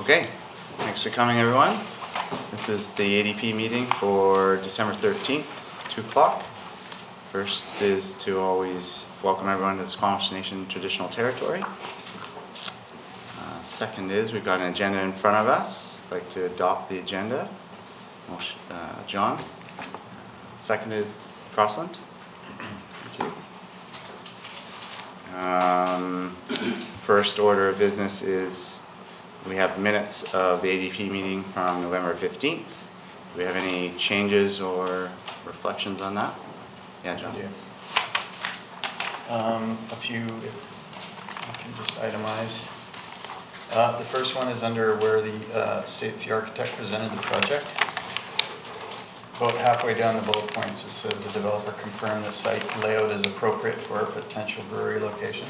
Okay, thanks for coming everyone. This is the ADP meeting for December 13th, 2 o'clock. First is to always welcome everyone to the Squamish Nation traditional territory. Second is we've got an agenda in front of us. I'd like to adopt the agenda. John. Seconded Crossland. Thank you. First order of business is we have minutes of the ADP meeting from November 15th. Do we have any changes or reflections on that? Yeah, John. A few, if I can just itemize. The first one is under where the states the architect presented the project. About halfway down the bullet points, it says the developer confirmed the site layout is appropriate for a potential brewery location.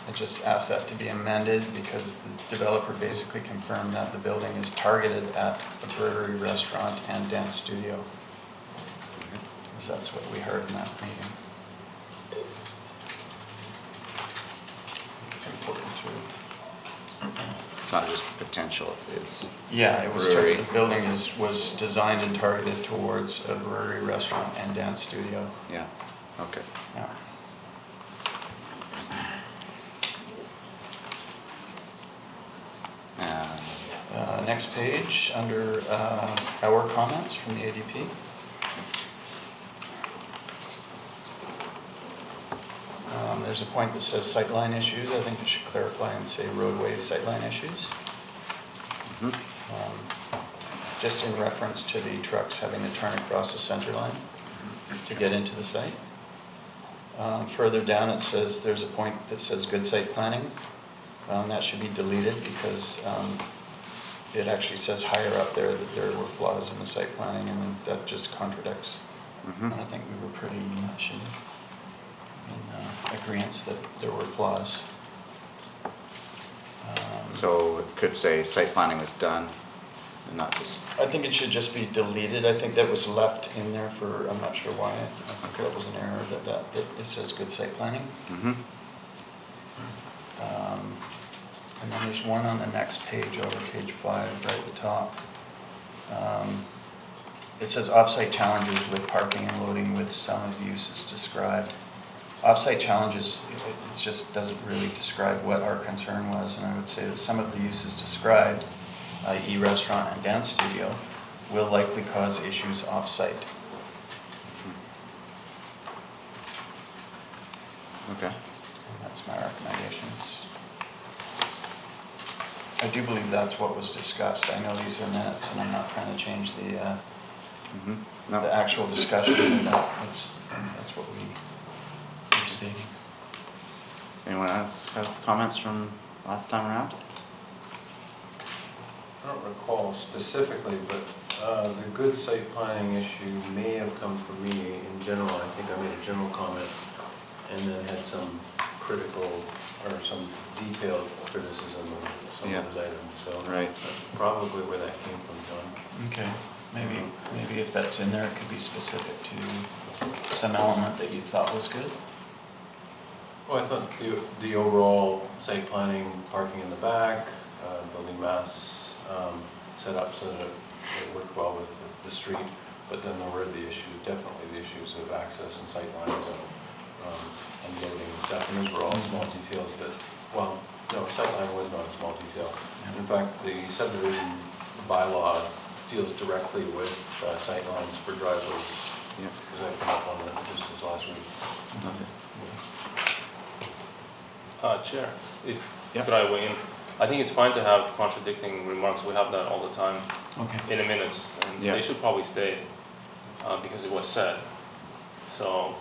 I just asked that to be amended because the developer basically confirmed that the building is targeted at a brewery, restaurant, and dance studio. Because that's what we heard in that meeting. It's important too. It's not just potential, it is. Yeah, it was brewery. the building was designed and targeted towards a brewery, restaurant, and dance studio. Yeah, okay. Yeah. Next page, under our comments from the ADP. There's a point that says sightline issues. I think it should clarify and say roadway sightline issues. Just in reference to the trucks having to turn across the center line to get into the site. Further down it says there's a point that says good site planning. That should be deleted because it actually says higher up there that there were flaws in the site planning, and that just contradicts. And I think we were pretty much in agreeance that there were flaws. So it could say site planning was done and not just. I think it should just be deleted. I think that was left in there for, I'm not sure why. I think that was an error that it says good site planning. And then there's one on the next page, over page 5, right at the top. It says off-site challenges with parking and loading with some of the uses described. Off-site challenges, it just doesn't really describe what our concern was, and I would say that some of the uses described, i.e. restaurant and dance studio, will likely cause issues off-site. Okay. And that's my recommendations. I do believe that's what was discussed. I know these are minutes, and I'm not trying to change the the actual discussion, but that's what we were stating. Anyone else have comments from last time around? I don't recall specifically, but the good site planning issue may have come from me in general. I think I made a general comment and then had some critical or some detailed criticism of some of those items. So Right. that's probably where that came from, John. Okay, maybe if that's in there, it could be specific to some element that you thought was good. Well, I thought the overall site planning, parking in the back, building mass set up so that it worked well with the street, but then there were the issues, definitely the issues of access and sight lines and loading and stuff, and those were all small details that, well, no, sight line was not a small detail. In fact, the subdivision bylaw deals directly with sight lines for driveways, because I put up on that just this last week. Chair, if could I weigh in? I think it's fine to have contradicting remarks. We have that all the time in the minutes, and they should probably stay because it was said. So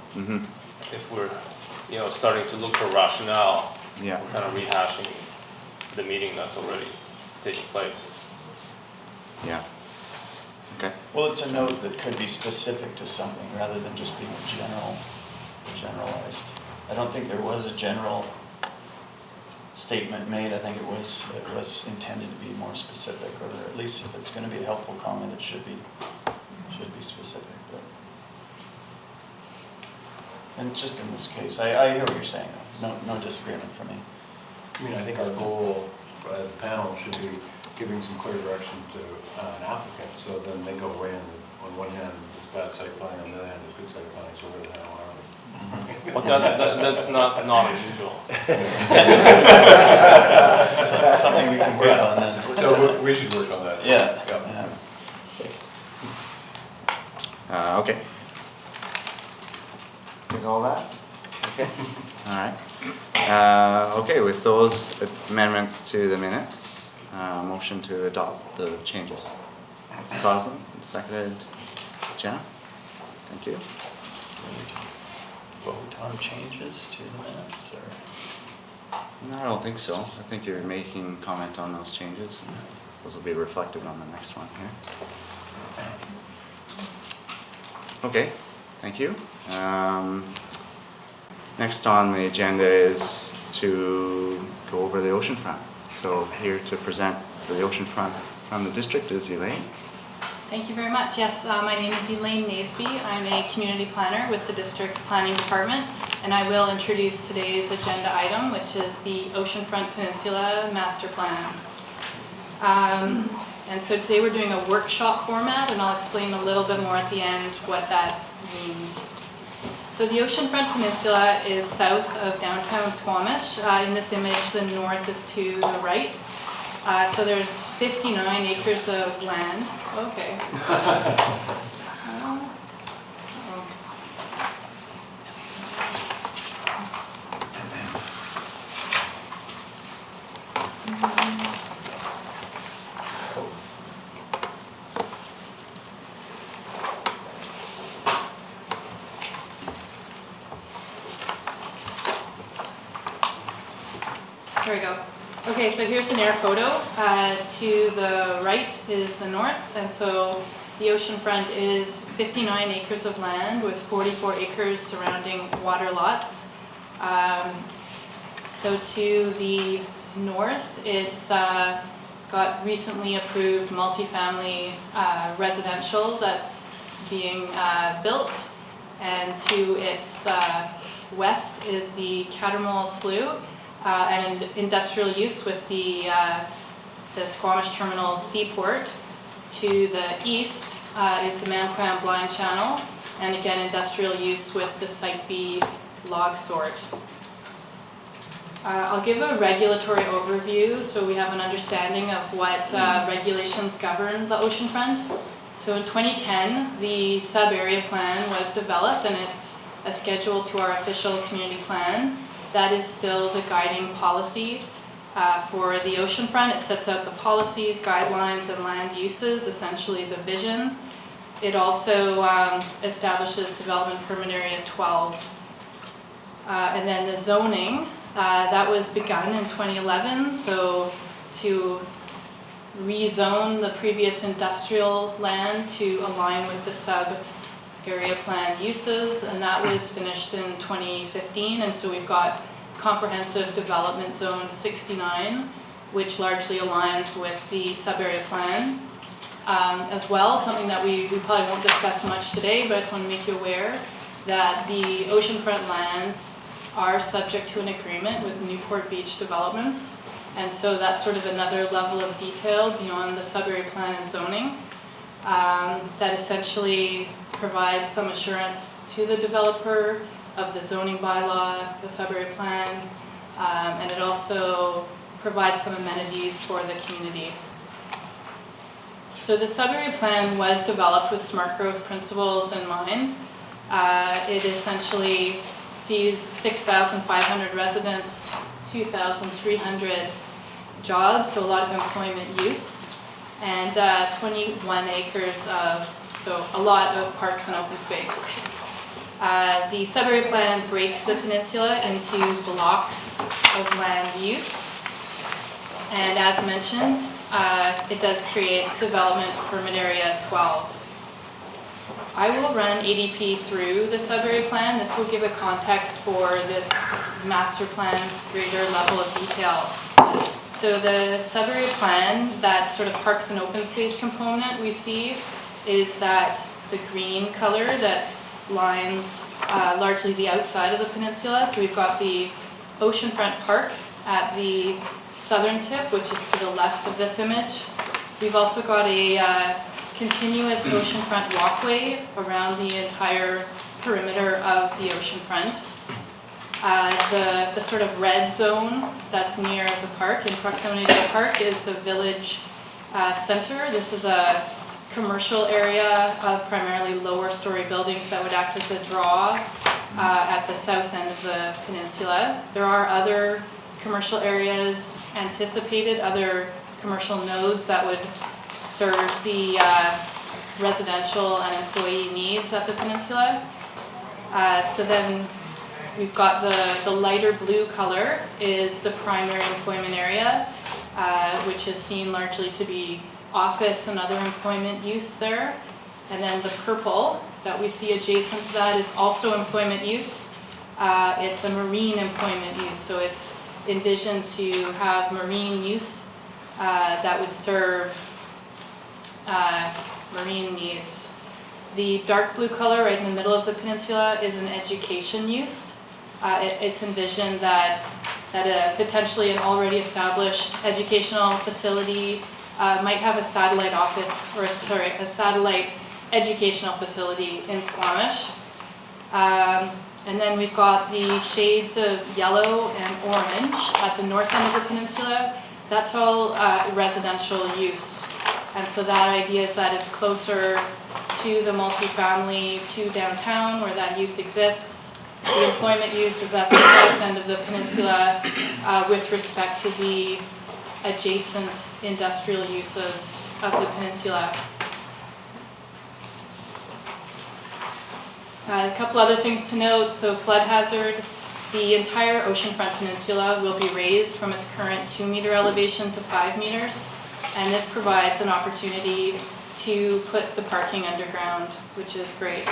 if we're starting to look for rationale, we're kind of rehashing the meeting that's already taking place. Yeah. Okay. Well, it's a note that could be specific to something rather than just being generalized. I don't think there was a general statement made. I think it was intended to be more specific, or at least if it's going to be a helpful comment, it should be specific. But and just in this case, I hear what you're saying. No disagreement from me. I mean, I think our goal as a panel should be giving some clear direction to an applicant, so then they go in, on one hand, it's bad site plan, on the other hand, it's good site planning, so where the hell are we? Well, that's not unusual. Something we can work on then. So we should work on that. Yeah. Okay. With all that? Okay. All right. Okay, with those amendments to the minutes, motion to adopt the changes. Crosland, seconded. Jenna? Thank you. Vote on changes to the minutes, or? No, I don't think so. I think you're making comment on those changes, and those will be reflected on the next one here. Okay, thank you. Next on the agenda is to go over the Oceanfront. So here to present for the Oceanfront from the district is Elaine. Thank you very much. Yes, my name is Elaine Naisby. I'm a community planner with the district's planning department, and I will introduce today's agenda item, which is the Oceanfront Peninsula Master Plan. And so today we're doing a workshop format, and I'll explain a little bit more at the end what that means. So the Oceanfront Peninsula is south of downtown Squamish. In this image, the north is to the right. So there's 59 acres of land. Okay. There we go. Okay, so here's an air photo. To the right is the north, and so the oceanfront is 59 acres of land with 44 acres surrounding water lots. So to the north, it's got recently approved multifamily residential that's being built, and to its west is the Cattermole Slough. And industrial use with the Squamish Terminal Seaport. To the east is the Mamquam Blind Channel, and again industrial use with the Site B log sort. I'll give a regulatory overview so we have an understanding of what regulations govern the oceanfront. So in 2010, the sub-area plan was developed, and it's a schedule to our official community plan. That is still the guiding policy for the oceanfront. It sets out the policies, guidelines, and land uses, essentially the vision. It also establishes development permit area 12. And then the zoning, that was begun in 2011, so to rezone the previous industrial land to align with the sub-area plan uses, and that was finished in 2015, and so we've got comprehensive development zone 69, which largely aligns with the sub-area plan. As well, something that we probably won't discuss much today, but I just want to make you aware that the oceanfront lands are subject to an agreement with Newport Beach Developments, and so that's sort of another level of detail beyond the sub-area plan and zoning that essentially provides some assurance to the developer of the zoning bylaw, the sub-area plan, and it also provides some amenities for the community. So the sub-area plan was developed with smart growth principles in mind. It essentially sees 6,500 residents, 2,300 jobs, so a lot of employment use, and 21 acres of, so a lot of parks and open space. The sub-area plan breaks the peninsula into blocks of land use, and as mentioned, it does create development permit area 12. I will run ADP through the sub-area plan. This will give a context for this master plan's greater level of detail. So the sub-area plan, that sort of parks and open space component we see, is that the green color that lines largely the outside of the peninsula. So we've got the oceanfront park at the southern tip, which is to the left of this image. We've also got a continuous oceanfront walkway around the entire perimeter of the oceanfront. The sort of red zone that's near the park, in proximity to the park, is the village center. This is a commercial area of primarily lower story buildings that would act as a draw at the south end of the peninsula. There are other commercial areas anticipated, other commercial nodes that would serve the residential and employee needs at the peninsula. So then we've got the lighter blue color is the primary employment area, which is seen largely to be office and other employment use there. And then the purple that we see adjacent to that is also employment use. It's a marine employment use, so it's envisioned to have marine use that would serve marine needs. The dark blue color right in the middle of the peninsula is an education use. It's envisioned that a potentially an already established educational facility might have a satellite office, or a satellite educational facility in Squamish. And then we've got the shades of yellow and orange at the north end of the peninsula. That's all residential use. And so that idea is that it's closer to the multifamily, to downtown where that use exists. The employment use is at the south end of the peninsula with respect to the adjacent industrial uses of the peninsula. A couple other things to note. So flood hazard, the entire oceanfront peninsula will be raised from its current 2-meter elevation to 5 meters. And this provides an opportunity to put the parking underground, which is great.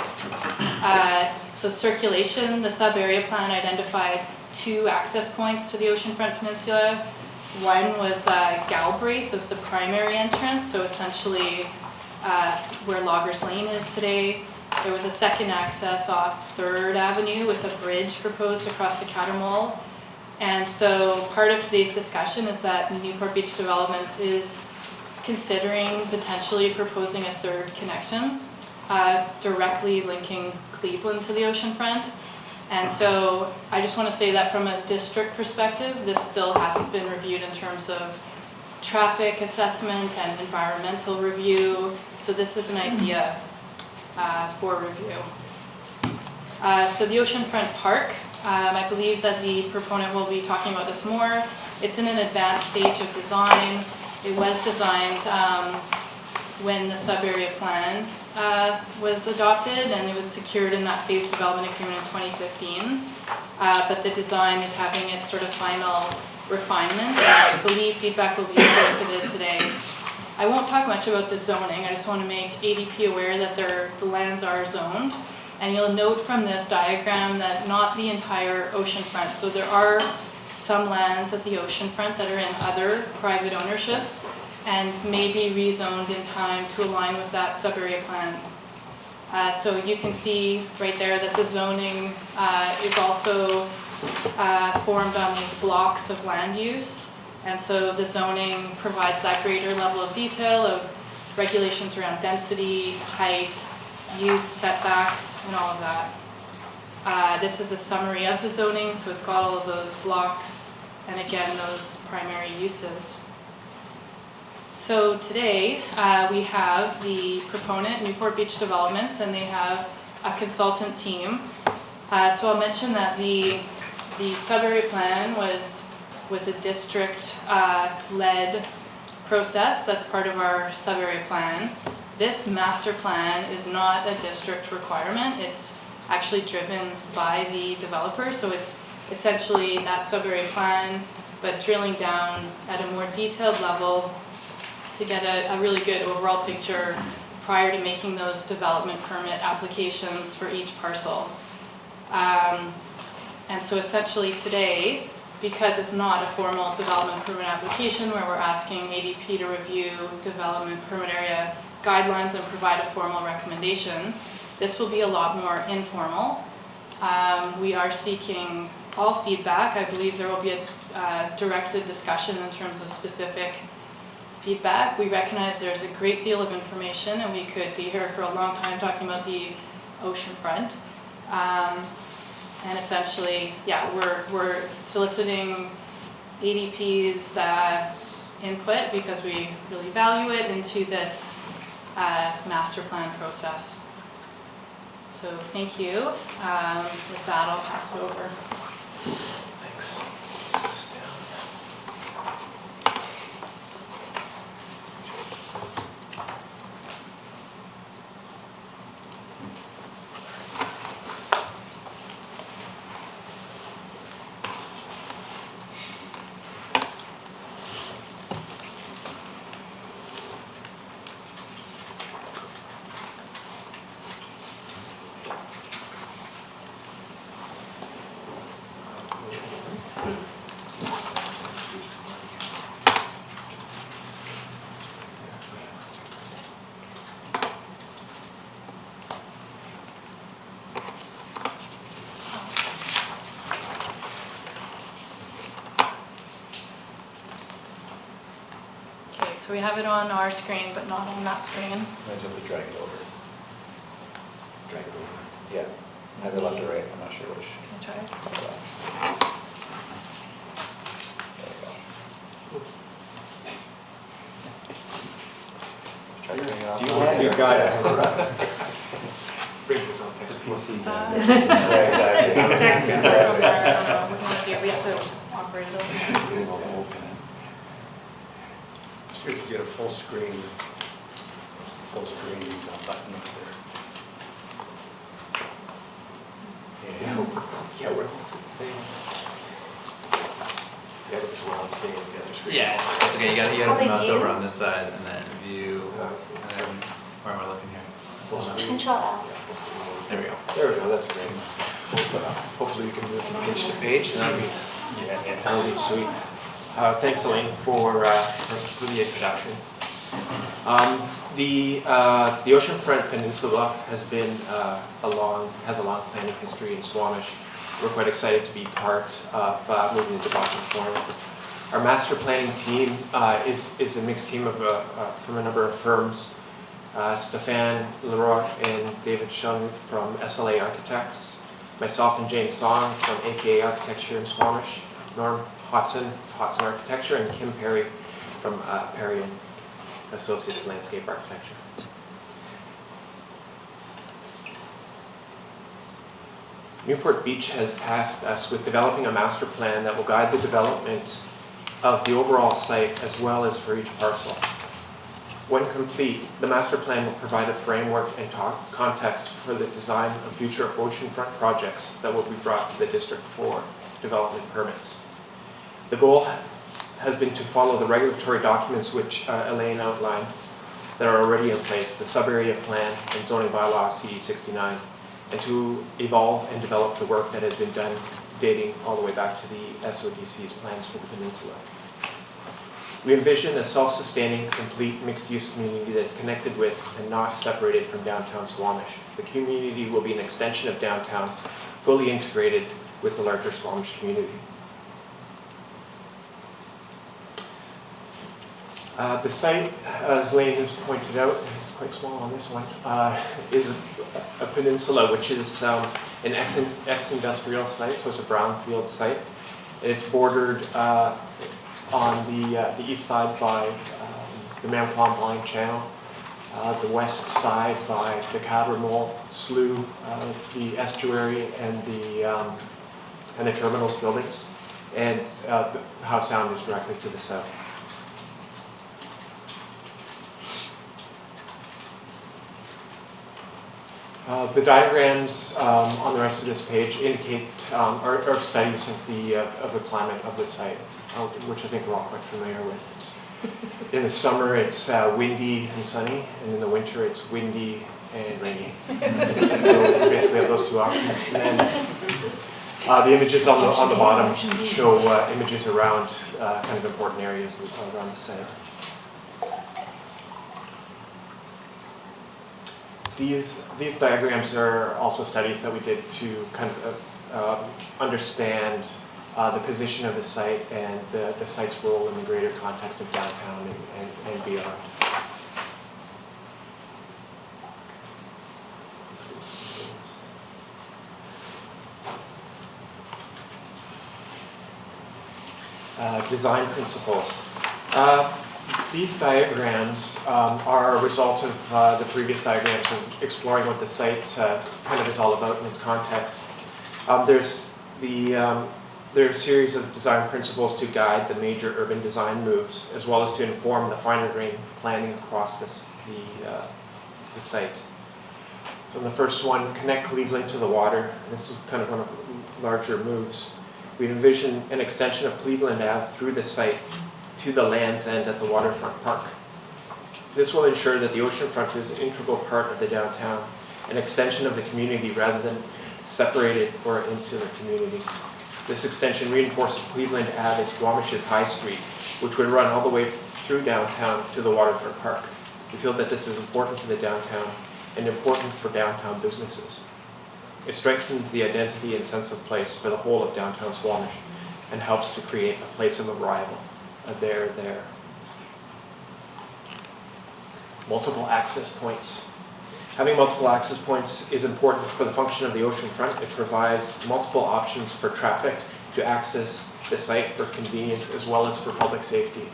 So circulation, the sub-area plan identified 2 access points to the oceanfront peninsula. One was Galbraith, was the primary entrance, so essentially where Loggers Lane is today. There was a second access off 3rd Avenue with a bridge proposed across the Cattermole. And so part of today's discussion is that Newport Beach Developments is considering potentially proposing a 3rd connection directly linking Cleveland to the oceanfront. And so I just want to say that from a district perspective, this still hasn't been reviewed in terms of traffic assessment and environmental review. So this is an idea for review. So the Oceanfront Park, I believe that the proponent will be talking about this more. It's in an advanced stage of design. It was designed when the sub-area plan was adopted, and it was secured in that phase development agreement in 2015. But the design is having its sort of final refinement, and I believe feedback will be solicited today. I won't talk much about the zoning. I just want to make ADP aware that the lands are zoned. And you'll note from this diagram that not the entire oceanfront. So there are some lands at the oceanfront that are in other private ownership and may be rezoned in time to align with that sub-area plan. So you can see right there that the zoning is also formed on these blocks of land use. And so the zoning provides that greater level of detail of regulations around density, height, use, setbacks, and all of that. This is a summary of the zoning, so it's got all of those blocks and again those primary uses. So today we have the proponent, Newport Beach Developments, and they have a consultant team. So I'll mention that the sub-area plan was a district-led process that's part of our sub-area plan. This master plan is not a district requirement. It's actually driven by the developer, so it's essentially that sub-area plan, but drilling down at a more detailed level to get a really good overall picture prior to making those development permit applications for each parcel. And so essentially today, because it's not a formal development permit application where we're asking ADP to review development permit area guidelines and provide a formal recommendation, this will be a lot more informal. We are seeking all feedback. I believe there will be directed discussion in terms of specific feedback. We recognize there's a great deal of information, and we could be here for a long time talking about the oceanfront. And essentially, yeah, we're soliciting ADP's input because we really value it into this master plan process. So thank you. With that, I'll pass it over. Thanks. Where's this down? Okay, so we have it on our screen, but not on that screen. I just have to drag it over. Drag it over. Yeah, either left or right, I'm not sure which. Can I try it? There you go. Try turning it off. Do you want- you got it. Brings us on text. PC. Yeah, Yeah, exactly. from there, I don't know, we have to operate it over. So you get a full screen button up there. Yeah, we're all seeing. Yeah, because we're all seeing is the other screen. Yeah, that's okay. You gotta How they mouse view? over on this side and then view. And then where am I looking here? Full screen. Control L. There we go. There we go, that's great. Hopefully you can move from page to page, and that'll be, that'll be sweet. Thanks, Elaine, for the introduction. The Oceanfront Peninsula has been has a long planning history in Squamish. We're quite excited to be part of moving the development forward. Our master planning team is a mixed team of from a number of firms. Stéphane Leroy and David Shung from SLA Architects, myself and Jane Song from AKA Architecture in Squamish, Norm Hodson, Hodson Architecture, and Kim Perry from Perry and Associates Landscape Architecture. Newport Beach has tasked us with developing a master plan that will guide the development of the overall site as well as for each parcel. When complete, the master plan will provide a framework and context for the design of future oceanfront projects that will be brought to the district for development permits. The goal has been to follow the regulatory documents which Elaine outlined that are already in place, the sub-area plan and zoning bylaw CE 69, and to evolve and develop the work that has been done dating all the way back to the SODC's plans for the peninsula. We envision a self-sustaining, complete mixed-use community that is connected with and not separated from downtown Squamish. The community will be an extension of downtown, fully integrated with the larger Squamish community. The site, as Lane has pointed out, it's quite small on this one, is a peninsula, which is an ex-industrial site, so it's a brownfield site. It's bordered on the east side by the Mamplon Line Channel, the west side by the Cadramole Slough, the estuary, and the terminals buildings, and the Howe Sound is directly to the south. The diagrams on the rest of this page indicate our studies of the climate of the site, which I think we're all quite familiar with. In the summer, it's windy and sunny, and in the winter, it's windy and rainy. So we basically have those two options. And then the images on the bottom show images around kind of important areas around the site. These diagrams are also studies that we did to kind of understand the position of the site and the site's role in the greater context of downtown and beyond. Design principles. These diagrams are a result of the previous diagrams of exploring what the site kind of is all about in its context. There's there are a series of design principles to guide the major urban design moves, as well as to inform the finer grain planning across the site. So the first one, connect Cleveland to the water. This is kind of one of the larger moves. We envision an extension of Cleveland Ave through the site to the Land's End at the waterfront park. This will ensure that the oceanfront is an integral part of the downtown, an extension of the community rather than separated or insular community. This extension reinforces Cleveland Ave as Squamish's High Street, which would run all the way through downtown to the waterfront park. We feel that this is important for the downtown and important for downtown businesses. It strengthens the identity and sense of place for the whole of downtown Squamish and helps to create a place of arrival, a there. Multiple access points. Having multiple access points is important for the function of the oceanfront. It provides multiple options for traffic to access the site for convenience as well as for public safety.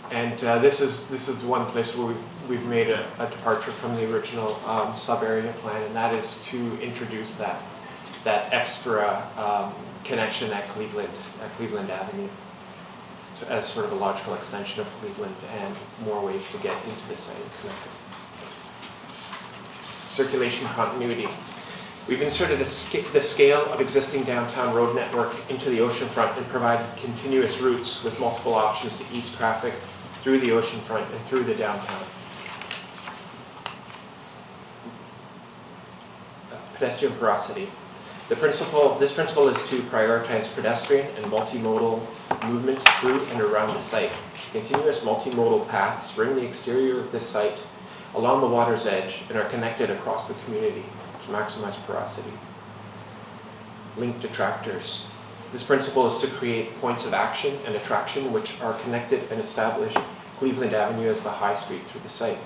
And this is one place where we've made a departure from the original sub-area plan, and that is to introduce that extra connection at Cleveland Avenue, so as sort of a logical extension of Cleveland and more ways to get into the site and connect it. Circulation continuity. We've inserted the scale of existing downtown road network into the oceanfront and provided continuous routes with multiple options to ease traffic through the oceanfront and through the downtown. Pedestrian porosity. This principle is to prioritize pedestrian and multimodal movements through and around the site. Continuous multimodal paths ring the exterior of this site along the water's edge and are connected across the community to maximize porosity. Linked attractors. This principle is to create points of action and attraction which are connected and establish Cleveland Avenue as the high street through the site.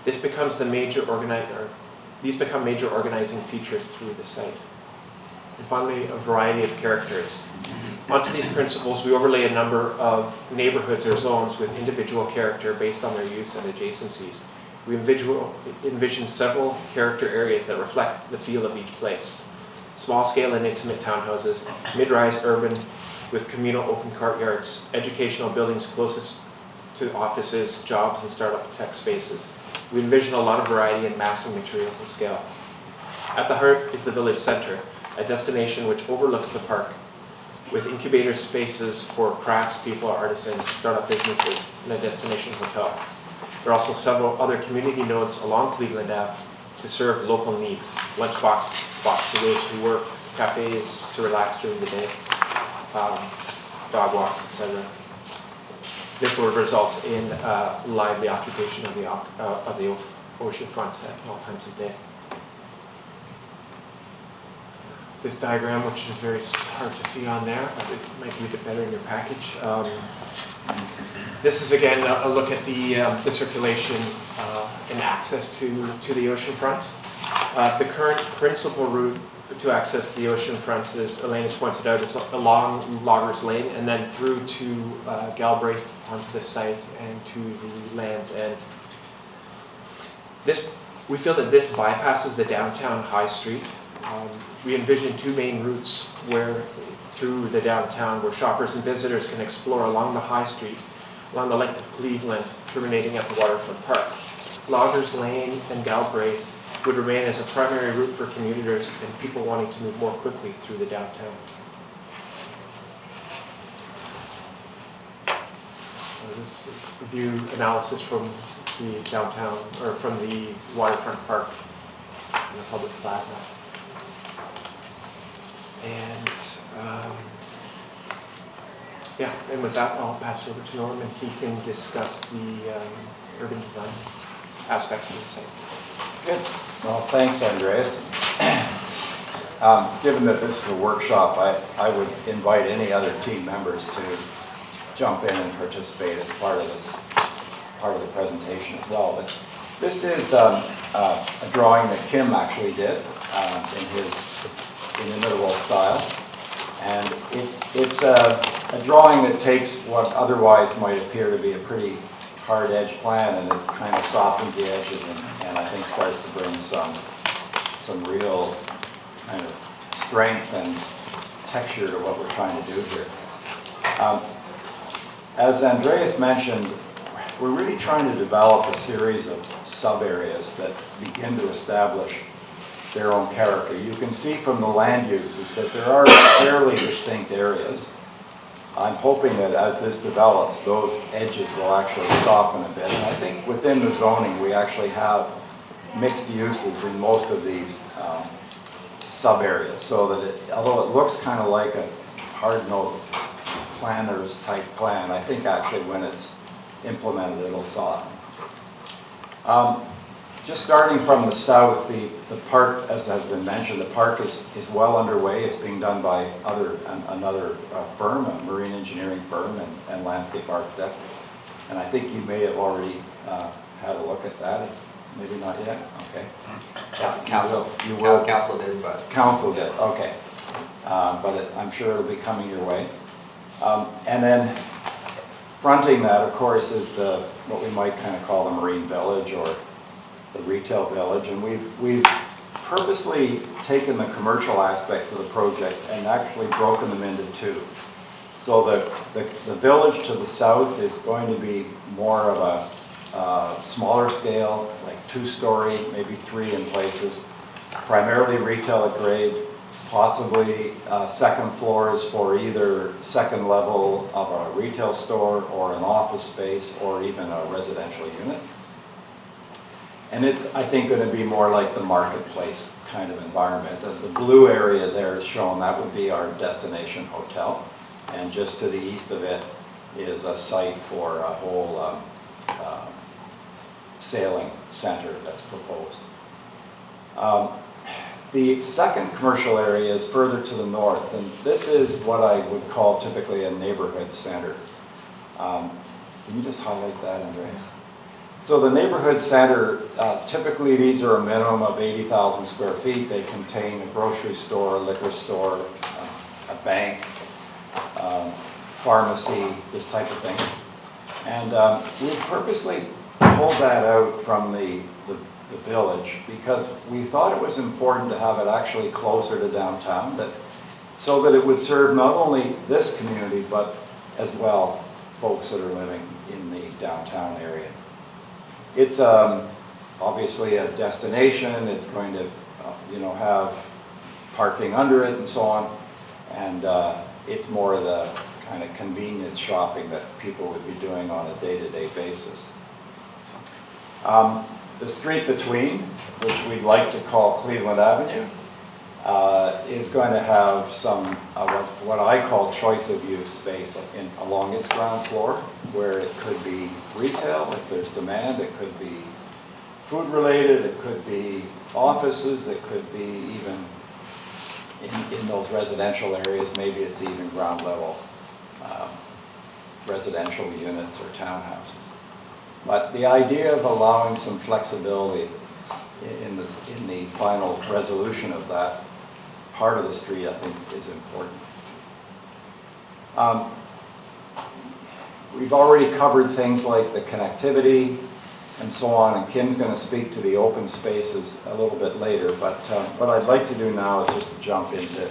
These become major organizing features through the site. And finally, a variety of characters. Onto these principles, we overlay a number of neighborhoods or zones with individual character based on their use and adjacencies. We envision several character areas that reflect the feel of each place. Small-scale and intimate townhouses, mid-rise urban with communal open courtyards, educational buildings closest to offices, jobs, and startup tech spaces. We envision a lot of variety in massing materials and scale. At the heart is the village center, a destination which overlooks the park, with incubator spaces for crafts, people, artisans, startup businesses, and a destination hotel. There are also several other community nodes along Cleveland Ave to serve local needs, lunchbox spots for those who work, cafes to relax during the day, dog walks, etc. This will result in lively occupation of the oceanfront at all times of day. This diagram, which is very hard to see on there, but it might be a bit better in your package. This is again a look at the circulation and access to the oceanfront. The current principal route to access the oceanfront, as Elaine has pointed out, is along Loggers Lane and then through to Galbraith onto the site and to the Land's End. We feel that this bypasses the downtown High Street. We envision two main routes through the downtown where shoppers and visitors can explore along the High Street, along the length of Cleveland, terminating at the waterfront park. Loggers Lane and Galbraith would remain as a primary route for commuters and people wanting to move more quickly through the downtown. This is a view analysis from the downtown, or from the waterfront park in the public plaza. And and with that, I'll pass it over to Norm, and he can discuss the urban design aspects of the site. Good. Well, thanks, Andreas. Given that this is a workshop, I would invite any other team members to jump in and participate as part of the presentation as well. But this is a drawing that Kim actually did in his inimitable style. And it's a drawing that takes what otherwise might appear to be a pretty hard edge plan, and it kind of softens the edges and I think starts to bring some real kind of strength and texture to what we're trying to do here. As Andreas mentioned, we're really trying to develop a series of sub-areas that begin to establish their own character. You can see from the land uses that there are fairly distinct areas. I'm hoping that as this develops, those edges will actually soften a bit. And I think within the zoning, we actually have mixed uses in most of these sub-areas, so that although it looks kind of like a hard-nosed planner's type plan, I think actually when it's implemented, it'll soften. Just starting from the south, the park, as has been mentioned, the park is well underway. It's being done by another firm, a marine engineering firm and landscape architects. And I think you may have already had a look at that. Maybe not yet? Okay. Council. You will. Council did, but. Council did, okay. But I'm sure it'll be coming your way. And then fronting that, of course, is what we might kind of call the marine village or the retail village. And we've purposely taken the commercial aspects of the project and actually broken them into two. So the village to the south is going to be more of a smaller scale, like 2-story, maybe 3 in places, primarily retail at grade, possibly second floors for either second level of a retail store or an office space or even a residential unit. And it's, I think, going to be more like the marketplace kind of environment. The blue area there is shown, that would be our destination hotel. And just to the east of it is a site for a whole sailing center that's proposed. The second commercial area is further to the north, and this is what I would call typically a neighborhood center. Can you just highlight that, Andrea? So the neighborhood center, typically these are a minimum of 80,000 square feet. They contain a grocery store, a liquor store, a bank, pharmacy, this type of thing. And we purposely pulled that out from the village because we thought it was important to have it actually closer to downtown, so that it would serve not only this community, but as well folks that are living in the downtown area. It's obviously a destination. It's going to have parking under it and so on. And it's more of the kind of convenience shopping that people would be doing on a day-to-day basis. The street between, which we'd like to call Cleveland Avenue, is going to have some what I call choice of use space along its ground floor, where it could be retail if there's demand, it could be food related, it could be offices, it could be even in those residential areas, maybe it's even ground level residential units or townhouses. But the idea of allowing some flexibility in the final resolution of that part of the street, I think, is important. We've already covered things like the connectivity and so on, and Kim's going to speak to the open spaces a little bit later, but what I'd like to do now is just to jump into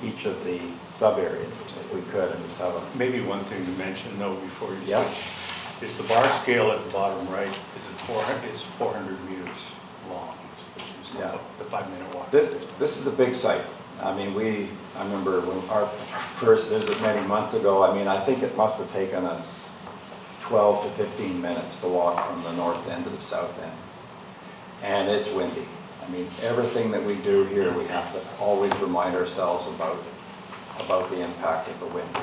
each of the sub-areas, if we could, and just have a... Maybe one thing to mention, though, before you Yeah. switch, is the bar scale at the bottom right is 400 meters long, which is Yeah. the 5-minute walk. This is a big site. I mean, I remember when our first visit many months ago, I mean, I think it must have taken us 12 to 15 minutes to walk from the north end to the south end. And it's windy. I mean, everything that we do here, we have to always remind ourselves about the impact of the wind.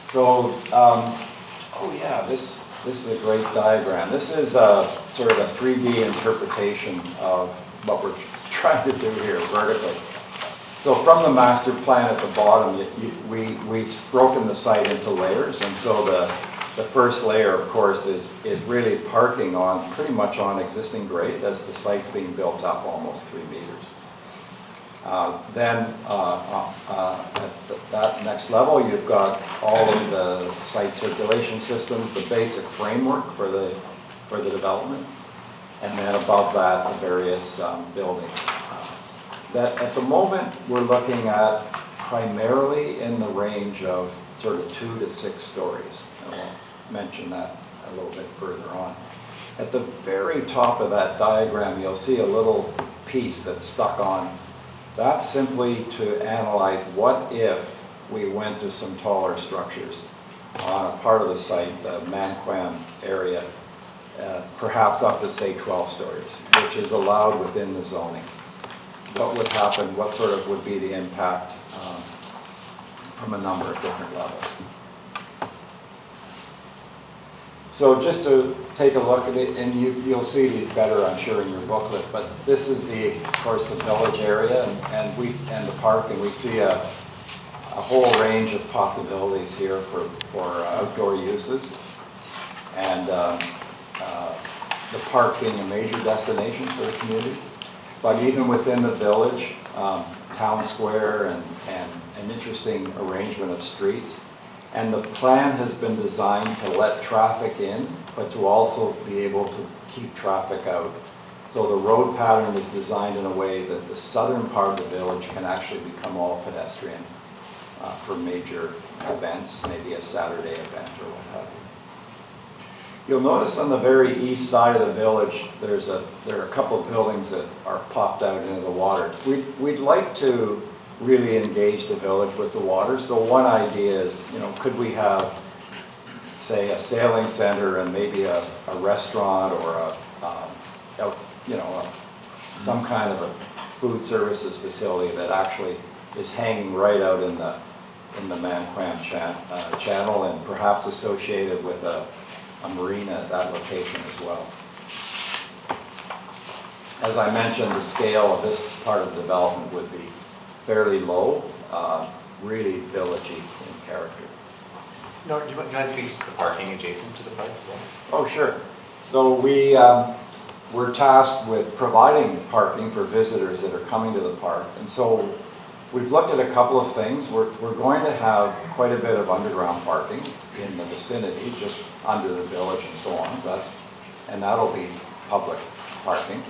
So, oh yeah, this is a great diagram. This is a sort of a 3D interpretation of what we're trying to do here vertically. So from the master plan at the bottom, we've broken the site into layers, and so the first layer, of course, is really parking on, pretty much on existing grade as the site's being built up almost 3 meters. Then at that next level, you've got all of the site circulation systems, the basic framework for the development, and then above that, the various buildings. That at the moment, we're looking at primarily in the range of sort of 2 to 6 stories. And we'll mention that a little bit further on. At the very top of that diagram, you'll see a little piece that's stuck on. That's simply to analyze what if we went to some taller structures on a part of the site, the Manquam area, perhaps up to say 12 stories, which is allowed within the zoning. What would happen, what sort of would be the impact from a number of different levels. So just to take a look at it, and you'll see these better, I'm sure, in your booklet, but this is of course, the village area and the park, and we see a whole range of possibilities here for outdoor uses. And the park being a major destination for the community. But even within the village, town square and an interesting arrangement of streets. And the plan has been designed to let traffic in, but to also be able to keep traffic out. So the road pattern is designed in a way that the southern part of the village can actually become all pedestrian for major events, maybe a Saturday event or what have you. You'll notice on the very east side of the village, there are a couple of buildings that are popped out into the water. We'd like to really engage the village with the water. So one idea is, could we have, say, a sailing center and maybe a restaurant or some kind of a food services facility that actually is hanging right out in the Manquam channel and perhaps associated with a marina at that location as well. As I mentioned, the scale of this part of the development would be fairly low, really villagey in character. No, do you mind speaking to the parking adjacent to the park? Oh, sure. So we're tasked with providing parking for visitors that are coming to the park. And so we've looked at a couple of things. We're going to have quite a bit of underground parking in the vicinity, just under the village and so on. And that'll be public parking.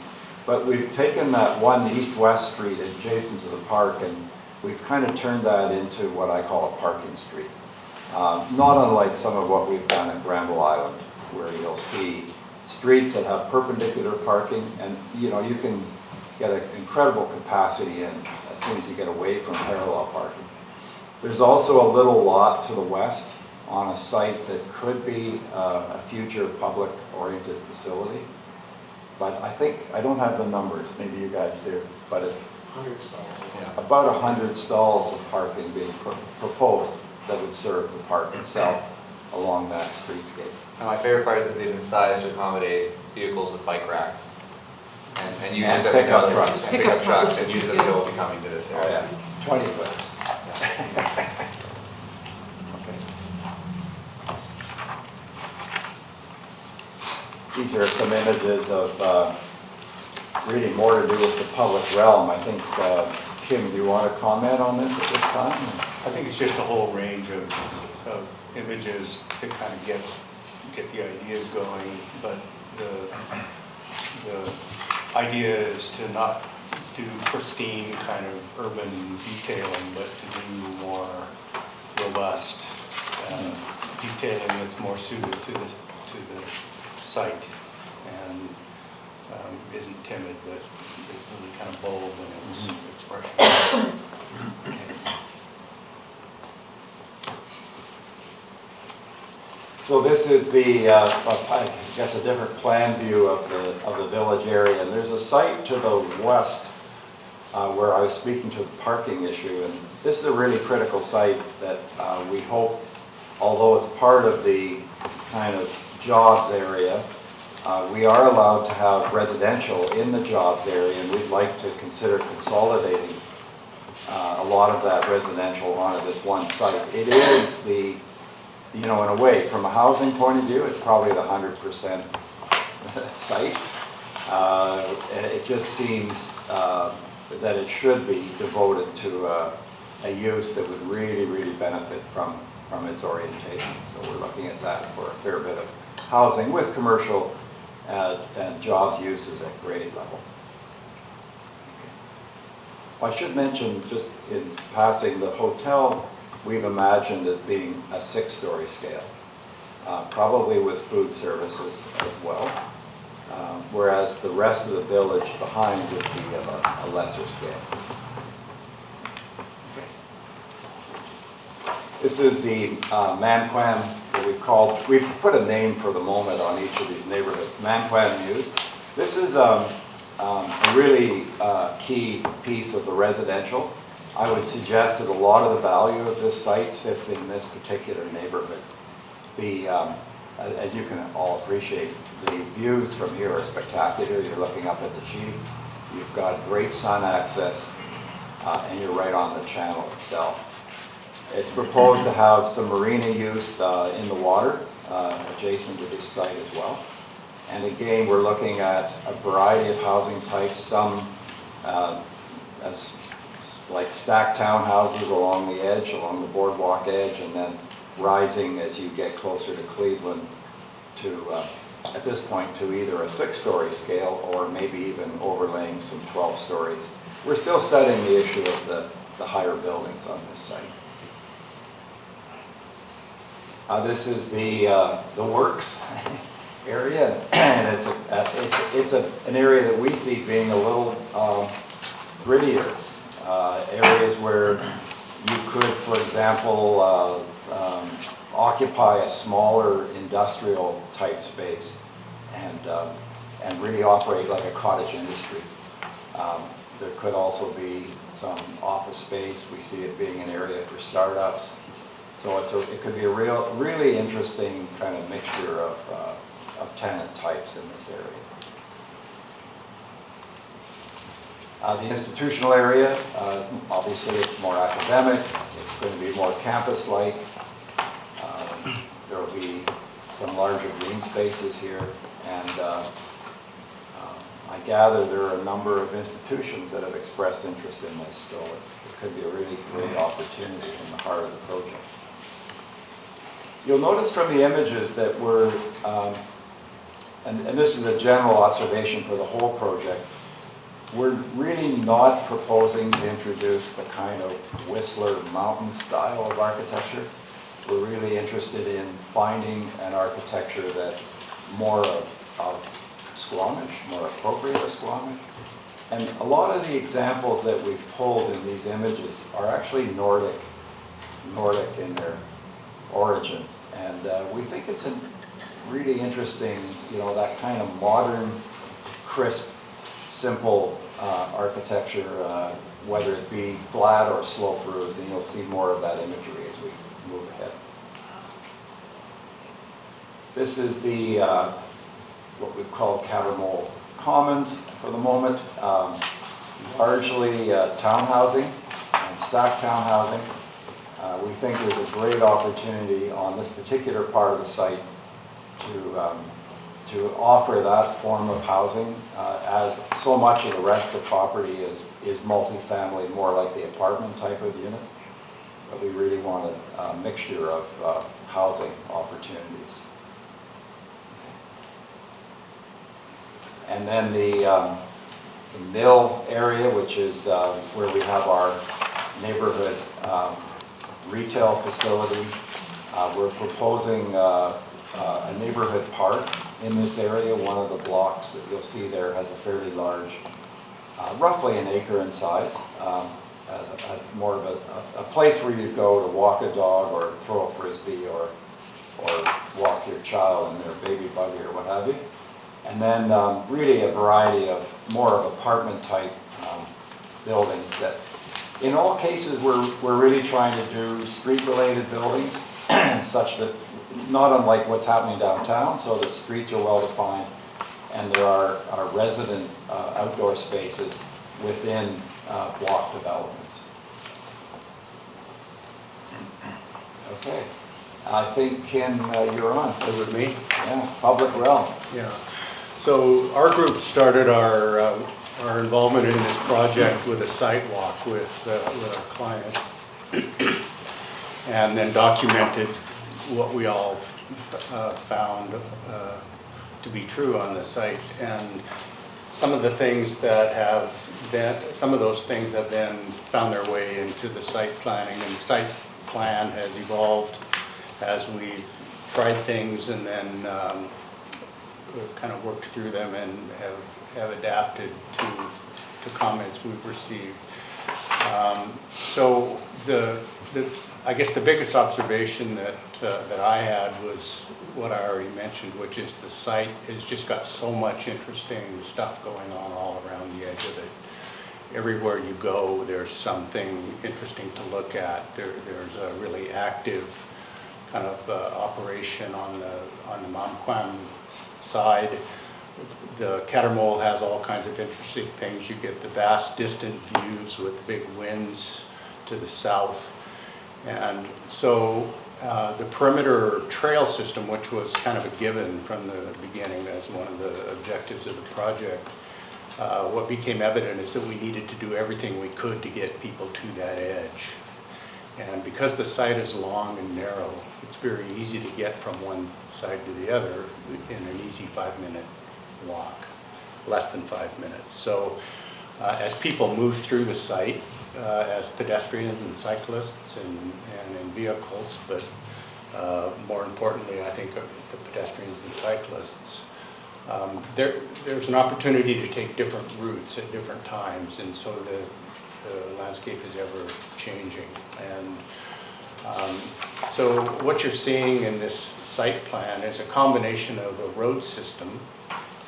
But we've taken that one east-west street adjacent to the park, and we've kind of turned that into what I call a parking street. Not unlike some of what we've done at Granville Island, where you'll see streets that have perpendicular parking, and you can get an incredible capacity in as soon as you get away from parallel parking. There's also a little lot to the west on a site that could be a future public-oriented facility. But I don't have the numbers, maybe you guys do, but it's 100 stalls. Yeah. About 100 stalls of parking being proposed that would serve the park itself along that streetscape. And my favorite part is that they've been sized to accommodate vehicles with bike racks. And users that pickup trucks. And pickup trucks and users that will be coming to this Oh area. yeah, 20 footers. These are some images of really more to do with the public realm. I think, Kim, do you want to comment on this at this time? I think it's just a whole range of images to kind of get the ideas going, but the idea is to not do pristine kind of urban detailing, but to do more robust detailing that's more suited to the site and isn't timid, but is really kind of bold in its expression. So this is I guess a different plan view of the village area. And there's a site to the west where I was speaking to the parking issue. And this is a really critical site that we hope, although it's part of the kind of jobs area, We are allowed to have residential in the jobs area, and we'd like to consider consolidating a lot of that residential onto this one site. It is the, in a way, from a housing point of view, it's probably the 100% site. It just seems that it should be devoted to a use that would really, really benefit from its orientation. So we're looking at that for a fair bit of housing with commercial and jobs uses at grade level. I should mention, just in passing, the hotel we've imagined as being a 6-story scale, probably with food services as well, whereas the rest of the village behind would be of a lesser scale. This is the Manquam that we've put a name for the moment on each of these neighborhoods, Manquam Mews. This is a really key piece of the residential. I would suggest that a lot of the value of this site sits in this particular neighborhood. As you can all appreciate, the views from here are spectacular. You're looking up at the Chief, you've got great sun access, and you're right on the channel itself. It's proposed to have some marina use in the water adjacent to this site as well. And again, we're looking at a variety of housing types, some like stacked townhouses along the edge, along the boardwalk edge, and then rising as you get closer to Cleveland to, at this point, to either a 6-story scale or maybe even overlaying some 12 stories. We're still studying the issue of the higher buildings on this site. This is the works area, and it's an area that we see being a little grittier. Areas where you could, for example, occupy a smaller industrial type space and really operate like a cottage industry. There could also be some office space. We see it being an area for startups. So it could be a really interesting kind of mixture of tenant types in this area. The institutional area, obviously it's more academic, it's going to be more campus-like. There will be some larger green spaces here, and I gather there are a number of institutions that have expressed interest in this, so it could be a really great opportunity in the heart of the project. You'll notice from the images that we're, and this is a general observation for the whole project, we're really not proposing to introduce the kind of Whistler mountain style of architecture. We're really interested in finding an architecture that's more of Squamish, more appropriate to Squamish. And a lot of the examples that we've pulled in these images are actually Nordic in their origin. And we think it's a really interesting, that kind of modern, crisp, simple architecture, whether it be flat or slope roofs, and you'll see more of that imagery as we move ahead. This is the what we call Cattermole Commons for the moment, largely townhousing and stacked townhousing. We think there's a great opportunity on this particular part of the site to offer that form of housing, as so much of the rest of the property is multifamily, more like the apartment type of unit. But we really want a mixture of housing opportunities. And then the mill area, which is where we have our neighborhood retail facility. We're proposing a neighborhood park in this area. One of the blocks that you'll see there has a fairly large, roughly an acre in size, as more of a place where you go to walk a dog or throw a frisbee or walk your child in their baby buggy or what have you. And then really a variety of more of apartment type buildings that in all cases we're really trying to do street related buildings such that not unlike what's happening downtown, so that streets are well defined, and there are resident outdoor spaces within block developments. Okay, I think, Ken, you're on. Is it me? Yeah, public realm. Yeah. So our group started our involvement in this project with a site walk with our clients, and then documented what we all found to be true on the site. And some of the things that have been, some of those things have then found their way into the site planning, and the site plan has evolved as we've tried things and then we've kind of worked through them and have adapted to comments we've received. So I guess the biggest observation that I had was what I already mentioned, which is the site has just got so much interesting stuff going on all around the edge of it. Everywhere you go, there's something interesting to look at. There's a really active kind of operation on the Mamquam side. The Catermole has all kinds of interesting things. You get the vast distant views with big winds to the south. And so the perimeter trail system, which was kind of a given from the beginning as one of the objectives of the project, what became evident is that we needed to do everything we could to get people to that edge. And because the site is long and narrow, it's very easy to get from one side to the other in an easy 5-minute walk, less than 5 minutes. So as people move through the site, as pedestrians and cyclists and in vehicles, but more importantly, I think, the pedestrians and cyclists, there's an opportunity to take different routes at different times, and so the landscape is ever changing. And so what you're seeing in this site plan is a combination of a road system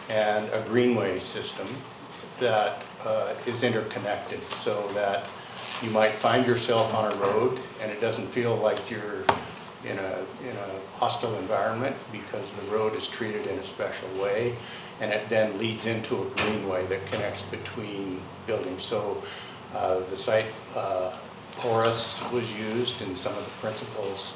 and a greenway system that is interconnected, so that you might find yourself on a road and it doesn't feel like you're in a hostile environment, because the road is treated in a special way, and it then leads into a greenway that connects between buildings. So the site porous was used in some of the principles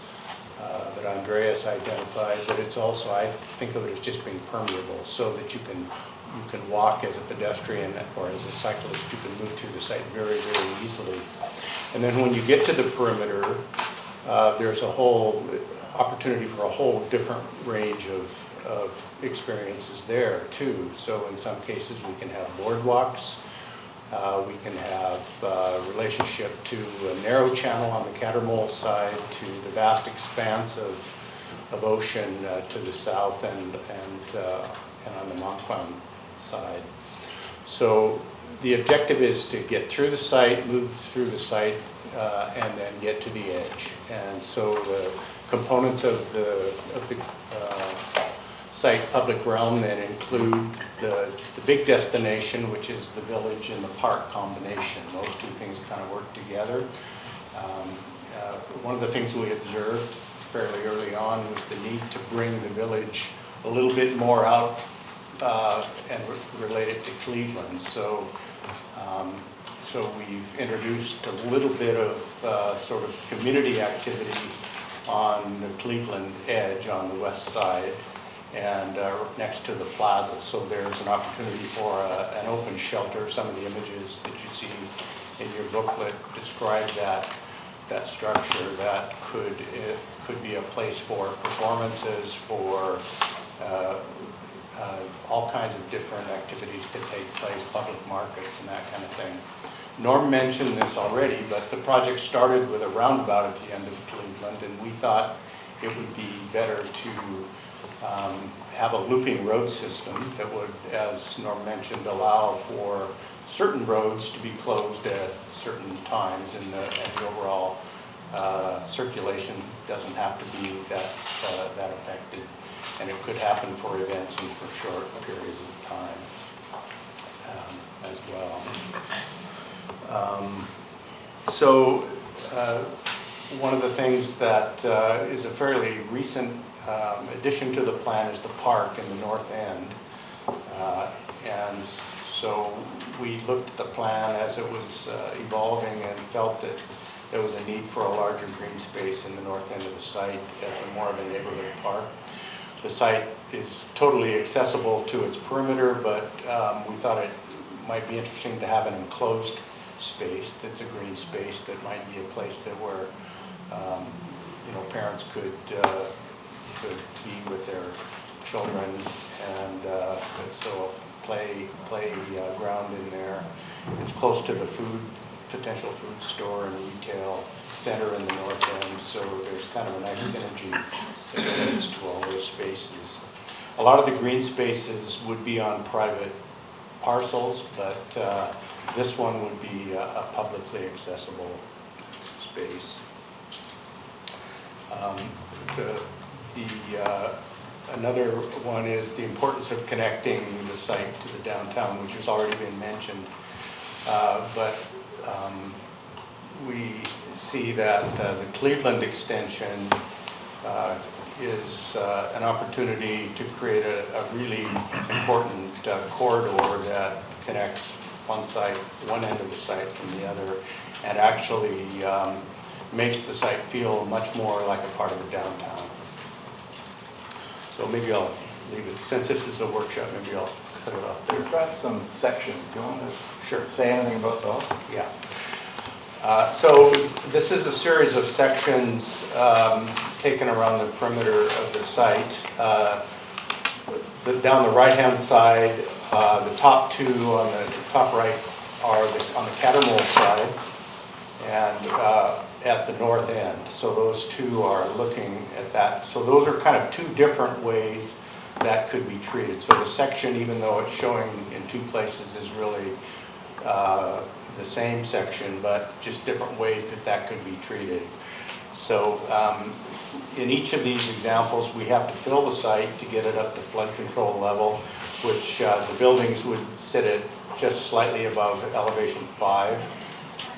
that Andreas identified, but it's also, I think of it as just being permeable, so that you can walk as a pedestrian or as a cyclist. You can move through the site very, very easily. And then when you get to the perimeter, there's a whole opportunity for a whole different range of experiences there too. So in some cases we can have boardwalks, we can have relationship to a narrow channel on the Catermole side, to the vast expanse of ocean to the south, and on the Mamquam side. So the objective is to get through the site, move through the site, and then get to the edge. And so the components of the site public realm then include the big destination, which is the village and the park combination. Those two things kind of work together. One of the things we observed fairly early on was the need to bring the village a little bit more out and relate it to Cleveland. So we've introduced a little bit of sort of community activity on the Cleveland edge on the west side and next to the plaza. So there's an opportunity for an open shelter. Some of the images that you see in your booklet describe that structure that could be a place for performances, for all kinds of different activities to take place, public markets and that kind of thing. Norm mentioned this already, but the project started with a roundabout at the end of Cleveland, and we thought it would be better to have a looping road system that would, as Norm mentioned, allow for certain roads to be closed at certain times, and the overall circulation doesn't have to be that affected. And it could happen for events and for short periods of time as well. So one of the things that is a fairly recent addition to the plan is the park in the north end. And so we looked at the plan as it was evolving and felt that there was a need for a larger green space in the north end of the site as a more of a neighborhood park. The site is totally accessible to its perimeter, but we thought it might be interesting to have an enclosed space that's a green space that might be a place that where parents could be with their children, and so play ground in there. It's close to the potential food store and retail center in the north end, so there's kind of a nice synergy that relates to all those spaces. A lot of the green spaces would be on private parcels, but this one would be a publicly accessible space. Another one is the importance of connecting the site to the downtown, which has already been mentioned. But we see that the Cleveland extension is an opportunity to create a really important corridor that connects one end of the site from the other, and actually makes the site feel much more like a part of the downtown. So maybe I'll leave it, since this is a workshop, maybe I'll cut it off there. We've got some sections. Do you want to Sure. say anything about those? Yeah. So this is a series of sections taken around the perimeter of the site. Down the right-hand side, the top two on the top right are on the Cattermole side and at the north end. So those two are looking at that. So those are kind of two different ways that could be treated. So the section, even though it's showing in two places, is really the same section, but just different ways that could be treated. So in each of these examples, we have to fill the site to get it up to flood control level, which the buildings would sit at just slightly above elevation 5.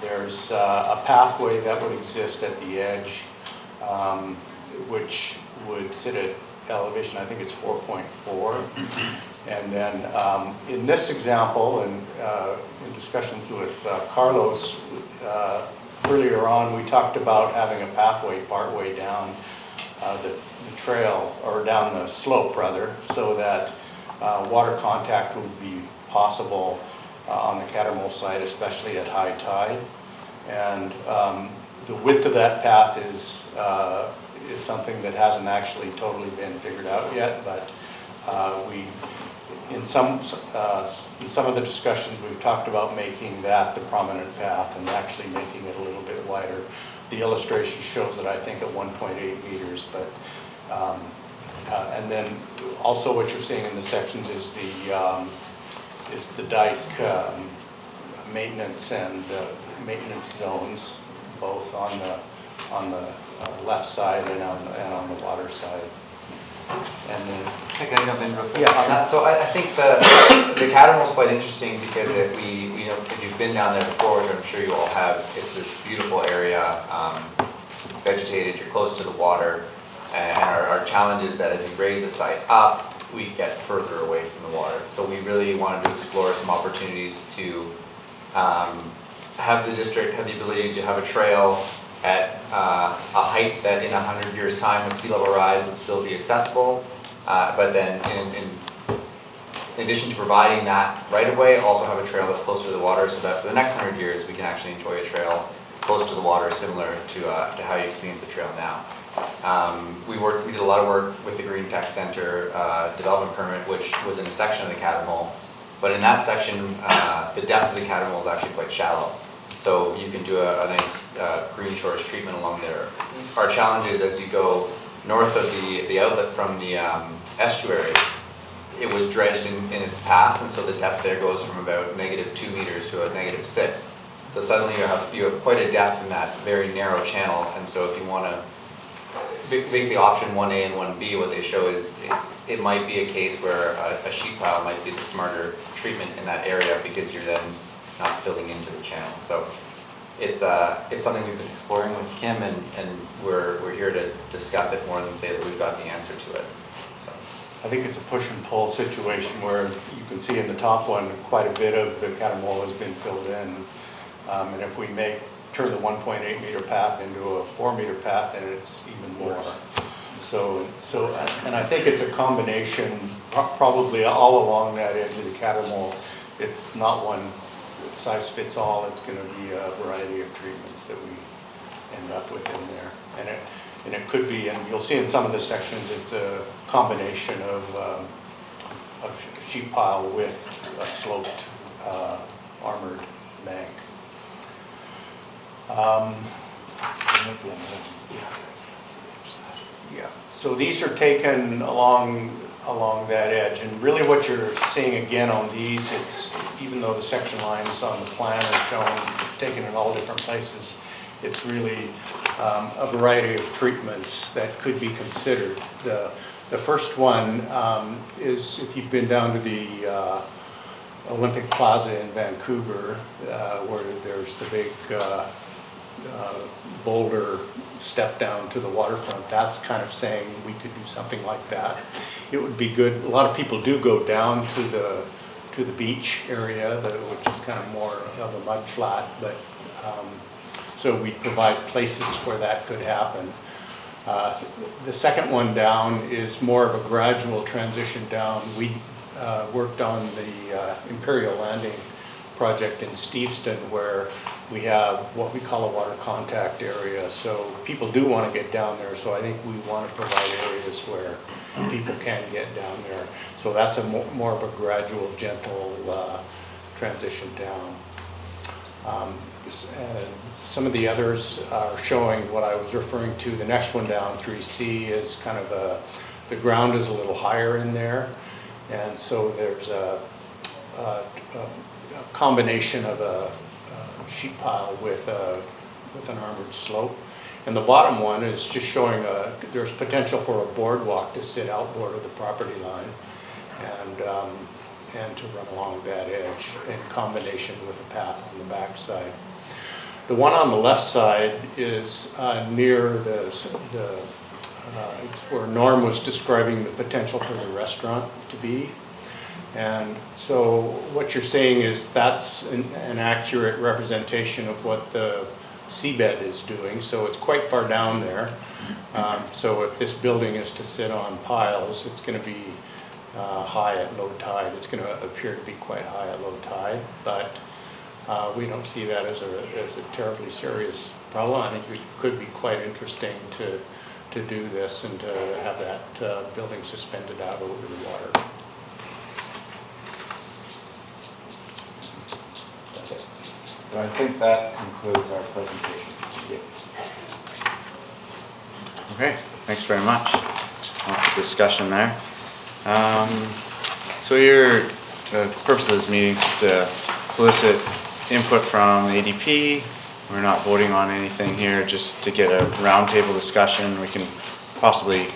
There's a pathway that would exist at the edge, which would sit at elevation, I think it's 4.4. And then in this example, and in discussions with Carlos earlier on, we talked about having a pathway partway down the trail, or down the slope rather, so that water contact would be possible on the Cattermole side, especially at high tide. And the width of that path is something that hasn't actually totally been figured out yet, but in some of the discussions, we've talked about making that the prominent path and actually making it a little bit wider. The illustration shows it, I think, at 1.8 meters, but and then also what you're seeing in the sections is the dike maintenance and maintenance zones, both on the left side and on the water side. And then, I can jump in real quick Yeah, on sure. that. So I think the Cattermole is quite interesting because we know if you've been down there before, which I'm sure you all have, it's this beautiful area, vegetated, you're close to the water, and our challenge is that as you raise the site up, we get further away from the water. So we really wanted to explore some opportunities to have the district have the ability to have a trail at a height that in 100 years' time with sea level rise would still be accessible, but then in addition to providing that right of way, also have a trail that's closer to the water, so that for the next 100 years we can actually enjoy a trail close to the water, similar to how you experience the trail now. We did a lot of work with the Green Tech Center development permit, which was in a section of the Cattermole, but in that section, the depth of the Cattermole is actually quite shallow. So you can do a nice green shores treatment along there. Our challenge is as you go north of the outlet from the estuary, it was dredged in its past, and so the depth there goes from about -2 meters to a -6. So suddenly you have quite a depth in that very narrow channel, and so if you want to, basically option 1A and 1B, what they show is it might be a case where a sheet pile might be the smarter treatment in that area because you're then not filling into the channel. So it's something we've been exploring with Kim, and we're here to discuss it more than say that we've got the answer to it. So. I think it's a push and pull situation where you can see in the top one, quite a bit of the catamol has been filled in. And if we turn the 1.8 meter path into a 4 meter path, then it's even more. So, and I think it's a combination, probably all along that edge of the catamol. It's not one size fits all. It's going to be a variety of treatments that we end up with in there. And it could be, and you'll see in some of the sections, it's a combination of sheet pile with a sloped armored bank. Yeah, so these are taken along that edge, and really what you're seeing again on these, it's even though the section lines on the plan are shown taken in all different places, it's really a variety of treatments that could be considered. The first one is if you've been down to the Olympic Plaza in Vancouver, where there's the big boulder step down to the waterfront. That's kind of saying we could do something like that. It would be good. A lot of people do go down to the beach area, which is kind of more of a mud flat, but so we provide places where that could happen. The second one down is more of a gradual transition down. We worked on the Imperial Landing project in Steveston, where we have what we call a water contact area. So people do want to get down there, so I think we want to provide areas where people can get down there. So that's a more of a gradual, gentle transition down. Some of the others are showing what I was referring to. The next one down, 3C, is kind of the ground is a little higher in there, and so there's a combination of a sheet pile with an armored slope. And the bottom one is just showing there's potential for a boardwalk to sit outboard of the property line and to run along that edge in combination with a path on the back side. The one on the left side is near it's where Norm was describing the potential for the restaurant to be. And so what you're saying is that's an accurate representation of what the seabed is doing. So it's quite far down there. So if this building is to sit on piles, it's going to be high at low tide. It's going to appear to be quite high at low tide, but we don't see that as a terribly serious problem. I think it could be quite interesting to do this and to have that building suspended out over the water. So I think that concludes our presentation. Okay, thanks very much. Lots of discussion there. So the purpose of this meeting is to solicit input from the ADP. We're not voting on anything here, just to get a roundtable discussion. We can possibly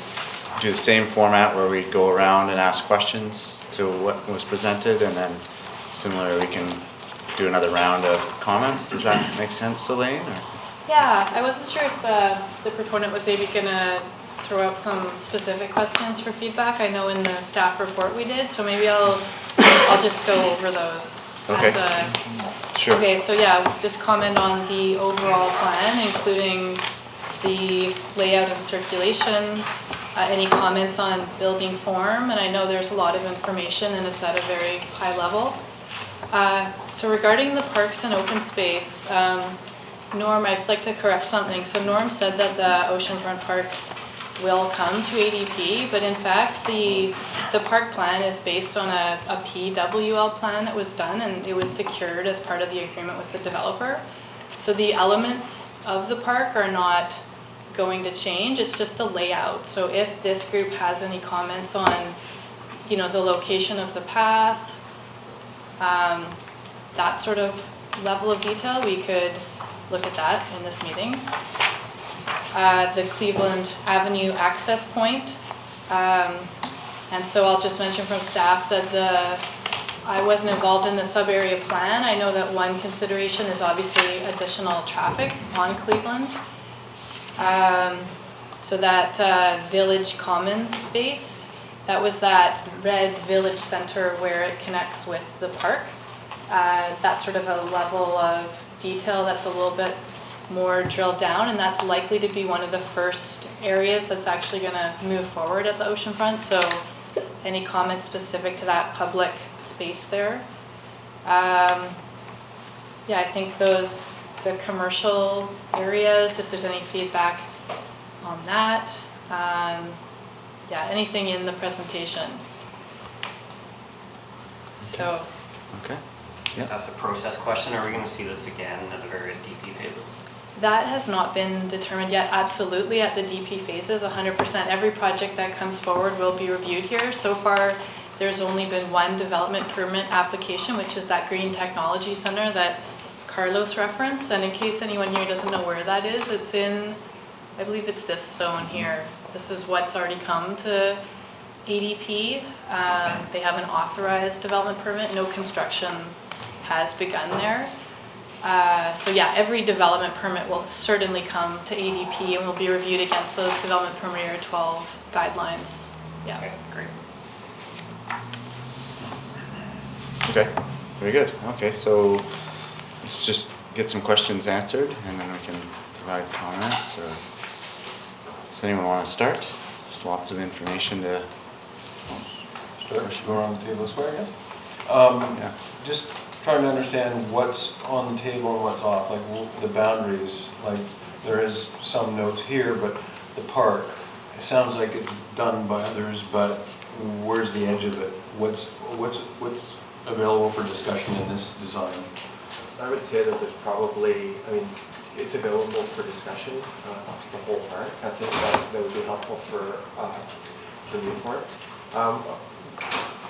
do the same format where we go around and ask questions to what was presented, and then similarly we can do another round of comments. Does that make sense, Elaine? Or? Yeah, I wasn't sure if the proponent was maybe gonna throw out some specific questions for feedback. I know in the staff report we did, so maybe I'll just go over those. Okay. Sure. Okay, so yeah, just comment on the overall plan, including the layout and circulation, any comments on building form, and I know there's a lot of information and it's at a very high level. So regarding the parks and open space, Norm, I'd just like to correct something. So Norm said that the Oceanfront Park will come to ADP, but in fact the park plan is based on a PWL plan that was done, and it was secured as part of the agreement with the developer. So the elements of the park are not going to change, it's just the layout. So if this group has any comments on, the location of the path, that sort of level of detail, we could look at that in this meeting. The Cleveland Avenue access point. And so I'll just mention from staff that I wasn't involved in the sub-area plan. I know that one consideration is obviously additional traffic on Cleveland. So that Village Commons space That was that red village center where it connects with the park. That's sort of a level of detail that's a little bit more drilled down, and that's likely to be one of the first areas that's actually going to move forward at the oceanfront. So any comments specific to that public space there? Yeah, I think the commercial areas, if there's any feedback on that. Yeah, anything in the presentation. So. Okay. That's a process question. Are we going to see this again at the various DP phases? That has not been determined yet. Absolutely, at the DP phases, 100%. Every project that comes forward will be reviewed here. So far, there's only been one development permit application, which is that Green Technology Center that Carlos referenced. And in case anyone here doesn't know where that is, it's in, I believe it's this zone here. This is what's already come to ADP. They have an authorized development permit. No construction has begun there. So yeah, every development permit will certainly come to ADP and will be reviewed against those development permit area 12 guidelines. Yeah. Okay, great. Okay, very good. Okay, so let's just get some questions answered and then we can provide comments. Does anyone want to start? There's lots of information to... Go around the table this way again? Yeah. Just trying to understand what's on the table and what's off, like the boundaries. Like there is some notes here, but the park, it sounds like it's done by others, but where's the edge of it? What's available for discussion in this design? I would say that there's probably, I mean, it's available for discussion, the whole park. I think that would be helpful for the report.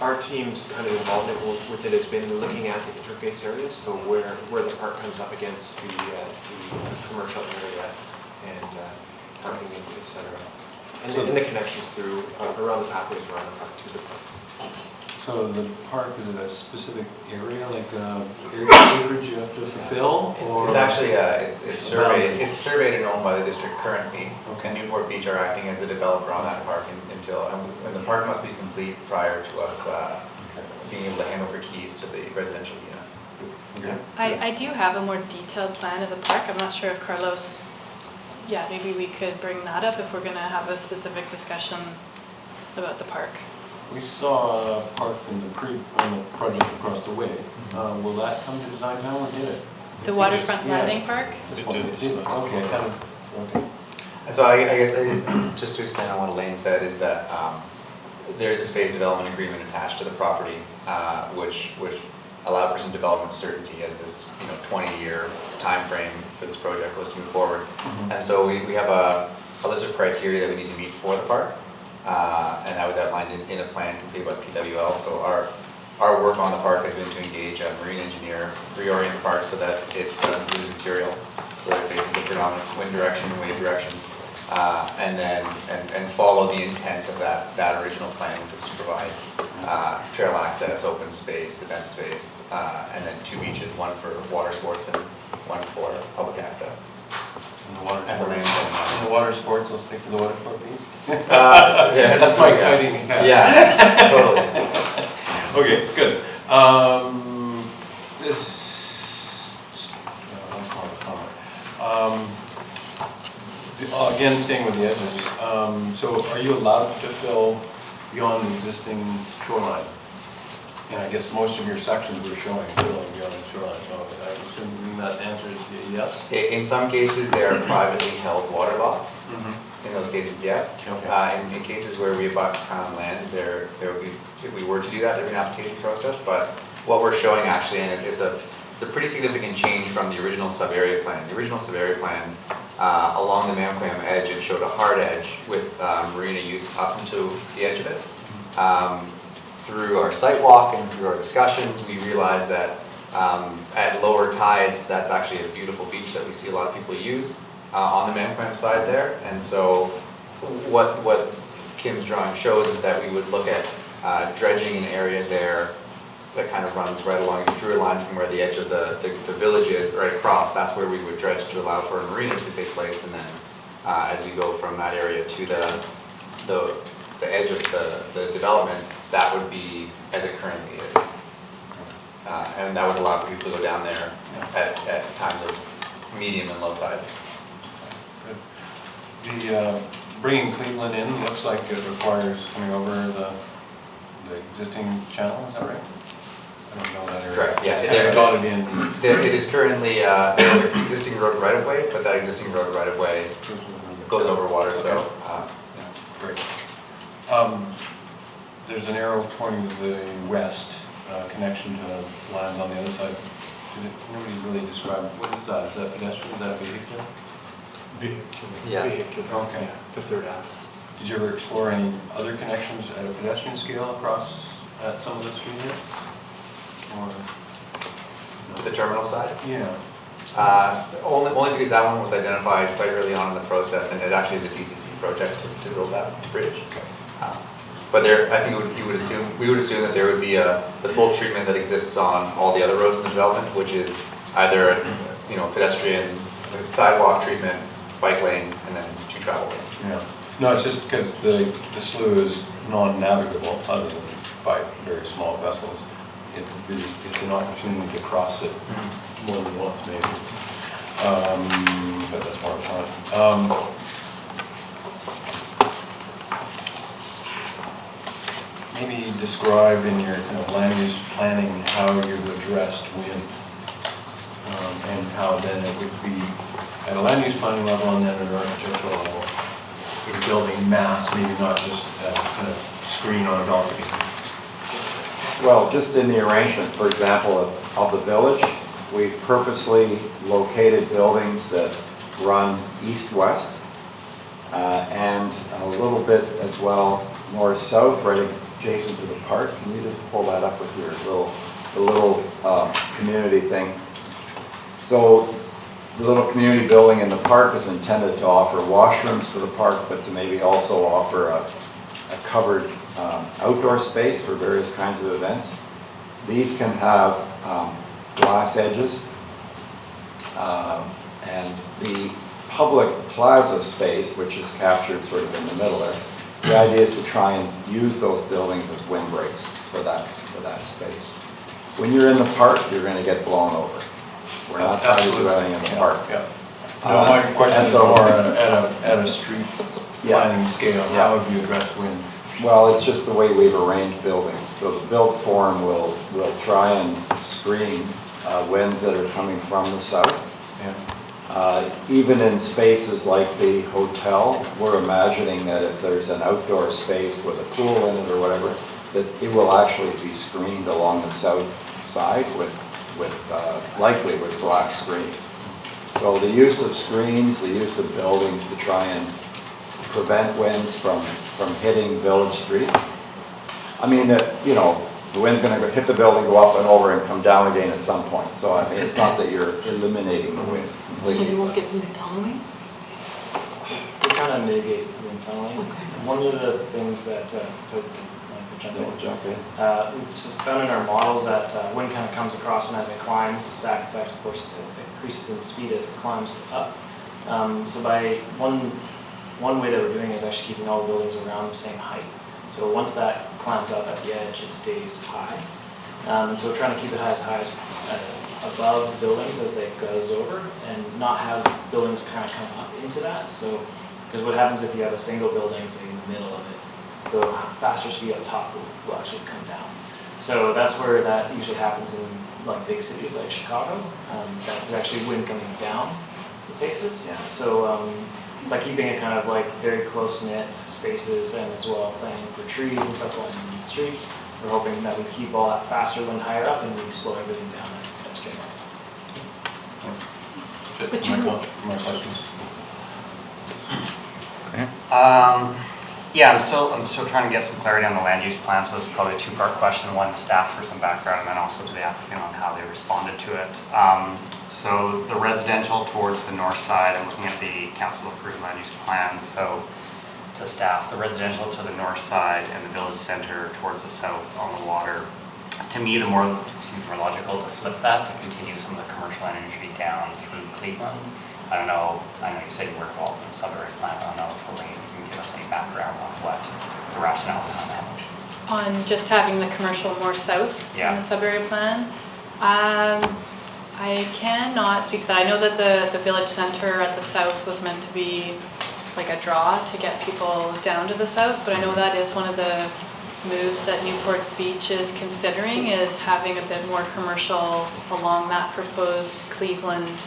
Our team's kind of involvement with it has been looking at the interface areas, so where the park comes up against the commercial area and parking, et cetera. And the connections through, around the pathways around the park to the park. So the park, is it a specific area, like acreage you have to fulfill? It's actually, it's surveyed and owned by the district currently. Okay. And Newport Beach are acting as the developer on that park until, and the park must be complete prior to us being able to hand over keys to the residential units. Okay. I do have a more detailed plan of the park. I'm not sure if Carlos, yeah, maybe we could bring that up if we're going to have a specific discussion about the park. We saw a park in the project across the way. Will that come to design now or did it? The waterfront landing park? This one did. Okay, kind of, okay. And so I guess just to expand on what Elaine said is that there is this phase development agreement attached to the property, which allowed for some development certainty as this 20-year time frame for this project was to move forward. Mm-hmm. And so we have a list of criteria that we need to meet for the park. And that was outlined in a plan completed by PWL. So our work on the park has been to engage a marine engineer, reorient the park so that it doesn't lose material, so that it faces the predominant wind direction and wave direction, and follow the intent of that original plan, which was to provide trail access, open space, event space, and then 2 beaches, one for water sports and one for public access. And the water sports, let's stick to the water sport beach. Yeah, that's my kiting. Yeah, totally. Okay, good. Again, staying with the edges. So, are you allowed to fill beyond the existing shoreline? And I guess most of your sections were showing filling beyond the shoreline. So I assume that answer is yes. In some cases, they are privately held water lots. Mm-hmm. In those cases, yes. Okay. In cases where we abut Crown land, there would be, if we were to do that, there'd be an application process. But what we're showing actually, and it's a pretty significant change from the original sub-area plan. The original sub-area plan, along the Mamquam edge, it showed a hard edge with marina use up into the edge of it. Through our site walk and through our discussions, we realized that at lower tides, that's actually a beautiful beach that we see a lot of people use on the Mamquam side there. And so what Kim's drawing shows is that we would look at dredging an area there that kind of runs right along. We drew a line from where the edge of the village is, right across. That's where we would dredge to allow for a marina to take place. And then as you go from that area to the the edge of the development, that would be as it currently is. And that would allow people to go down there at times of medium and low tide. The bringing Cleveland in looks like it requires coming over the existing channel, is that right? I don't know that area. Correct, yeah. It's kind of dotted in. It is currently there's an existing road right of way, but that existing road right of way goes over water, so. Great. There's an arrow pointing to the west, connection to land on the other side. Nobody really described, what is that? Is that pedestrian, is that vehicular? Yeah. Vehicular. Okay. The third half. Did you ever explore any other connections at a pedestrian scale across at some of the street here? Or, To the terminal side? yeah. Only because that one was identified quite early on in the process, and it actually is a DCC project to build that bridge. Okay. But there, I think we would assume that there would be the full treatment that exists on all the other roads in the development, which is either pedestrian sidewalk treatment, bike lane, and then 2 travel lanes. Yeah. No, it's just because the slough is non-navigable other than by very small vessels. It's an opportunity to cross it more than once maybe. But that's more fun. Maybe describe in your kind of land use planning how you've addressed wind, and how then it would be at a land use planning level and then at an architectural level, with building mass, maybe not just a kind of screen on a balcony. Well, just in the arrangement, for example, of the village, we've purposely located buildings that run east-west and a little bit as well north-south, right adjacent to the park. Can you just pull that up with your little community thing? So the little community building in the park is intended to offer washrooms for the park, but to maybe also offer a covered outdoor space for various kinds of events. These can have glass edges, and the public plaza space, which is captured sort of in the middle there, the idea is to try and use those buildings as windbreaks for that space. When you're in the park, you're going to get blown over. We're not trying to do anything in the park. Yeah. No, my question is more at a street planning scale. How have you addressed wind? Well, it's just the way we've arranged buildings. So the built form will try and screen winds that are coming from the south. Yeah. Even in spaces like the hotel, we're imagining that if there's an outdoor space with a pool in it or whatever, that it will actually be screened along the south side likely with glass screens. So the use of screens, the use of buildings to try and prevent winds from hitting village streets. I mean, the wind's going to hit the building, go up and over, and come down again at some point. So I mean, it's not that you're eliminating the wind completely. So you won't get wind tunneling? We're trying to mitigate wind tunneling. Okay. One of the things that, we've just found in our models that wind kind of comes across, and as it climbs, sac effect, of course, it increases in speed as it climbs up. So by one way that we're doing is actually keeping all the buildings around the same height. So once that climbs up at the edge, it stays high. And so we're trying to keep it as high as above buildings as it goes over, and not have buildings kind of come up into that. So, because what happens if you have a single building, say in the middle of it, the faster speed up top will actually come down. So that's where that usually happens in like big cities like Chicago. That's actually wind coming down the faces. Yeah. So by keeping it kind of like very close-knit spaces, and as well planning for trees and stuff along the streets, we're hoping that we keep all that faster wind higher up and we slow everything down at extreme. But you- My question. Yeah, I'm still trying to get some clarity on the land use plan, so this is probably a 2-part question, one to staff for some background, and then also to the applicant on how they responded to it. So the residential towards the north side, I'm looking at the council approved land use plan, so to staff, the residential to the north side and the village center towards the south on the water. To me, it seems more logical to flip that, to continue some of the commercial energy down through Cleveland. I know you said you were involved in the sub-area plan, I don't know if you can give us any background on what the rationale behind that? On just having the commercial more south in the sub-area plan. I cannot speak to that. I know that the village center at the south was meant to be like a draw to get people down to the south, but I know that is one of the moves that Newport Beach is considering, is having a bit more commercial along that proposed Cleveland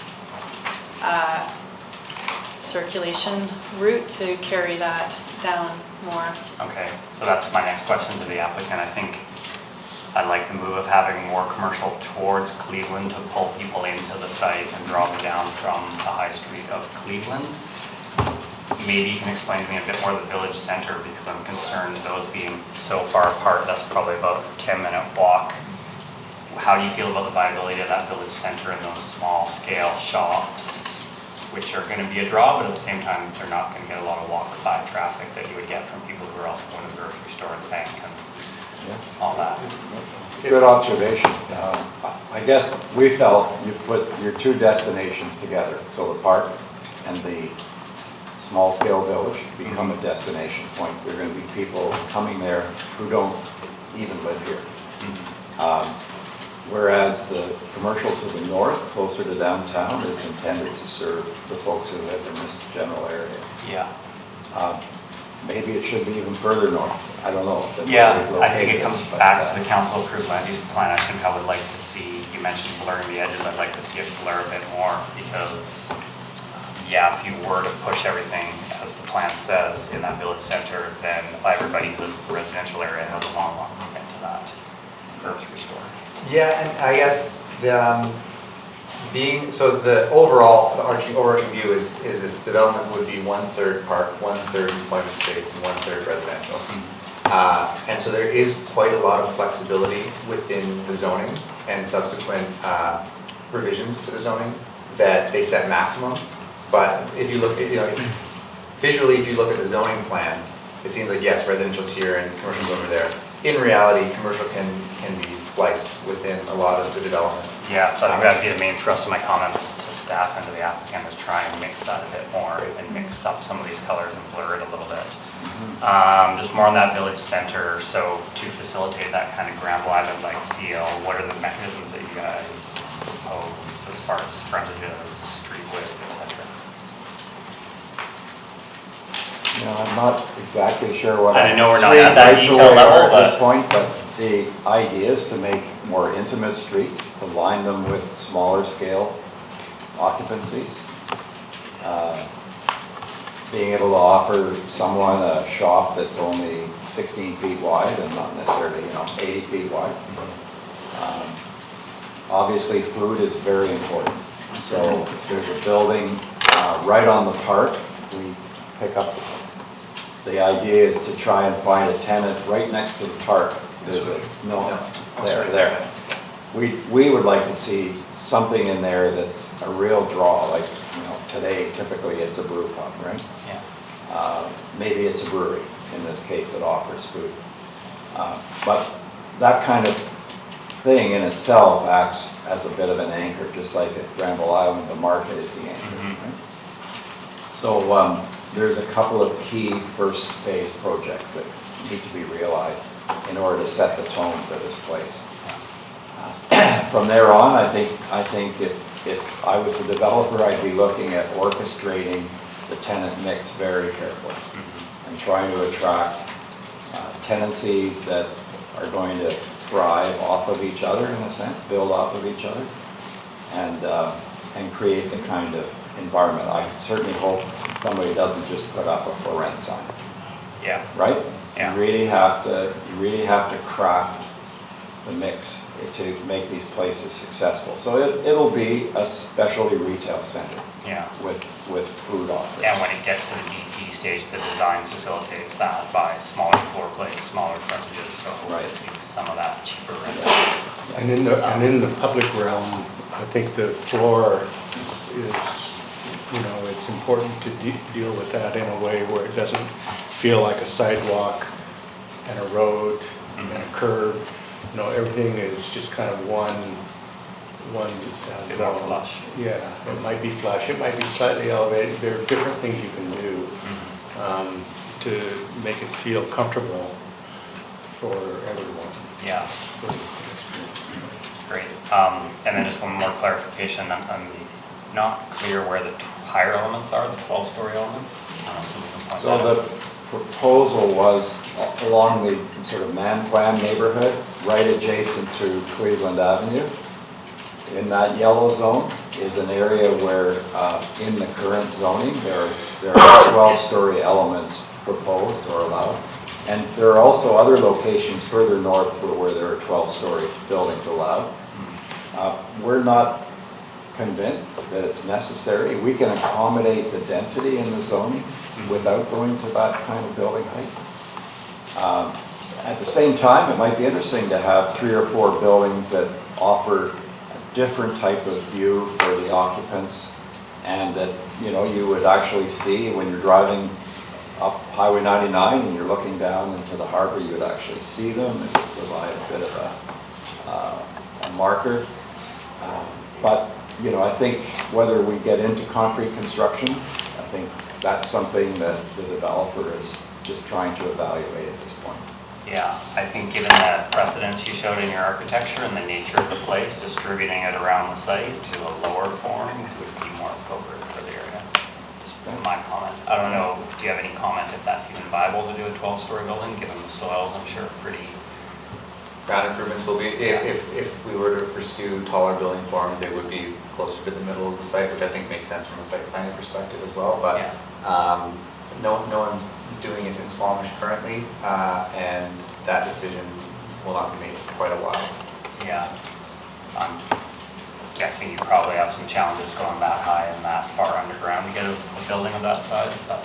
circulation route to carry that down more. Okay, so that's my next question to the applicant. I think I like the move of having more commercial towards Cleveland to pull people into the site and draw them down from the high street of Cleveland. Maybe you can explain to me a bit more of the village center, because I'm concerned those being so far apart, that's probably about a 10-minute walk. How do you feel about the viability of that village center and those small scale shops, which are going to be a draw, but at the same time, they're not going to get a lot of walk-by traffic that you would get from people who are also going to the grocery store and bank and all that? Good observation. I guess we felt you put your two destinations together, so the park and the small-scale village become a destination point. There are going to be people coming there who don't even live here. Whereas the commercial to the north, closer to downtown, is intended to serve the folks who live in this general area. Yeah. Maybe it should be even further north. I don't know. Yeah, I think it comes back to the council approved land use plan. I think I would like to see, you mentioned blurring the edges, I'd like to see it blur a bit more, because yeah, if you were to push everything as the plan says in that village center, then everybody who lives in the residential area has a long walk to get to that grocery store. Yeah, and I guess the overarching view is this development would be 1/3 park, 1/3 employment space, and 1/3 residential. And so there is quite a lot of flexibility within the zoning and subsequent revisions to the zoning that they set maximums. But if you look at, visually, if you look at the zoning plan, it seems like yes, residential's here and commercial's over there. In reality, commercial can be spliced within a lot of the development. Yeah, so I think that'd be the main thrust of my comments to staff and to the applicant, is try and mix that a bit more and mix up some of these colors and blur it a little bit. Just more on that village center, so to facilitate that kind of Grand Island-like feel, what are the mechanisms that you guys propose as far as frontages, street width, etc.? I'm not exactly sure what. I know we're not at that detail level, at this point, but the idea is to make more intimate streets, to line them with smaller scale occupancies. Being able to offer someone a shop that's only 16 feet wide and not necessarily 80 feet wide. Obviously, food is very important. So there's a building right on the park. We pick up. The idea is to try and find a tenant right next to the park. There. We would like to see something in there that's a real draw. Like today, typically it's a brew pub, right? Yeah. Maybe it's a brewery in this case that offers food. But that kind of thing in itself acts as a bit of an anchor, just like at Granville Island, the market is the anchor. Right? So there's a couple of key first phase projects that need to be realized in order to set the tone for this place. From there on, I think if I was the developer, I'd be looking at orchestrating the tenant mix very carefully and trying to attract tenancies that are going to thrive off of each other in a sense, build off of each other, and create the kind of environment. I certainly hope somebody doesn't just put up a for rent sign. Yeah. Right? Yeah. You really have to craft the mix to make these places successful. So it'll be a specialty retail center. Yeah. With food offerings. And when it gets to the DP stage, the design facilitates that by smaller floor plates, smaller frontages, so we'll see some of that cheaper rental. And in the public realm, I think the floor is, it's important to deal with that in a way where it doesn't feel like a sidewalk and a road and a curb. Everything is just kind of one bit more flush. Yeah, it might be flush, it might be slightly elevated. There are different things you can do. to make it feel comfortable for everyone. Yeah. Great. And then just one more clarification. I'm not clear where the higher elements are, the 12-story elements. Someone can point that So out. the proposal was along the sort of man-plan neighborhood, right adjacent to Cleveland Avenue. In that yellow zone is an area where, in the current zoning, there are 12-story elements proposed or allowed. And there are also other locations further north where there are 12-story buildings allowed. We're not convinced that it's necessary. We can accommodate the density in the zoning without going to that kind of building height. At the same time, it might be interesting to have 3 or 4 buildings that offer a different type of view for the occupants, and that you would actually see when you're driving up Highway 99 and you're looking down into the harbor, you would actually see them and provide a bit of a marker. But I think whether we get into concrete construction, I think that's something that the developer is just trying to evaluate at this point. Yeah, I think given the precedence you showed in your architecture and the nature of the place, distributing it around the site to a lower form would be more appropriate for the area. Just my comment. I don't know, do you have any comment if that's even viable to do a 12-story building, given the soils, I'm sure, pretty... Ground improvements will be, if we were to pursue taller building forms, they would be closer to the middle of the site, which I think makes sense from a site planning perspective as well. But Yeah. no one's doing it in Squamish currently, and that decision will not be made for quite a while. Yeah. I'm guessing you probably have some challenges going that high and that far underground to get a building of that size, but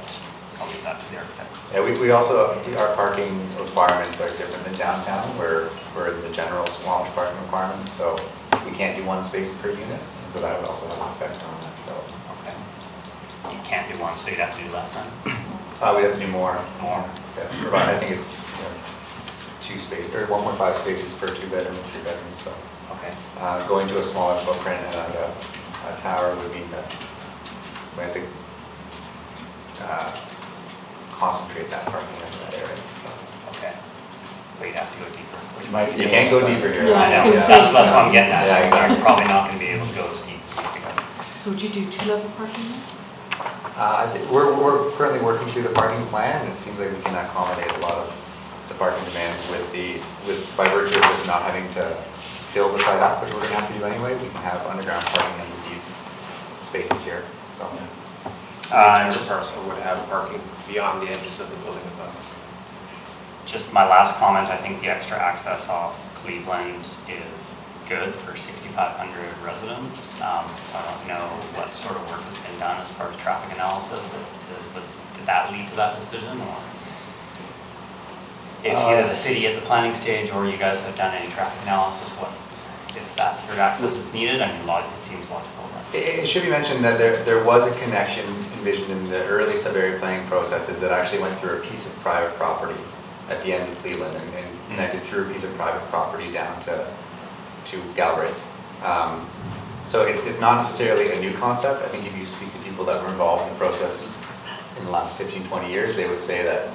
I'll leave that to the architect. Yeah, we also, our parking requirements are different than downtown, where we're in the general Squamish parking requirements, so we can't do 1 space per unit, and so that would also have an effect on that development. Okay. You can't do 1, so you'd have to do less then? We'd have to do more. More? Yeah, I think it's 2 spaces, or 1.5 spaces per 2-bedroom, 3-bedroom, so. Okay. Going to a smaller footprint and a tower would mean that we have to concentrate that parking into that area. So. Okay. But you'd have to go deeper. You can't go deeper here. Yeah, I know, I was that's gonna say- what I'm getting at. Yeah, exactly. You're probably not gonna be able to go as deep as you need to go. So would you do 2-level parking then? I think we're currently working through the parking plan, and it seems like we can accommodate a lot of the parking demands by virtue of just not having to fill the site up, which we're gonna have to do anyway. We can have underground parking under these spaces here, so. Just parcel would have parking beyond the edges of the building above. Just my last comment, I think the extra access off Cleveland is good for 6,500 residents. So I don't know what sort of work has been done as far as traffic analysis. Did that lead to that decision, or? If either the city at the planning stage or you guys have done any traffic analysis, if that third access is needed? I mean, it seems logical, right? It should be mentioned that there was a connection envisioned in the early sub-area planning processes that actually went through a piece of private property at the end of Cleveland and connected through a piece of private property down to Galbraith. So it's not necessarily a new concept. I think if you speak to people that were involved in the process in the last 15, 20 years, they would say that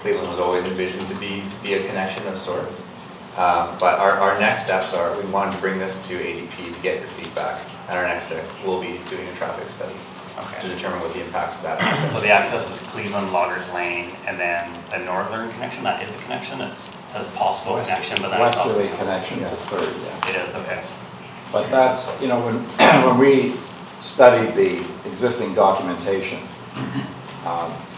Cleveland was always envisioned to be a connection of sorts. But our next steps are, we wanted to bring this to ADP to get your feedback, and our next step will be doing a traffic study to determine what the impacts of that are. So the access is Cleveland, Loggers Lane, and then the northern connection, that is a connection? It says possible connection, but then it's also... Westerly connection to Third, yeah. It is, okay. But that's, when we studied the existing documentation,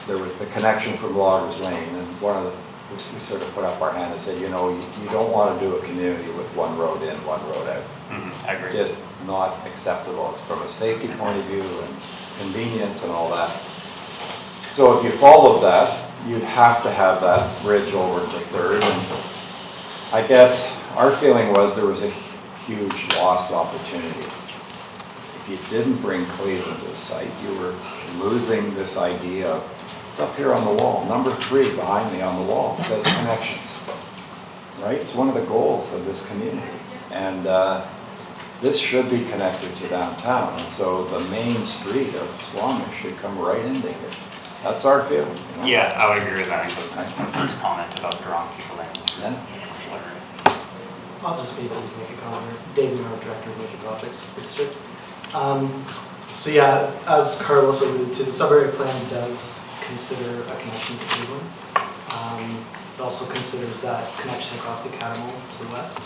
there was the connection from Loggers Lane, and we sort of put up our hand and said, you don't want to do a community with 1 road in, 1 road out. I agree. Just not acceptable. It's from a safety point of view and convenience and all that. So if you followed that, you'd have to have that bridge over to Third. And I guess our feeling was there was a huge lost opportunity. If you didn't bring Cleveland to the site, you were losing this idea of, it's up here on the wall, number 3 behind me on the wall, it says connections, right? It's one of the goals of this community. And this should be connected to downtown. And so the main street of Squamish should come right into here. That's our feeling. You know? Yeah, I would agree with that. I think that was my first comment about drawing people in. Yeah. I'll just maybe make a comment. Dave Miller, Director of Major Projects for the district. So yeah, as Carlos alluded to, the sub-area plan does consider a connection to Cleveland. It also considers that connection across the Catamount to the west.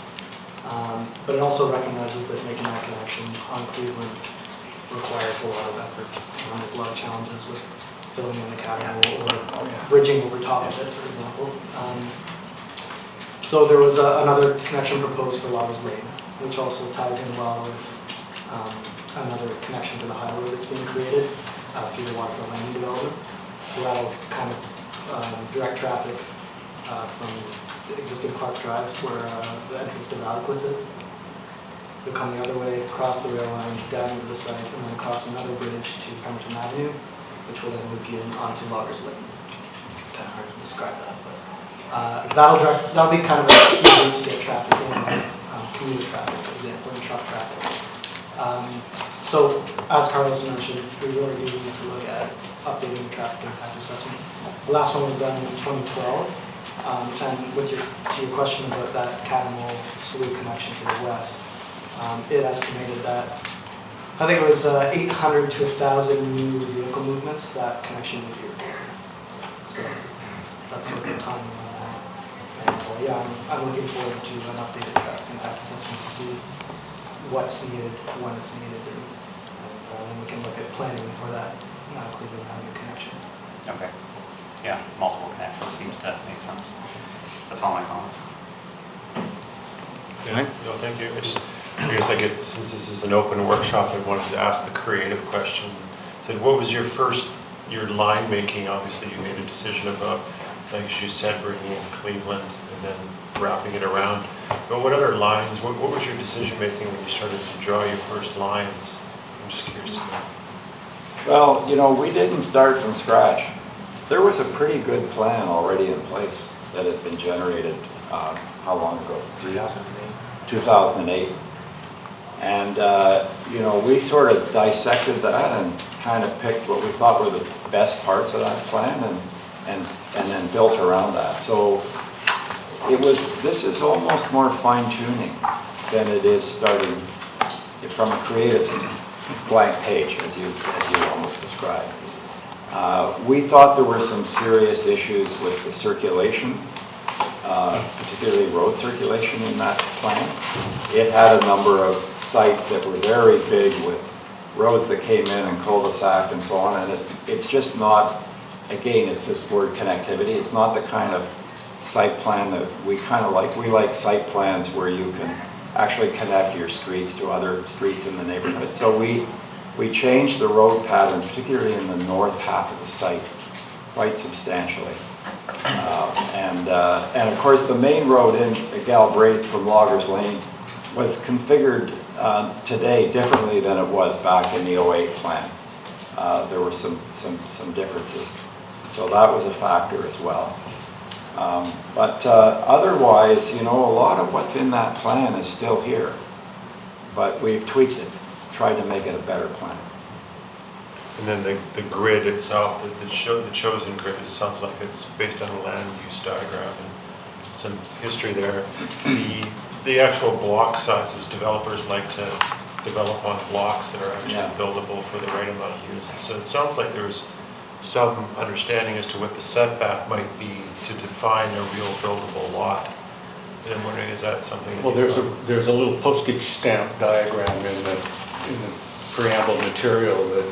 But it also recognizes that making that connection on Cleveland requires a lot of effort. There's a lot of challenges with filling in the Catamount or bridging over top of it, for example. So there was another connection proposed for Lovers Lane, which also ties in well with another connection to the highway that's being created through the waterfront landing development. So that'll kind of direct traffic from the existing Clark Drive, where the entrance to Valley Cliff is. You'll come the other way, across the rail line, down into the site, and then across another bridge to Pemberton Avenue, which will then loop you in onto Loggers Lane. Kind of hard to describe that, but that'll be kind of a key route to get traffic in, commuter traffic, for example, and truck traffic. So, as Carlos mentioned, we really do need to look at updating the traffic impact assessment. The last one was done in 2012, and to your question about that Catamount Slough connection to the west, it estimated that, I think it was 800 to 1,000 new vehicle movements that connection would be required. So that's sort of the timing on that. And yeah, I'm looking forward to an updated traffic impact assessment to see what's needed, when it's needed, and then we can look at planning for that Cleveland Avenue connection. Okay. Yeah, multiple connections seems to make sense. That's all my comments. Yeah, no, thank you. I guess since this is an open workshop, I wanted to ask the creative question. So what was your line making? Obviously you made a decision about, like you said, bringing in Cleveland and then wrapping it around. But what other lines, what was your decision making when you started to draw your first lines? I'm just curious to know. Well, you know, we didn't start from scratch. There was a pretty good plan already in place that had been generated, how long ago? 2008. And, you know, we sort of dissected that and kind of picked what we thought were the best parts of that plan and then built around that. So this is almost more fine tuning than it is starting from a creative blank page, as you almost described. We thought there were some serious issues with the circulation, particularly road circulation in that plan. It had a number of sites that were very big with roads that came in and cul-de-sac and so on, and it's just not, again, it's this word connectivity. It's not the kind of site plan that we kind of like. We like site plans where you can actually connect your streets to other streets in the neighborhood. So we changed the road pattern, particularly in the north half of the site, quite substantially. And of course, the main road in Galbraith from Loggers Lane was configured today differently than it was back in the 08 plan. There were some differences. So that was a factor as well. But otherwise, you know, a lot of what's in that plan is still here. But we've tweaked it, tried to make it a better plan. And then the grid itself, the chosen grid, it sounds like it's based on a land use diagram and some history there. The actual block sizes, developers like to develop on blocks that are actually buildable for the right amount of use. So it sounds like there's some understanding as to what the setback might be to define a real buildable lot. And I'm wondering, is that something? Well, there's a little postage stamp diagram in the preamble material that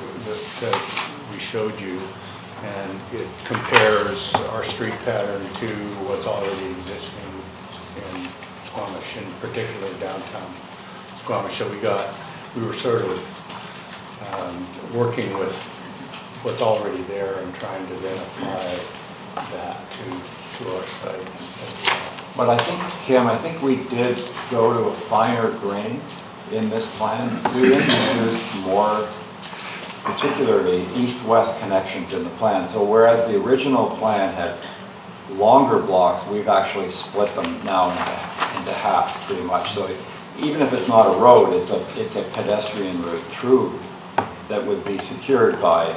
we showed you, and it compares our street pattern to what's already existing in Squamish, in particular downtown Squamish. So we were sort of working with what's already there and trying to then apply that to our site. But I think, Kim, we did go to a finer grain in this plan. We introduced more, particularly east-west connections in the plan. So whereas the original plan had longer blocks, we've actually split them now into half, pretty much. So even if it's not a road, it's a pedestrian route through that would be secured by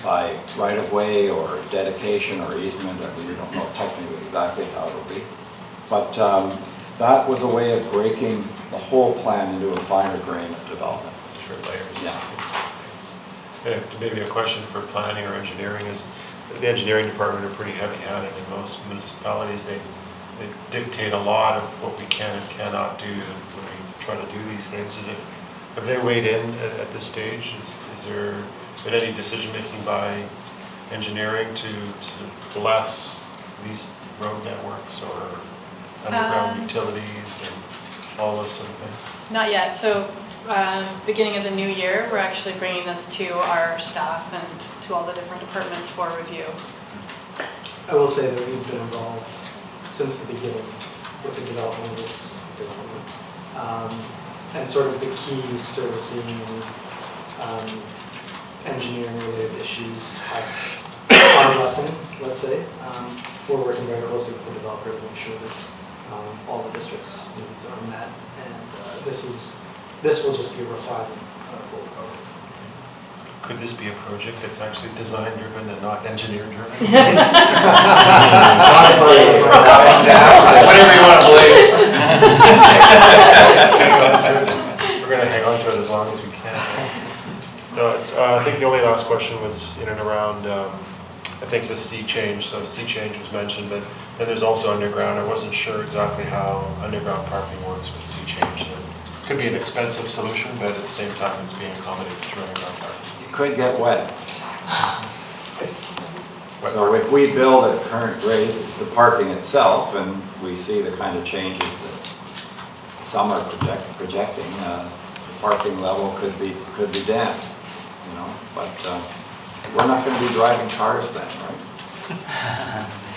by right-of-way or dedication or easement. We don't know technically exactly how it'll be. But that was a way of breaking the whole plan into a finer grain of development. Different layers. Yeah. And maybe a question for planning or engineering is, the engineering department are pretty heavy-handed in most municipalities. They dictate a lot of what we can and cannot do when we try to do these things. Have they weighed in at this stage? Is there been any decision-making by engineering to bless these road networks or underground utilities and all those sort of things? Not yet. So beginning of the new year, we're actually bringing this to our staff and to all the different departments for review. I will say that we've been involved since the beginning with the development of this development. And sort of the key servicing and engineering related issues have our blessing, let's say. We're working very closely with the developer to make sure that all the district's needs are met. And this will just be a refinement of what we're going. Could this be a project that's actually design-driven and not engineer-driven? Whatever you want to believe. We're going to hang on to it as long as we can. No, it's. I think the only last question was in and around, I think the sea change. So sea change was mentioned, but then there's also underground. I wasn't sure exactly how underground parking works with sea change. It could be an expensive solution, but at the same time, it's being accommodated through underground parking. You could get wet. So if we build at current grade, the parking itself, and we see the kind of changes that some are projecting, the parking level could be damped, you know. But we're not going to be driving cars then,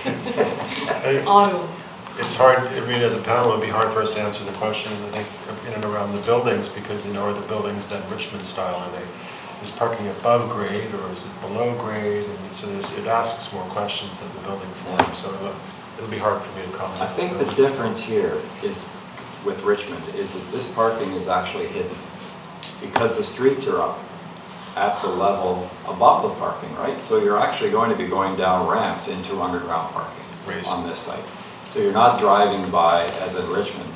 right? Auto. It's hard, I mean, as a panel, it'd be hard for us to answer the question, I think, in and around the buildings, because, you know, are the buildings then Richmond style? Are they, is parking above grade or is it below grade? And so it asks more questions at the building forum, so it'll be hard for me to comment. I think the difference here is with Richmond is that this parking is actually hidden because the streets are up at the level above the parking, right? So you're actually going to be going down ramps into underground parking on this site. So you're not driving by, as in Richmond,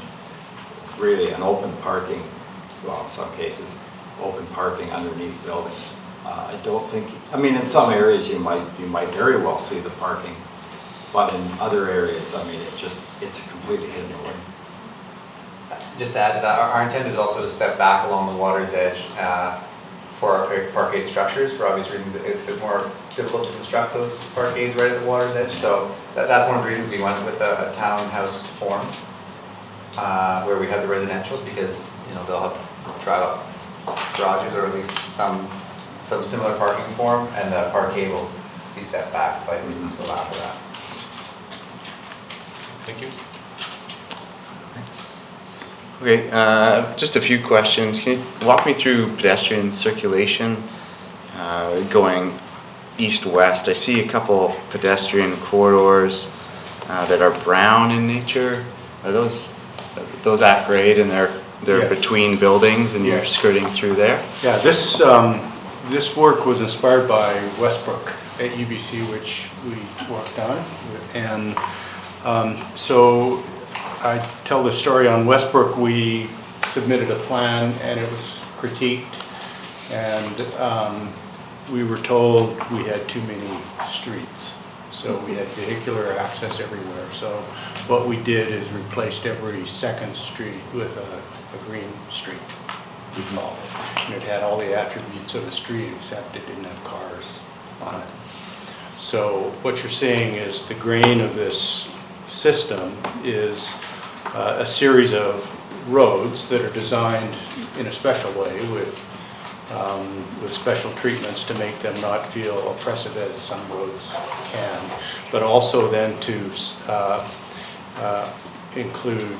really an open parking, well, in some cases, open parking underneath buildings. I don't think, I mean, in some areas you might very well see the parking, but in other areas, I mean, it's completely hidden away. Just to add to that, our intent is also to step back along the water's edge for our parkade structures. For obvious reasons, it's a bit more difficult to construct those parkades right at the water's edge. So that's one of the reasons we went with a townhouse form where we have the residential, because they'll have drive up garages or at least some similar parking form, and the parkade will be set back slightly to allow for that. Thank you. Okay, just a few questions. Can you walk me through pedestrian circulation going east-west? I see a couple pedestrian corridors that are brown in nature. Are those at grade and they're Yes. between buildings and you're skirting through there? Yeah, this work was inspired by Westbrook at UBC, which we worked on. And so I tell the story on Westbrook. We submitted a plan and it was critiqued, and we were told we had too many streets. So we had vehicular access everywhere. So what we did is replaced every second street with a green street, we call it. And it had all the attributes of a street except it didn't have cars on it. So what you're seeing is the grain of this system is a series of roads that are designed in a special way with special treatments to make them not feel oppressive as some roads can, but also then to include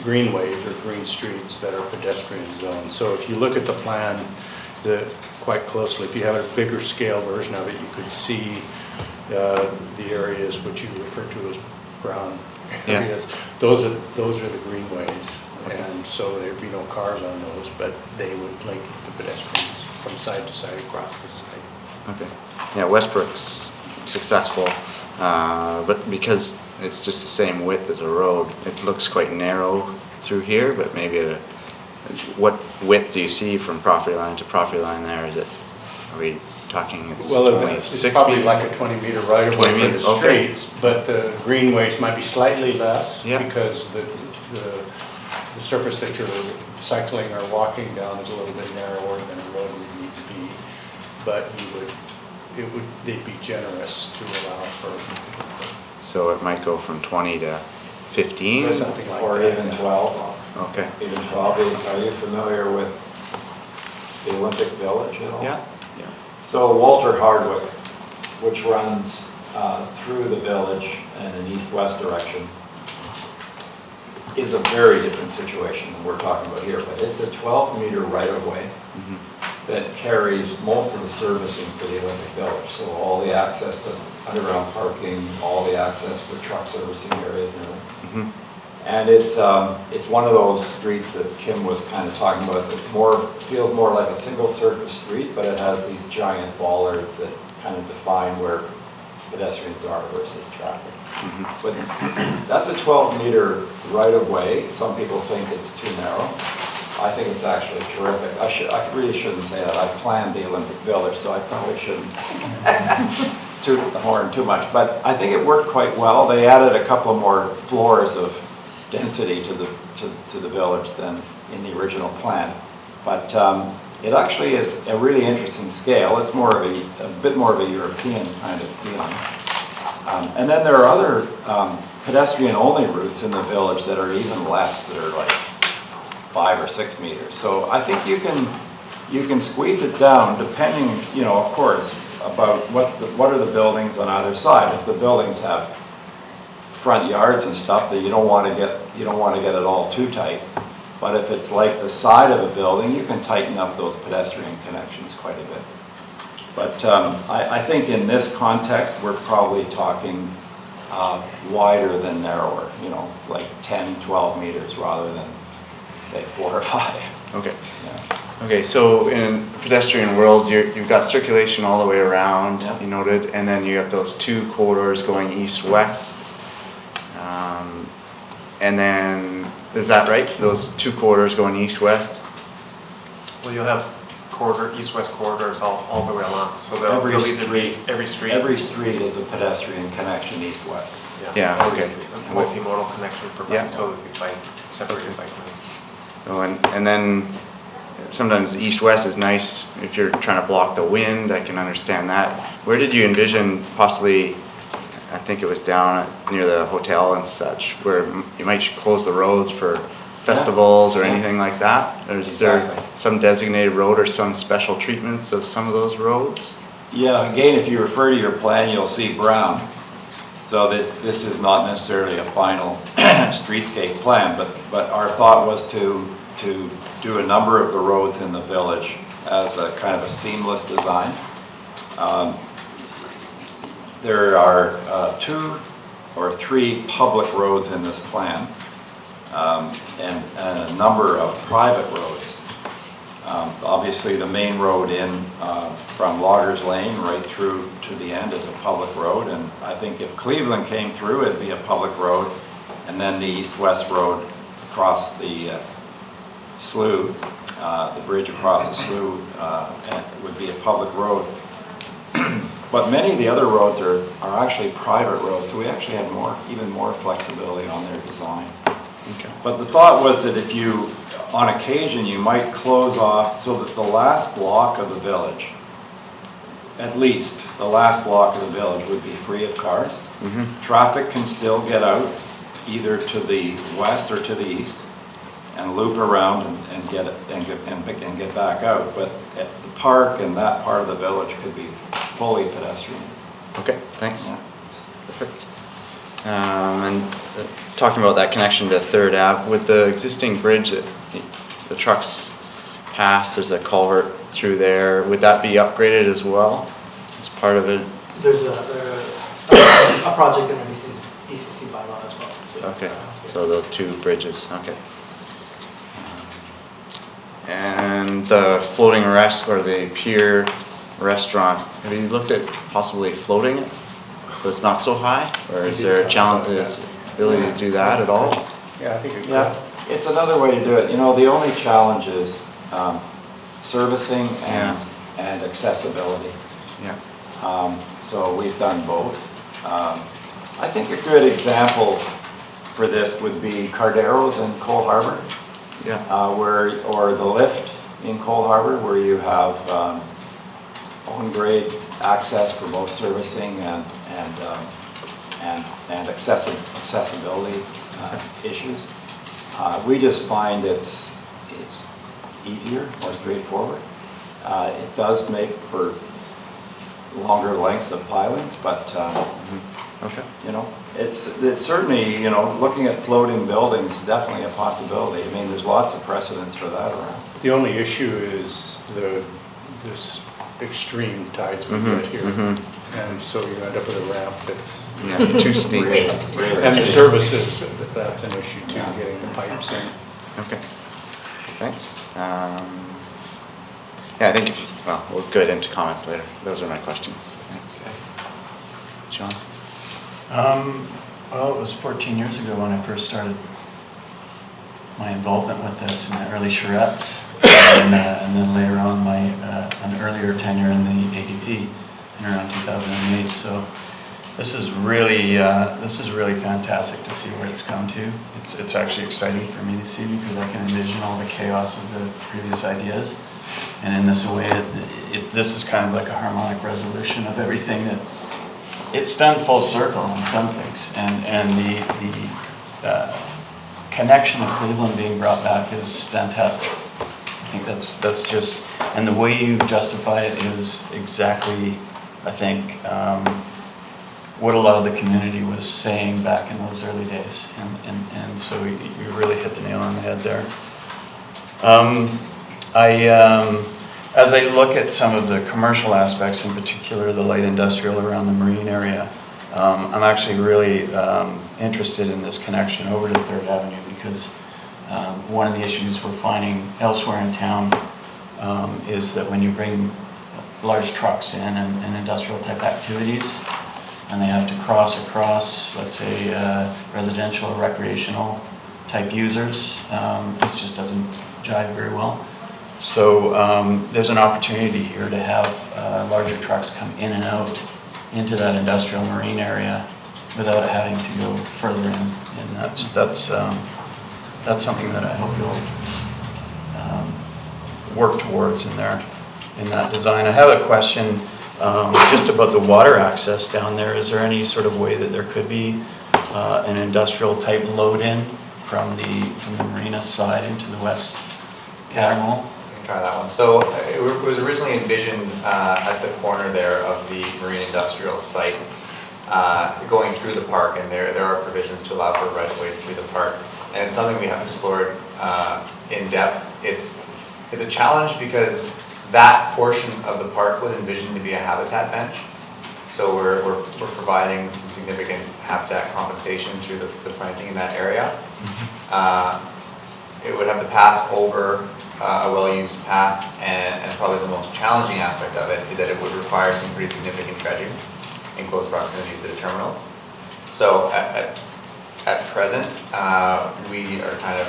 greenways or green streets that are pedestrian zones. So if you look at the plan quite closely, if you have a bigger scale version of it, you could see the areas which you refer to as brown areas. Yeah. Those are the greenways, and so there'd be no cars on those, but they would link the pedestrians from side to side across the site. Okay. Yeah, Westbrook's successful, but because it's just the same width as a road, it looks quite narrow through here, but maybe what width do you see from property line to property line there? Is it, are we talking it's Well, only it's 6 probably feet? like a 20-meter right of 20 way for meters, the okay. streets, but the greenways might be slightly less Yeah. because the surface that you're cycling or walking down is a little bit narrower than a road would need to be. But they'd be generous to allow for So it might go from 20 to 15? something like that. Or even 12. Okay. Even 12. Are you familiar with the Olympic Village at all? Yeah. Yeah. So Walter Hardwick, which runs through the village in an east-west direction, is a very different situation than we're talking about here, but it's a 12-meter right-of-way that carries most of the servicing for the Olympic Village. So all the access to underground parking, all the access for truck servicing areas and everything. And it's one of those streets that Kim was kind of talking about. It feels more like a single surface street, but it has these giant bollards that kind of define where pedestrians are versus traffic. But that's a 12-meter right-of-way. Some people think it's too narrow. I think it's actually terrific. I really shouldn't say that. I planned the Olympic Village, so I probably shouldn't toot the horn too much. But I think it worked quite well. They added a couple more floors of density to the village than in the original plan. But it actually is a really interesting scale. It's more of a bit more of a European kind of feeling. And then there are other pedestrian-only routes in the village that are even less, that are like 5 or 6 meters. So I think you can squeeze it down depending, of course, about what are the buildings on either side. If the buildings have front yards and stuff, that you don't want to get it all too tight. But if it's like the side of a building, you can tighten up those pedestrian connections quite a bit. But I think in this context, we're probably talking wider than narrower, like 10, 12 meters rather than, say, 4 or 5. Okay. Yeah. Okay, so in pedestrian world, you've got circulation all the way around, Yeah. you noted, and then you have those 2 corridors going east-west. And then, is that right? Those 2 corridors going east-west? Well, you'll have east-west corridors all the way along, so Every they'll either street. be every street. Every street is a pedestrian connection east-west. Yeah, every okay. street, a multimodal connection for Yeah. bikes, so it'll be separated bike lanes. Oh, and then sometimes east-west is nice if you're trying to block the wind. I can understand that. Where did you envision possibly, I think it was down near the hotel and such, where you might close the roads for festivals or anything like that? Or is there some designated road or some special treatments of some of those roads? Yeah, again, if you refer to your plan, you'll see brown. So that this is not necessarily a final streetscape plan, but our thought was to do a number of the roads in the village as a kind of a seamless design. There are 2 or 3 public roads in this plan, and a number of private roads. Obviously, the main road in from Loggers Lane right through to the end is a public road, and I think if Cleveland came through, it'd be a public road, and then the east-west road across the slough, the bridge across the slough, would be a public road. But many of the other roads are actually private roads, so we actually had even more flexibility on their design. Okay. But the thought was that if you, on occasion, you might close off so that the last block of the village, at least the last block of the village, would be free of cars. Traffic can still get out either to the west or to the east and loop around and get back out. But at the park and that part of the village could be fully pedestrian. Okay, thanks. Yeah. Perfect. And talking about that connection to 3rd Ave, with the existing bridge that the trucks pass, there's a culvert through there. Would that be upgraded as well as part of it? There's a project in our DCC bylaw as well. Too. Okay, so the 2 bridges, okay. And the floating rest or the pier restaurant, have you looked at possibly floating it so it's not so high? Or is there a challenge, is ability to do that at all? Yeah, I think it could. Yeah, it's another way to do it. You know, the only challenge is servicing and accessibility. Yeah. So we've done both. I think a good example for this would be Cardero's in Cole Harbour. Yeah. Or the lift in Cole Harbour, where you have on-grade access for both servicing and accessibility issues. We just find it's easier, more straightforward. It does make for longer lengths of pilings, but Okay. you know, it's certainly, you know, looking at floating buildings is definitely a possibility. I mean, there's lots of precedents for that around. The only issue is this extreme tides we get here. And so you end up with a ramp that's, too steep. and the services, that's an issue too, getting the pipes in. Okay, thanks. Yeah, I think we'll go into comments later. Those are my questions. Thanks. John? Well, it was 14 years ago when I first started my involvement with this in the early charrettes, and then later on an earlier tenure in the ADP in around 2008. So this is really fantastic to see where it's come to. It's actually exciting for me to see because I can envision all the chaos of the previous ideas, and in this way, this is kind of like a harmonic resolution of everything that. It's done full circle on some things, and the connection of Cleveland being brought back is fantastic. I think that's just, and the way you justify it is exactly, I think, what a lot of the community was saying back in those early days, and so you really hit the nail on the head there. As I look at some of the commercial aspects, in particular the light industrial around the marine area, I'm actually really interested in this connection over to 3rd Avenue because one of the issues we're finding elsewhere in town is that when you bring large trucks in and industrial type activities, and they have to cross across, let's say, residential or recreational type users, this just doesn't jive very well. So there's an opportunity here to have larger trucks come in and out into that industrial marine area without having to go further in, and that's something that I hope you'll work towards in that design. I have a question just about the water access down there. Is there any sort of way that there could be an industrial type load in from the marina side into the west Cattermole? Try that one. So it was originally envisioned at the corner there of the marine industrial site going through the park, and there are provisions to allow for right of way through the park, and it's something we have explored in depth. It's a challenge because that portion of the park was envisioned to be a habitat bench, so we're providing some significant habitat compensation through the planting in that area. It would have to pass over a well-used path, and probably the most challenging aspect of it is that it would require some pretty significant dredging in close proximity to the terminals. So at present, we are kind of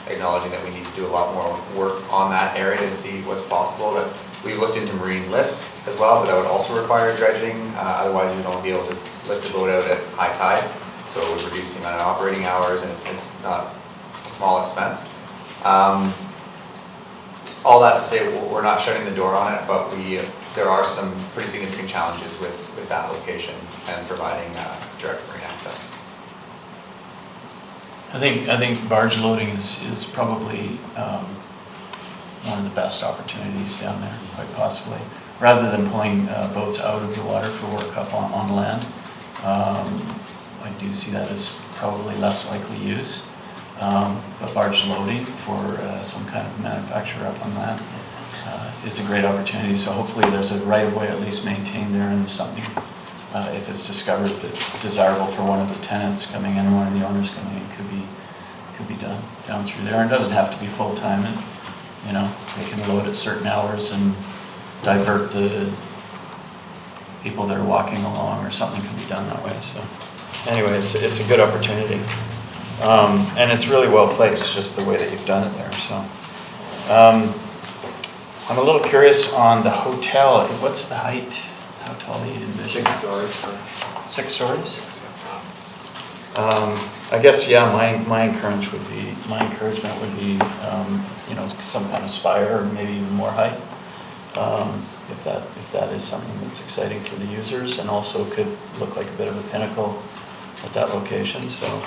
acknowledging that we need to do a lot more work on that area to see what's possible. That we've looked into marine lifts as well, but that would also require dredging. Otherwise, we don't be able to lift the boat out at high tide. So it would reduce the amount of operating hours, and it's not a small expense. All that to say, we're not shutting the door on it, but there are some pretty significant challenges with that location and providing direct marine access. I think barge loading is probably one of the best opportunities down there, quite possibly. Rather than pulling boats out of the water for work up on land, I do see that as probably less likely used. But barge loading for some kind of manufacturer up on land is a great opportunity. So hopefully there's a right of way at least maintained there, and something if it's discovered that's desirable for one of the tenants coming in or one of the owners coming in could be done down through there. And it doesn't have to be full time. And they can load at certain hours and divert the people that are walking along, or something can be done that way, so. Anyway, it's a good opportunity. And it's really well placed, just the way that you've done it there, so. I'm a little curious on the hotel. What's the height? How tall do you envision? 6 stories. 6 stories? 6, yeah. I guess, yeah, my encouragement would be, you know, some kind of spire, or maybe even more height. If that is something that's exciting for the users, and also could look like a bit of a pinnacle at that location, so.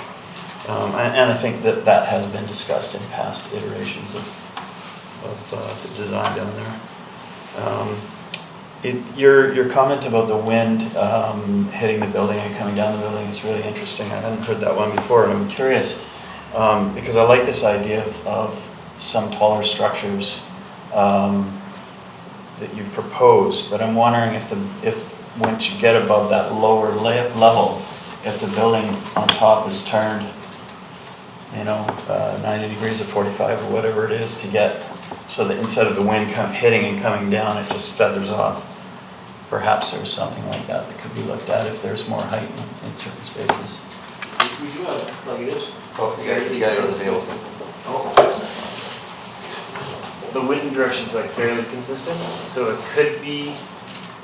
And I think that has been discussed in past iterations of the design down there. Your comment about the wind hitting the building and coming down the building is really interesting. I hadn't heard that one before, and I'm curious because I like this idea of some taller structures that you've proposed, but I'm wondering if once you get above that lower level, if the building on top is turned, you know, 90 degrees or 45 or whatever it is, to get, so that instead of the wind hitting and coming down, it just feathers off. Perhaps there's something like that that could be looked at if there's more height in certain spaces. We do have, like it is. Oh, you got it on the table. The wind direction's like fairly consistent, so it could be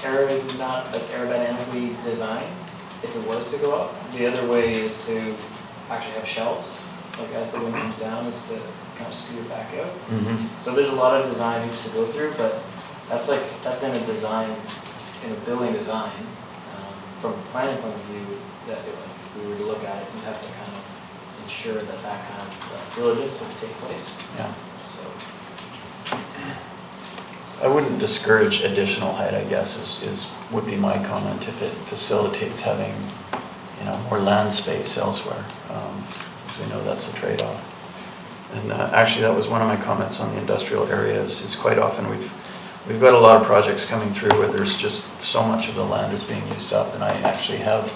aerodynamically designed if it was to go up. The other way is to actually have shelves, like as the wind comes down, is to kind of scoot it back out. Mm-hmm. So there's a lot of design hoops to go through, but that's in a building design. From a planning point of view, that if we were to look at it, we'd have to kind of ensure that kind of diligence would take place. Yeah. So I wouldn't discourage additional height, I guess, would be my comment, if it facilitates having, you know, more land space elsewhere, because we know that's the trade-off. And actually, that was one of my comments on the industrial areas. Is quite often we've got a lot of projects coming through where there's just so much of the land is being used up, and I actually have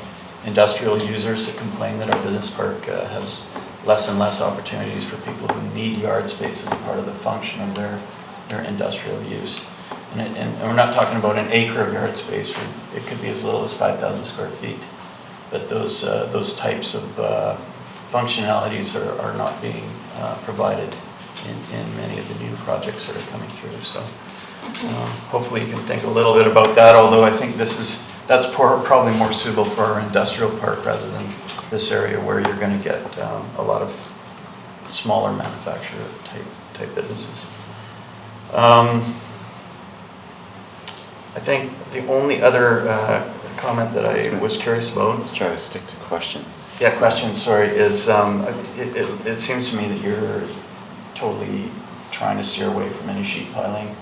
industrial users that complain that our business park has less and less opportunities for people who need yard space as a part of the function of their industrial use. And we're not talking about an acre of yard space, it could be as little as 5,000 square feet. But those types of functionalities are not being provided in many of the new projects that are coming through. So hopefully you can think a little bit about that, although I think that's probably more suitable for our industrial park rather than this area where you're going to get a lot of smaller manufacturer type businesses. I think the only other comment that I was curious about. Let's try to stick to questions. Yeah, questions, sorry, is it seems to me that you're totally trying to steer away from any sheet piling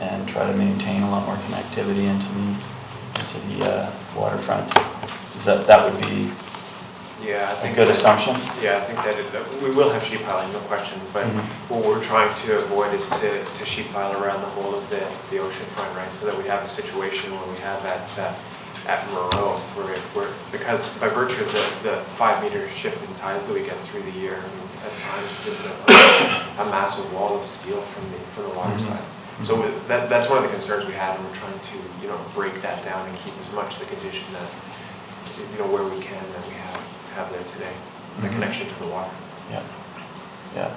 and try to maintain a lot more connectivity into the waterfront. That would be Yeah, I think a good assumption? Yeah, I think that we will have sheet piling, no question, but what we're trying to avoid is to sheet pile around the whole of the oceanfront, right? So that we have a situation where we have at Moreau, where because by virtue of the 5 meter shift in tides that we get through the year, I mean, at times just a massive wall of steel from the water side. So that's one of the concerns we have, and we're trying to break that down and keep as much the condition that where we can that we have there today, the connection to the water. Yeah, yeah.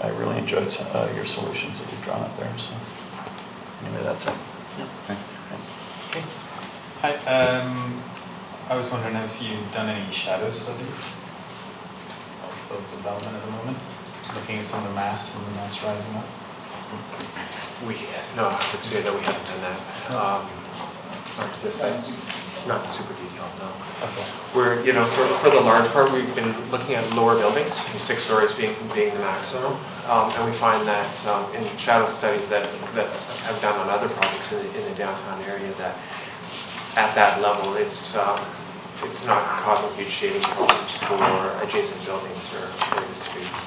I really enjoyed your solutions that you've drawn up there. So anyway, that's it. Yeah. Thanks. Okay. Hi. I was wondering if you've done any shadow studies of the development at the moment, looking at some of the mass and the mass rising up. No, I would say that we haven't done that. Not to this side. Not super detailed, no. Okay. We're, for the large part, we've been looking at lower buildings, 6 stories being the maximum, and we find that in shadow studies that have done on other projects in the downtown area, that at that level, it's not causing huge shading problems for adjacent buildings or the streets.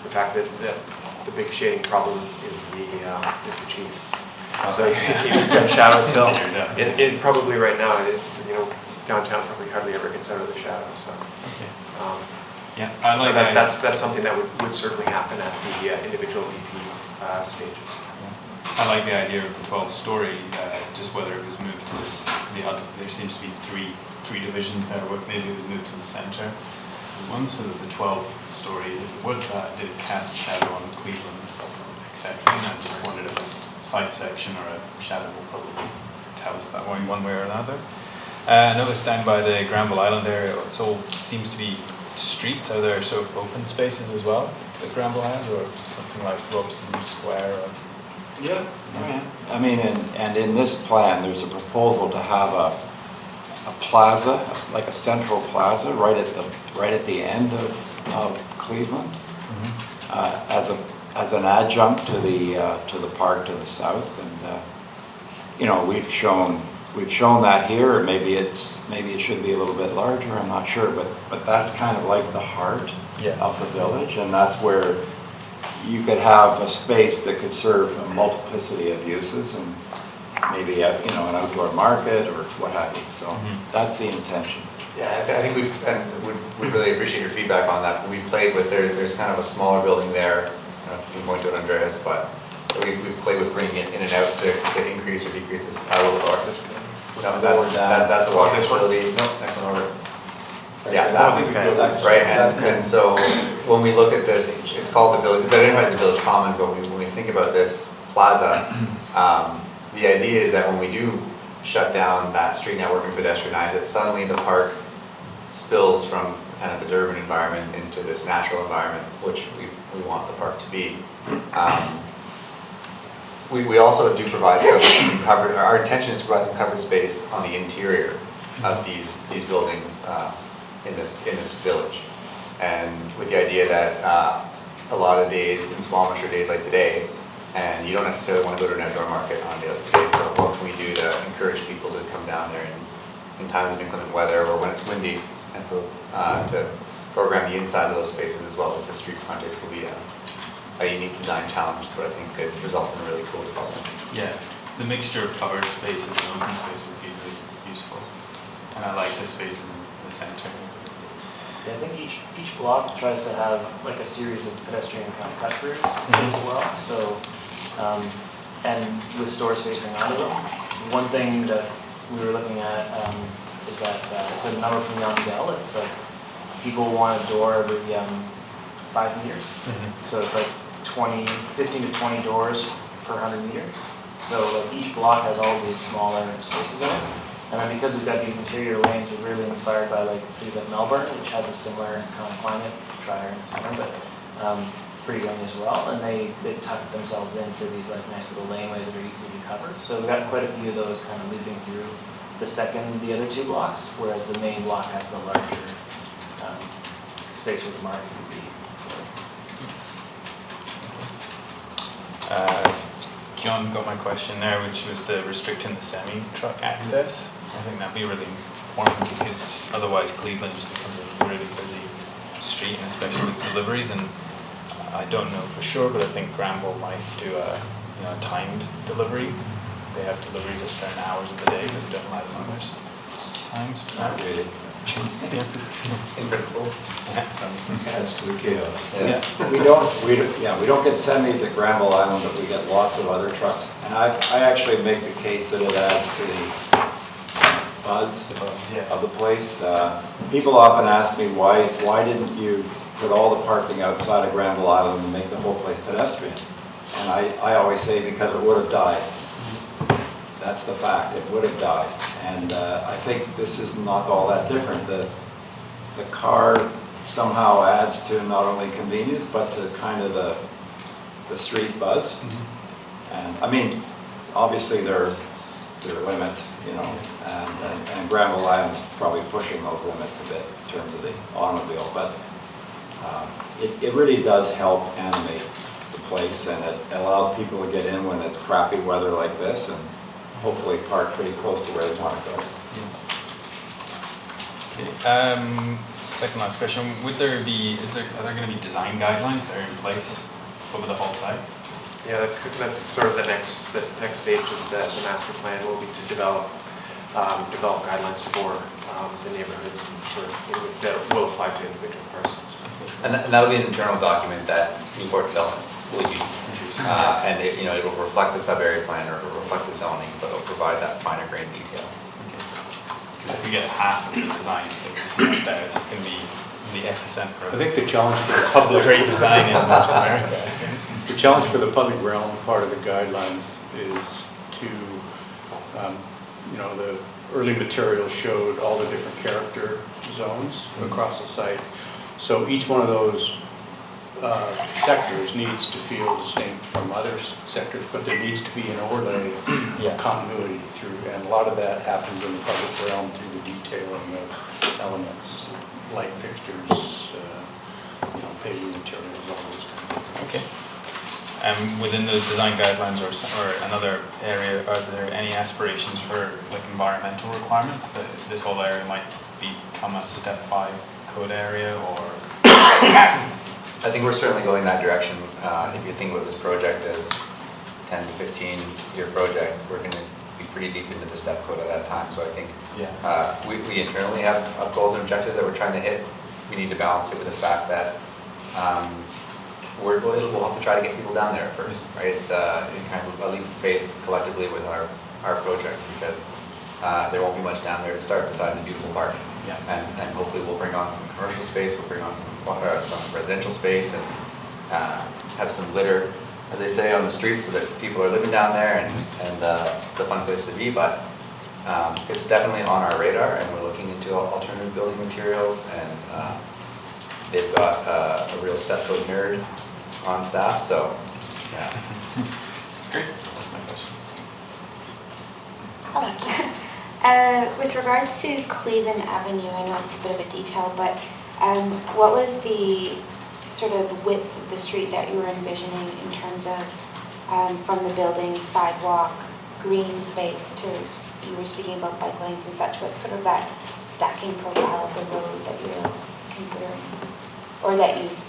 In fact, the big shading problem is the chief. So you've got shadow till it probably right now it is, downtown probably hardly ever gets out of the shadow. So yeah, I like that. That's something that would certainly happen at the individual BP stages. I like the idea of the 12-story to just whether it was moved to this, there seems to be three divisions there, maybe it was moved to the center. One, so that the 12-story, if it was that, did it cast shadow on the Cleveland section? I just wondered if it was side section or a shadow will probably tell us that one way or another. I noticed down by the Granville Island area, it all seems to be streets. Are there sort of open spaces as well that Granville has, or something like Robson Square? Or... Yeah. I mean, and in this plan, there's a proposal to have a plaza, like a central plaza, right at the end of Cleveland, as an adjunct to the park to the south. And you know, we've shown that here. Or maybe it should be a little bit larger. I'm not sure, but that's kind of like the heart of the village, and that's where you could have a space that could serve a multiplicity of uses, and maybe an outdoor market or what have you. So that's the intention. Yeah, I think we really appreciate your feedback on that. We played with there's kind of a smaller building there. I don't know if you can point to it, Andreas, but we've played with bringing it in and out to increase or decrease this tidal floor. That's the water facility. No, next one over. Yeah, that, right. And so when we look at this, it's called the village. It identifies the village commons. But when we think about this plaza, the idea is that when we do shut down that street network and pedestrianize it, suddenly the park spills from kind of this urban environment into this natural environment, which we want the park to be. We also do provide some covered. Our intention is to provide some covered space on the interior of these buildings in this village, and with the idea that a lot of days in Squamish are days like today, and you don't necessarily want to go to an outdoor market on a day like today. So what can we do to encourage people to come down there in times of inclement weather or when it's windy, and so to program the inside of those spaces as well as the street frontage will be a unique design challenge, but I think it results in a really cool development. Yeah, the mixture of covered spaces and open spaces would be really useful, and I like the spaces in the center. Yeah, I think each block tries to have like a series of pedestrian kind of cut-throughs as well. So, and with stores facing onto them. One thing that we were looking at is that it's a number from Youngdell. It's like people want a door every 5 meters. So it's like 15 to 20 doors per 100 meter. So like each block has all of these smaller spaces in it. And then because we've got these interior lanes, we're really inspired by like cities like Melbourne, which has a similar kind of climate, drier in the summer, but pretty rainy as well. And they tuck themselves into these like nice little laneways that are easy to be covered. So we've got quite a few of those kind of looping through the other two blocks, whereas the main block has the larger space where the market would be. So. John got my question there, which was the restricting the semi-truck access. I think that'd be really important because otherwise Cleveland just becomes a really busy street, and especially with deliveries. And I don't know for sure, but I think Granville might do a timed delivery. They have deliveries at certain hours of the day, but they don't allow them others times. Not really. In principle. Adds to the chaos. Yeah. We don't get semis at Granville Island, but we get lots of other trucks. And I actually make the case that it adds to the buzz of the place. People often ask me why didn't you put all the parking outside of Granville Island and make the whole place pedestrian? And I always say because it would have died. That's the fact, it would have died. And I think this is not all that different. The car somehow adds to not only convenience, but to kind of the street buzz. And I mean, obviously there are limits, and Granville Island is probably pushing those limits a bit in terms of the automobile, but it really does help animate the place, and it allows people to get in when it's crappy weather like this, and hopefully park pretty close to where they want to go. Okay. Second last question: are there going to be design guidelines that are in place over the whole site? Yeah, that's sort of the next stage of the master plan will be to develop guidelines for the neighborhoods that will apply to individual parcels. And that'll be an internal document that Newport Development will be. And it, it will reflect the sub-area plan or it'll reflect the zoning, but it'll provide that finer grain detail. Because if we get half of the designs that we've seen out there, it's going to be the epicenter I of think the challenge for the public, great design in North America. I think. the challenge for the public realm part of the guidelines is to, the early material showed all the different character zones across the site. So each one of those sectors needs to feel distinct from other sectors, but there needs to be an overlay of continuity through, and a lot of that happens in the public realm through the detailing of elements, light fixtures, paving materials, all those kind of things. Okay. Within those design guidelines or another area, are there any aspirations for like environmental requirements that this whole area might become a step 5 code area, or? I think we're certainly going that direction. If you think about this project as 10 to 15 year project, we're going to be pretty deep into the step code at that time. So I think we internally have goals and objectives that we're trying to hit. We need to balance it with the fact that we'll have to try to get people down there first, right? It's kind of a leap of faith collectively with our project, because there won't be much down there to start besides a beautiful park. Yeah. And hopefully we'll bring on some commercial space, we'll bring on some residential space, and have some litter, as they say, on the street so that people are living down there, and it's a fun place to be. But it's definitely on our radar, and we're looking into alternative building materials, and they've got a real step code nerd on staff, so yeah. Great, that's my questions. Hello. With regards to Cleveland Avenue, I know it's a bit of a detail, but what was the sort of width of the street that you were envisioning in terms of from the building, sidewalk, green space to, you were speaking about bike lanes and such, what's sort of that stacking profile of the road that you're considering, or that you've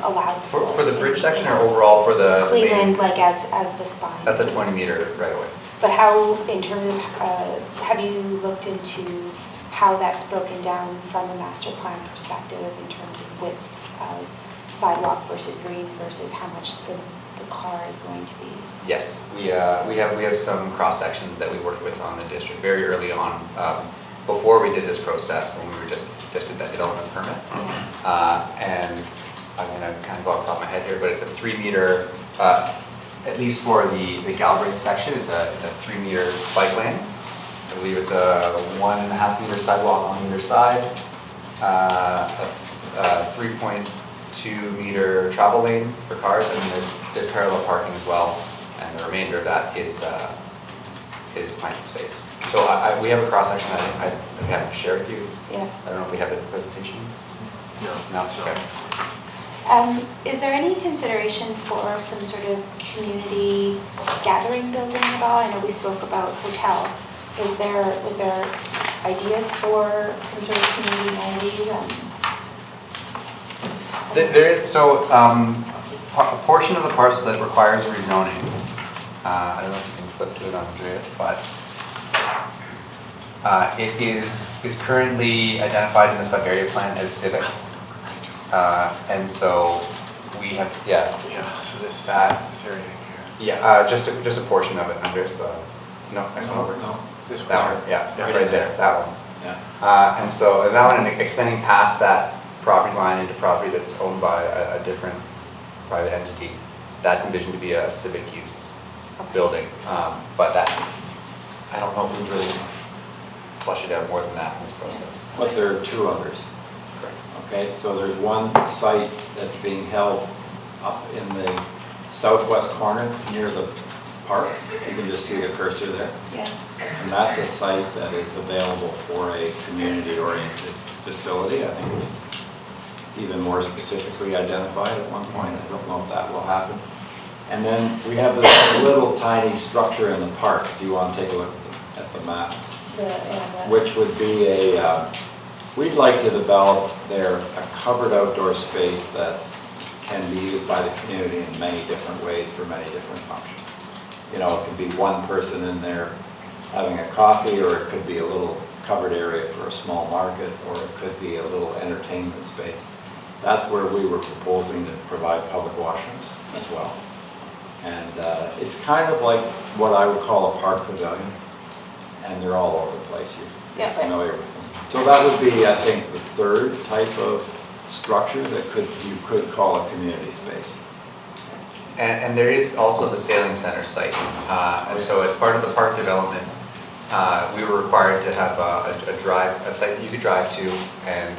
allowed for? For the bridge section, or overall for the Cleveland, main? like as the spine? That's a 20-meter right away. But how, in terms of, have you looked into how that's broken down from a master plan perspective in terms of widths of sidewalk versus green versus how much the car is going to be? Yes, we have some cross sections that we worked with on the district very early on, before we did this process, when we were just did that development permit. And I'm going to kind of go off the top of my head here, but it's a 3-meter. At least for the Galbraith section, it's a 3-meter bike lane. I believe it's a 1.5-meter sidewalk on either side, a 3.2-meter travel lane for cars, and then there's parallel parking as well. And the remainder of that is planting space. So we have a cross section that I haven't shared with you. Yeah. I don't know if we have it in the presentation. No, it's okay. Is there any consideration for some sort of community gathering building at all? I know we spoke about hotel. Was there ideas for some sort of community amenity? There is, so a portion of the parcel that requires rezoning, I don't know if you can flip to it, Andreas, but it is currently identified in the sub-area plan as civic. And so we have, Yeah, so this area here. Yeah, just a portion of it, Andreas. No, next one over. No, this one. That one, yeah, Yeah. right there, that one. Yeah. And so that one, and extending past that property line into property that's owned by a different private entity, that's envisioned to be a civic use building. But that, I don't know if we really flush it out more than that in this process. But there are 2 others. Correct. Okay, so there's one site that's being held up in the southwest corner near the park. You can just see the cursor there. Yeah. And that's a site that is available for a community-oriented facility. I think it was even more specifically identified at one point. I don't know if that will happen. And then we have this little tiny structure in the park. If you want to take a look at the map, which would be we'd like to develop there a covered outdoor space that can be used by the community in many different ways for many different functions. You know, it could be one person in there having a coffee, or it could be a little covered area for a small market, or it could be a little entertainment space. That's where we were proposing to provide public washrooms as well. And it's kind of like what I would call a park pavilion, and they're all over the place. You're familiar with them. So that would be, I think, the third type of structure that you could call a community space. And there is also the sailing center site. And so as part of the park development, we were required to have a site that you could drive to and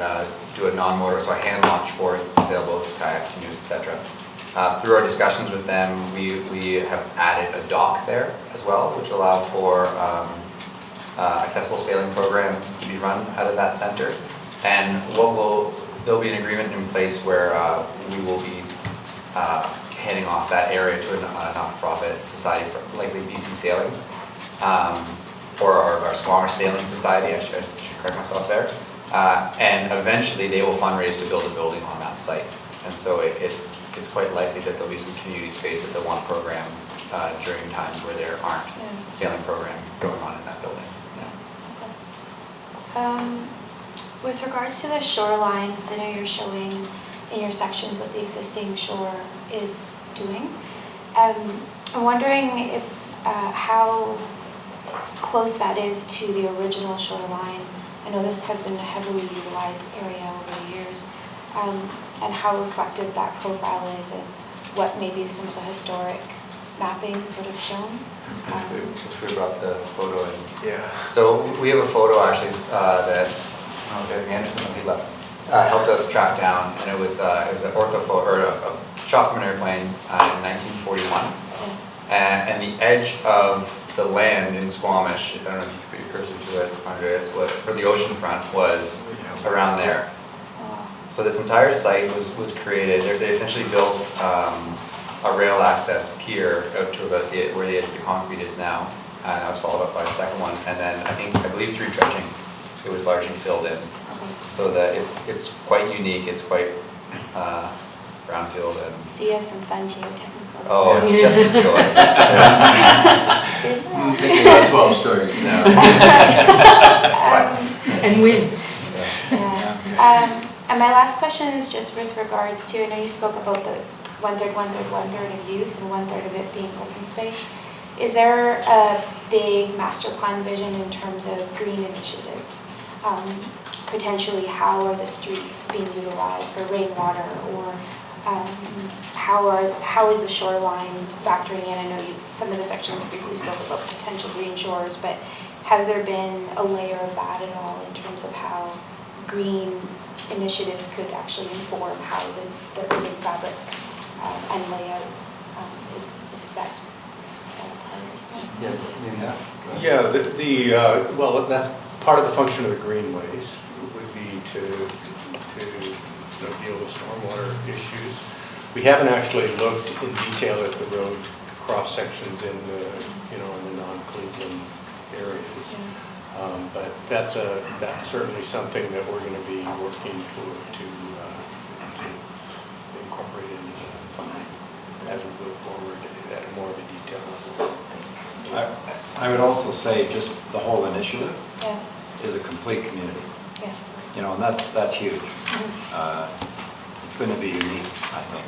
do a non-motor, so a hand launch for sailboats, kayaks, canoes, etc. Through our discussions with them, we have added a dock there as well, which will allow for accessible sailing programs to be run out of that center. And there'll be an agreement in place where we will be handing off that area to a not-for-profit society, likely BC Sailing, or our Squamish Sailing Society, I should correct myself there. And eventually they will fundraise to build a building on that site. And so it's quite likely that there'll be some community space that they'll want to program during times where there aren't sailing program going on in that building. With regards to the shorelines, I know you're showing in your sections what the existing shore is doing. I'm wondering if how close that is to the original shoreline. I know this has been a heavily utilized area over the years, and how reflective that profile is of what maybe some of the historic mappings would have shown. If we brought the photo in. Yeah. So we have a photo actually that Anderson helped us track down, and it was an ortho photo, or a shot from an airplane in 1941. And the edge of the land in Squamish, I don't know if you could put your cursor to it, Andreas, where the oceanfront was around there. So this entire site was created. They essentially built a rail access pier out to about where the edge of the concrete is now, and that was followed up by a second one. And then I believe through dredging, it was largely filled in. So that it's quite unique. It's quite brownfield and. So you have some fun geotechnical. Oh, it's just a joy. Thinking about 12 stories now. And wind. And my last question is just with regards to, I know you spoke about the one-third of use and one-third of it being open space. Is there a big master plan vision in terms of green initiatives? Potentially, how are the streets being utilized for rainwater, or how is the shoreline factoring in? I know some of the sections briefly spoke about potential green shores, but has there been a layer of that at all in terms of how green initiatives could actually inform how the urban fabric and layout is set? Well, that's part of the function of the greenways would be to deal with stormwater issues. We haven't actually looked in detail at the road cross sections in the non-Cleveland areas, but that's certainly something that we're going to be working to incorporate into the plan as we go forward at more of a detail level. I would also say just the whole initiative is a complete community. And that's huge. It's going to be unique, I think,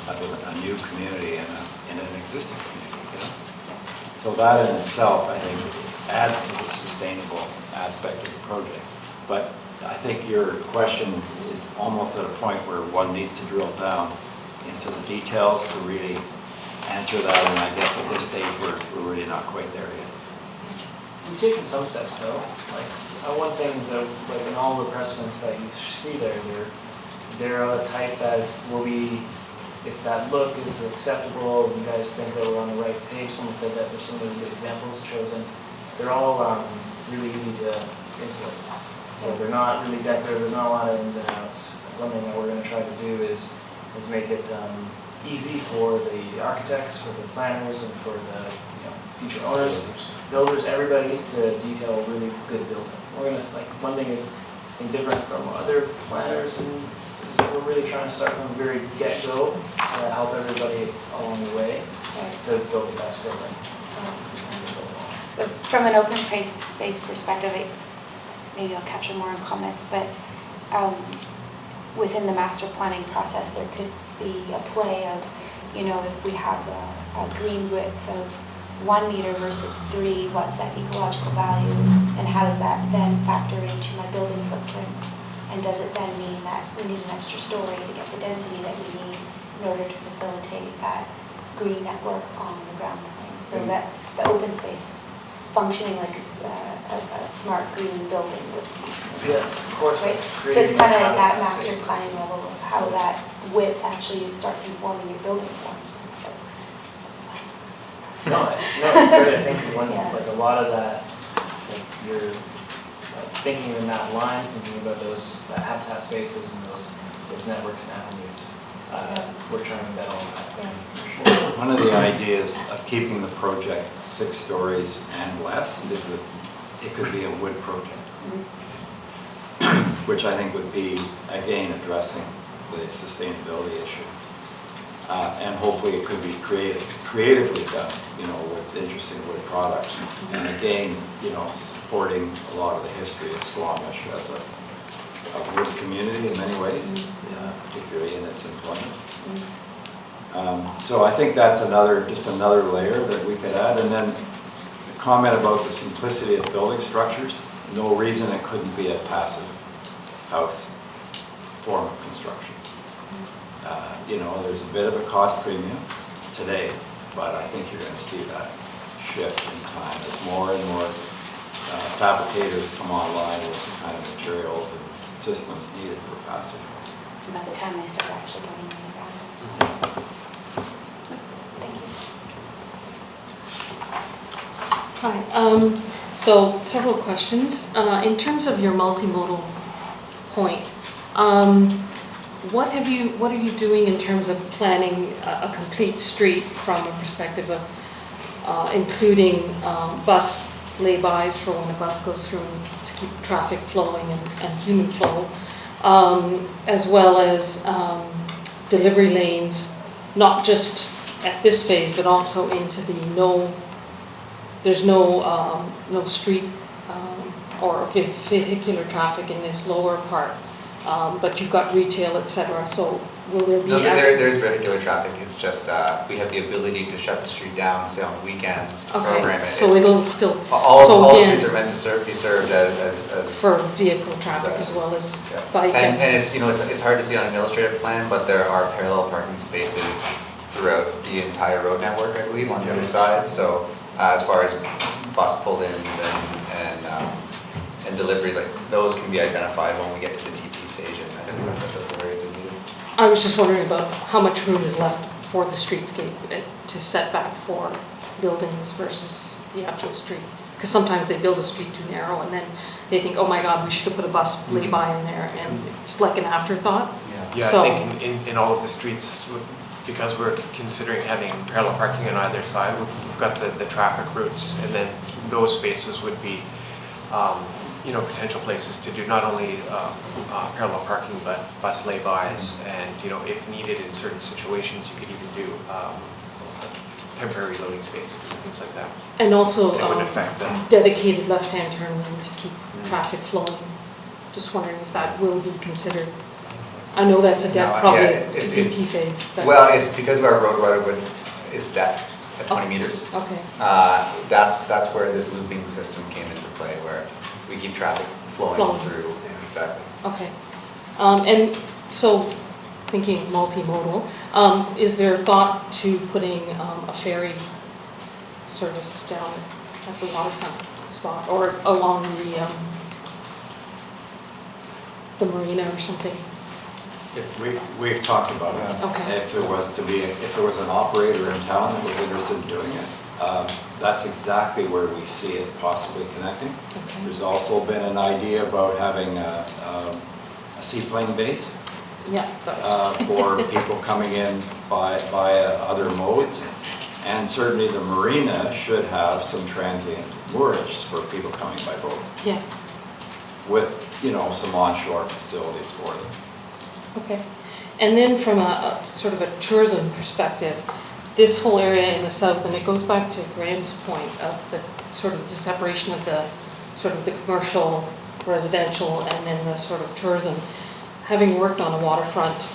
as a new community in an existing community. So that in itself, I think, adds to the sustainable aspect of the project. But I think your question is almost at a point where one needs to drill down into the details to really answer that, and I guess at this stage we're really not quite there yet. You've taken some steps though. Like one thing is that like in all the precedents that you see there, they're a type that will be, if that look is acceptable and you guys think that we're on the right page, someone said that there's some really good examples chosen, they're all really easy to insulate. So they're not really decorative, there's not a lot of ins and outs. One thing that we're going to try to do is make it easy for the architects, for the planners, and for the future owners, builders, everybody to detail a really good building. We're going to, one thing is different from other planners, and is that we're really trying to start from the very get-go to help everybody along the way to build the best building. But from an open space perspective, maybe I'll capture more in comments, but within the master planning process, there could be a play of you know, if we have a green width of 1 meter versus 3, what's that ecological value? And how does that then factor into my building footprints? And does it then mean that we need an extra story to get the density that we need in order to facilitate that green network on the ground plane? So that the open space is functioning like a smart green building would be. Yes, of course. Right? So it's kind of that master planning level of how that width actually starts informing your building forms. No, it's great. I think Yeah. like a lot of that, like you're thinking in that line, thinking about those habitat spaces and those networks and avenues. We're trying to embed all of that. Yeah. One of the ideas of keeping the project 6 stories and less is that it could be a wood project, which I think would be, again, addressing the sustainability issue. And hopefully it could be creatively done, you know, with interesting wood products. And again, you know, supporting a lot of the history of Squamish as a wood community in many ways, particularly in its employment. So I think that's just another layer that we could add. And then the comment about the simplicity of building structures, no reason it couldn't be a passive house form of construction. You know, there's a bit of a cost premium today, but I think you're going to see that shift in time as more and more fabricators come online with the kind of materials and systems needed for passive housing. By the time they start actually going on the ground. Thank you. Hi. So several questions. In terms of your multimodal point, what are you doing in terms of planning a complete street from a perspective of including bus laybys for when the bus goes through to keep traffic flowing and human flow, as well as delivery lanes, not just at this phase, but also into the there's no street or vehicular traffic in this lower part, but you've got retail, etc. So will there be? No, there's vehicular traffic. It's just we have the ability to shut the street down, say on the weekends, to program it. So it'll still. All streets are meant to be served as for vehicle traffic as well as bike. And it's, you know, it's hard to see on an illustrative plan, but there are parallel parking spaces throughout the entire road network, I believe, on the other side. So as far as bus pull-ins and deliveries, like those can be identified when we get to the DP stage and identify what those areas are needed. I was just wondering about how much room is left for the streetscape to set back for buildings versus the actual street. Because sometimes they build a street too narrow and then they think, oh my God, we should have put a bus lay-by in there, and it's like an afterthought. Yeah, So, I think in all of the streets, because we're considering having parallel parking on either side, we've got the traffic routes, and then those spaces would be, you know, potential places to do not only parallel parking, but bus laybys, and, you know, if needed in certain situations, you could even do temporary loading spaces and things like that. and also It wouldn't affect them. dedicated left-hand turn lanes to keep traffic flowing. Just wondering if that will be considered. I know that's probably a DP phase. But Well, it's because of our road right width is set at 20 meters. Okay. That's where this looping system came into play, where we keep traffic flowing through. Exactly. Okay. And so, thinking of multimodal, is there thought to putting a ferry service down at the waterfront spot or along the marina or something? We've talked about it. Okay. If there was an operator in town that was interested in doing it, that's exactly where we see it possibly connecting. Okay. There's also been an idea about having a seaplane base. Yeah. For people coming in by other modes. And certainly the marina should have some transient moorage for people coming by boat. Yeah. With, you know, some onshore facilities for them. Okay. And then from a sort of a tourism perspective, this whole area in the south, and it goes back to Graham's point of the sort of the separation of the sort of the commercial, residential, and then the sort of tourism. Having worked on a waterfront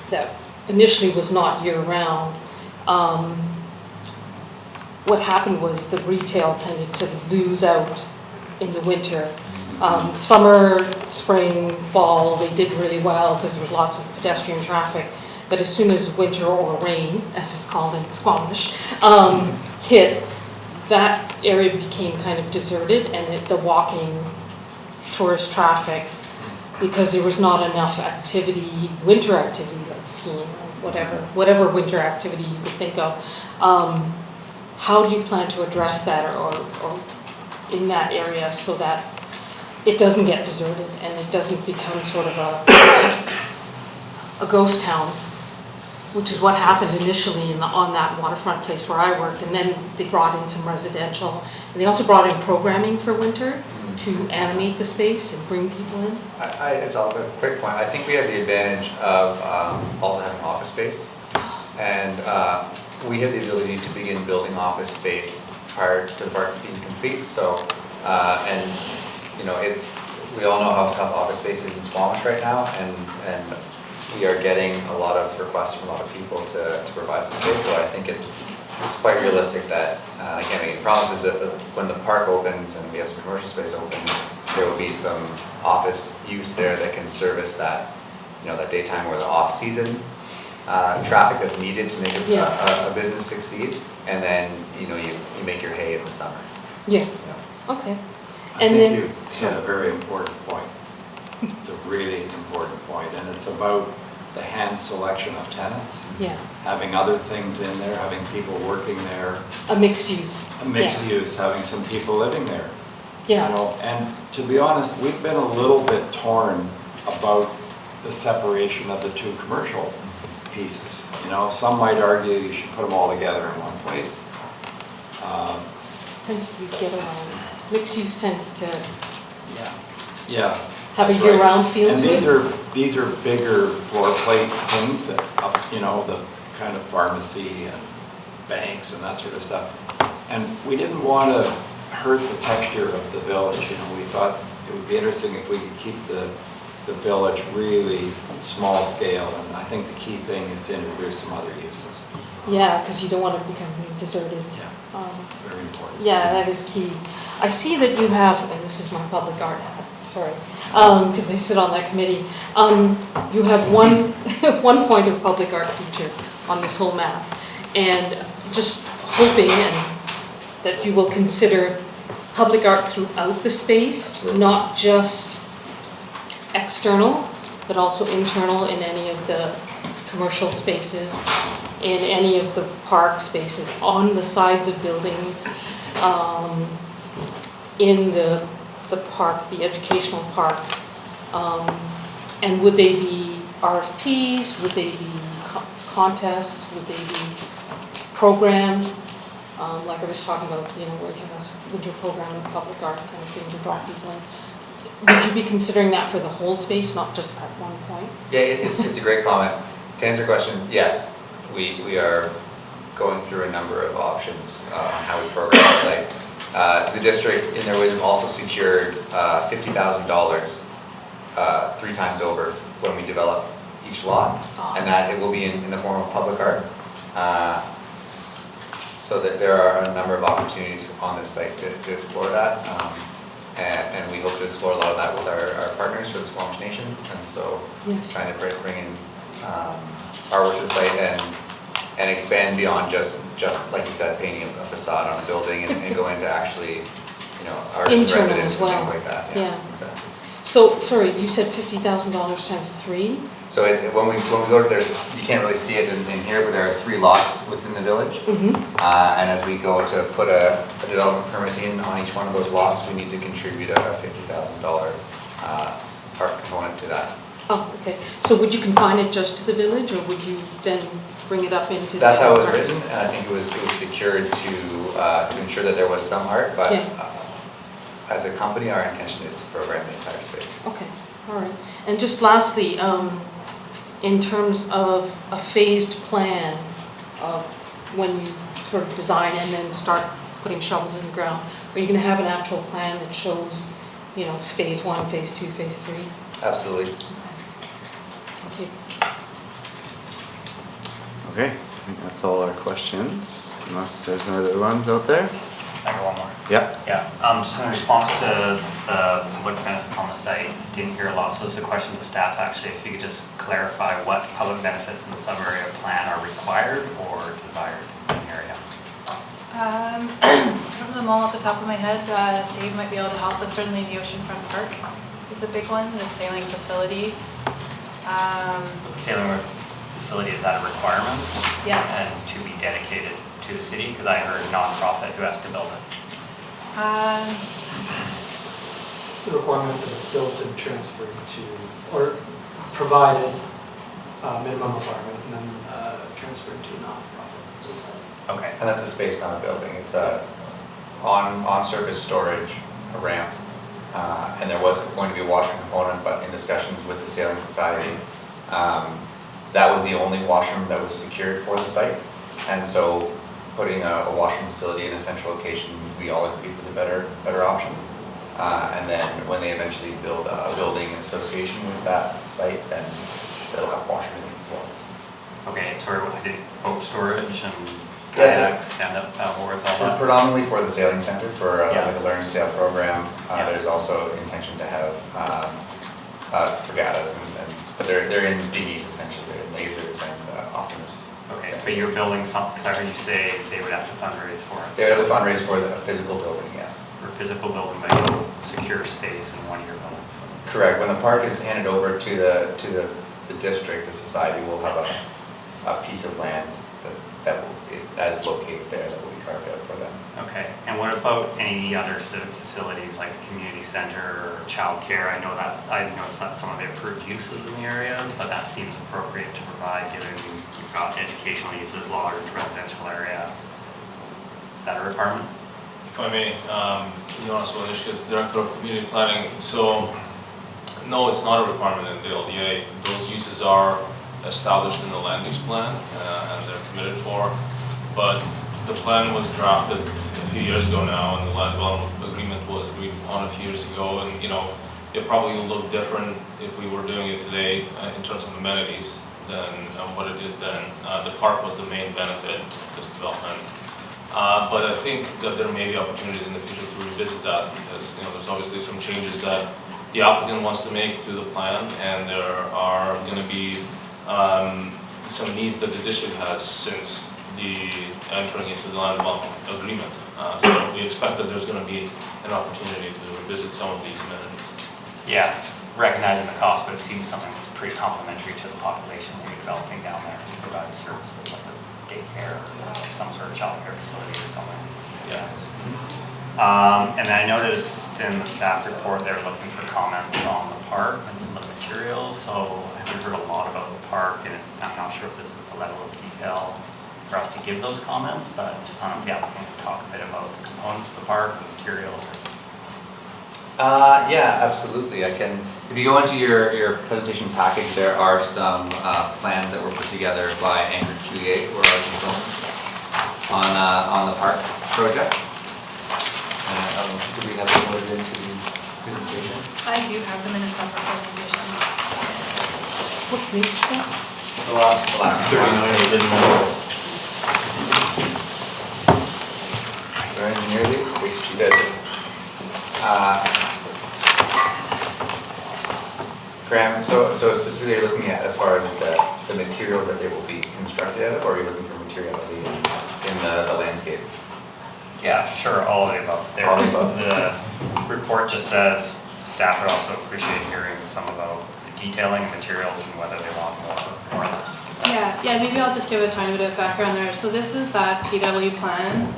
that initially was not year-round. What happened was the retail tended to lose out in the winter. Summer, spring, fall, they did really well because there was lots of pedestrian traffic. But as soon as winter or rain, as it's called in Squamish, hit, that area became kind of deserted, and the walking tourist traffic, because there was not enough activity, winter activity, like skiing or whatever winter activity you could think of. How do you plan to address that or in that area so that it doesn't get deserted and it doesn't become sort of a ghost town, which is what happened initially on that waterfront place where I worked, and then they brought in some residential, and they also brought in programming for winter to animate the space and bring people in. It's all a quick point. I think we have the advantage of also having office space, and we have the ability to begin building office space prior to the park being complete. So, and you know, we all know how tough office space is in Squamish right now, and we are getting a lot of requests from a lot of people to provide some space. So I think it's quite realistic that I can't make any promises, but when the park opens and we have some commercial space open, there will be some office use there that can service that, you know, that daytime or the off-season traffic that's needed to make a business succeed, and then you know you make your hay in the summer. Yeah. Okay. I think you said a very important point. It's a really important point, and it's about the hand selection of tenants. Yeah. Having other things in there, having people working there. A mixed use. A mixed use, having some people living there. Yeah. You know, and to be honest, we've been a little bit torn about the separation of the two commercial pieces. You know, some might argue you should put them all together in one place. Tends to be ghettoized. Mixed use tends to Yeah. have a year-round feel and to it. these are bigger floor plate things that, you know, the kind of pharmacy and banks and that sort of stuff. And we didn't want to hurt the texture of the village. You know, we thought it would be interesting if we could keep the village really small scale. And I think the key thing is to introduce some other uses. Yeah, because you don't want to become deserted. Yeah. Very important. Yeah, that is key. I see that you have, and this is my public art hat, sorry, because I sit on that committee. You have one point of public art feature on this whole map, and just hoping that you will consider public art throughout the space, not just external, but also internal in any of the commercial spaces, in any of the park spaces, on the sides of buildings, in the park, the educational park. And would they be RFPs? Would they be contests? Would they be programmed? Like I was talking about, you know, where you have a winter program of public art kind of thing to draw people in. Would you be considering that for the whole space, not just at one point? Yeah, it's a great comment. To answer your question, yes, we are going through a number of options on how we program the site. The district, in their wisdom, also secured $50,000 3 times over when we develop each lot, and that it will be in the form of public art. So that there are a number of opportunities on this site to explore that. And we hope to explore a lot of that with our partners for the Squamish Nation, and so trying to bring in artwork to the site and expand beyond just like you said, painting a facade on a building and go into actually, you know, art in residence and things like that. Yeah. Exactly. So, sorry, you said $50,000 times 3? So it's, when we go to, you can't really see it in here, but there are 3 lots within the village. Mm-hmm. And as we go to put a development permit in on each one of those lots, we need to contribute a $50,000 part component to that. Oh, okay. So would you confine it just to the village, or would you then bring it up into That's the how it was parks? written, and I think it was secured to ensure that there was some art, but as a company, our intention is to program the entire space. Okay, all right. And just lastly, in terms of a phased plan of when you sort of design and then start putting shovels in the ground, are you going to have an actual plan that shows, you know, phase 1, phase 2, phase 3? Absolutely. Thank you. Okay, I think that's all our questions, unless there's other ones out there. I got one more. Yeah. Yeah, just in response to the public benefits on the site, didn't hear a lot, so this is a question to staff actually, if you could just clarify what public benefits in the sub-area plan are required or desired in the area? I don't know them all off the top of my head. Dave might be able to help, but certainly the Oceanfront Park is a big one, the sailing facility. So the sailing facility, is that a requirement? Yes. And to be dedicated to the city? Because I heard nonprofit who has to build it. The requirement that it's built and transferred to, or provided, minimum requirement, and then transferred to a non-profit society. Okay. And that's a space, not a building. It's a on-surface storage, a ramp. And there was going to be a washroom component, but in discussions with the Sailing Society, that was the only washroom that was secured for the site. And so putting a washroom facility in a central location, we all agreed was a better option. And then when they eventually build a building in association with that site, then they'll have washroom as well. Okay, so I did boat storage and Yes, kayaks, stand-up paddleboards, all that? Predominantly for the sailing center for Yeah. like a learn to sail program. Yeah. There's also intention to have regattas, but they're in dinghies essentially, they're in lasers and Optimus. Okay, but you're building some, because I heard you say they would have to fundraise for it. They have to fundraise for the physical building, yes. For physical building, but you'll secure space in one year building. Correct. When the park is handed over to the district, the society will have a piece of land that will, as located there, that will be carved out for them. Okay, and what about any other civic facilities like the community center or childcare? I noticed that some of the approved uses in the area, but that seems appropriate to provide given you've got educational uses, large residential area. Is that a requirement? If I may, Jonas Walishka is Director of Community Planning. So, no, it's not a requirement in the LDA. Those uses are established in the land use plan and they're committed for. But the plan was drafted a few years ago now, and the land development agreement was agreed upon a few years ago. And it probably will look different if we were doing it today in terms of amenities than what it did then. The park was the main benefit of this development. But I think that there may be opportunities in the future to revisit that because there's obviously some changes that the applicant wants to make to the plan, and there are going to be some needs that the district has since the entering into the land development agreement. So we expect that there's going to be an opportunity to revisit some of these amenities. Yeah, recognizing the cost, but it seems something that's pretty complementary to the population that you're developing down there to provide services like a daycare or some sort of childcare facility or something. Yeah. And then I noticed in the staff report they're looking for comments on the park and some of the materials. So I haven't heard a lot about the park, and I'm not sure if this is the level of detail for us to give those comments, but the applicant can talk a bit about the components of the park and materials. Yeah, absolutely. I can. If you go into your presentation package, there are some plans that were put together by Anchor QEA, who are our consultants, on the park project. Do we have them loaded into the presentation? I do have them in a separate presentation. What page is that? The last 39 didn't know. Our engineer lead, which she does it. Graham, so specifically you're looking at as far as the materials that they will be constructed out of, or are you looking for materiality in the landscape? Yeah, sure, all of the above. All of the above. The report just says staff would also appreciate hearing some about the detailing of materials and whether they want more of this. Yeah, maybe I'll just give a tiny bit of background there. So this is that PW plan.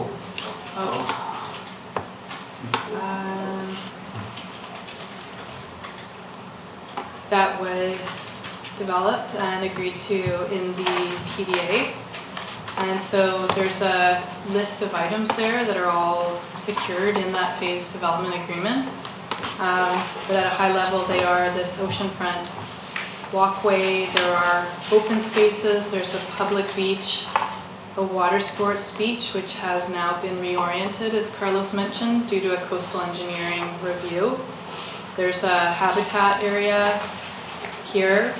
That was developed and agreed to in the PDA. And so there's a list of items there that are all secured in that phased development agreement. But at a high level, they are this oceanfront walkway, there are open spaces, there's a public beach, a water sports beach, which has now been reoriented, as Carlos mentioned, due to a coastal engineering review. There's a habitat area here.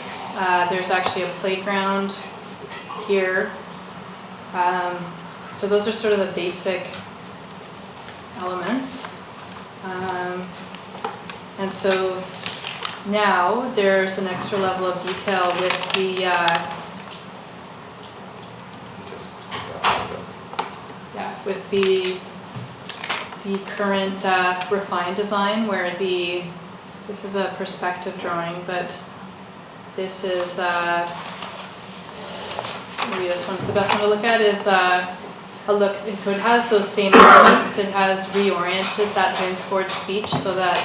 There's actually a playground here. So those are sort of the basic elements. And so now there's an extra level of detail with the with the current refined design, where this is a perspective drawing, but this is maybe this one's the best one to look at, is a look. So it has those same elements. It has reoriented that windscored beach so that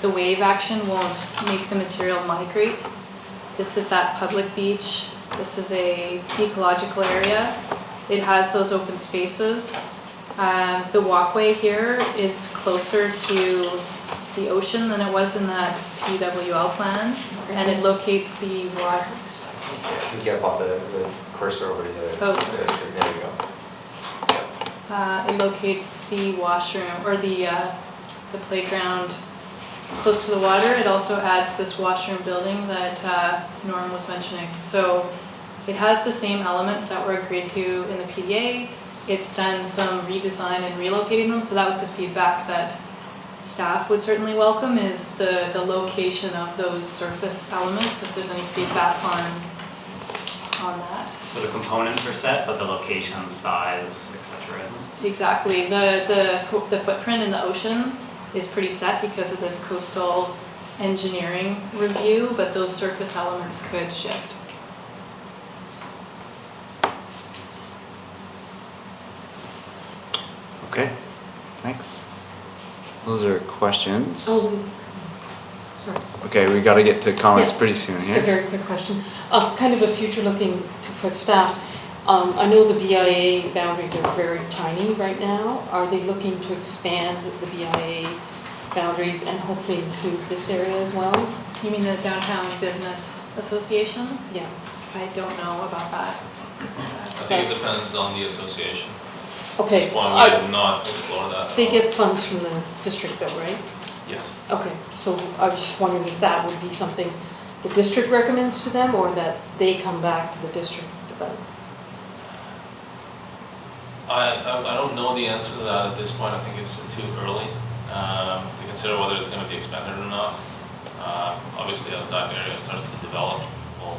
the wave action won't make the material migrate. This is that public beach. This is a ecological area. It has those open spaces. The walkway here is closer to the ocean than it was in that PWL plan, and it locates the water. You get up on the cursor over to the, there you go. It locates the washroom, or the playground close to the water. It also adds this washroom building that Norm was mentioning. So it has the same elements that were agreed to in the PDA. It's done some redesign and relocating them, so that was the feedback that staff would certainly welcome, is the location of those surface elements, if there's any feedback on that. So the components are set, but the location, size, etc. isn't? Exactly. The footprint in the ocean is pretty set because of this coastal engineering review, but those surface elements could shift. Okay, thanks. Those are questions. Oh, sorry. Okay, we got to get to comments Yeah, pretty soon just a here. very quick question. Kind of a future looking for staff. I know the BIA boundaries are very tiny right now. Are they looking to expand the BIA boundaries and hopefully include this area as well? You mean the Downtown Business Association? Yeah. I don't know about that. I think it depends on the association. Okay. That's why we did not explore that. They get funds from the district though, right? Yes. Okay, so I was just wondering if that would be something the district recommends to them, or that they come back to the district about? I don't know the answer to that at this point. I think it's too early to consider whether it's going to be expanded or not. Obviously, as that area starts to develop, we'll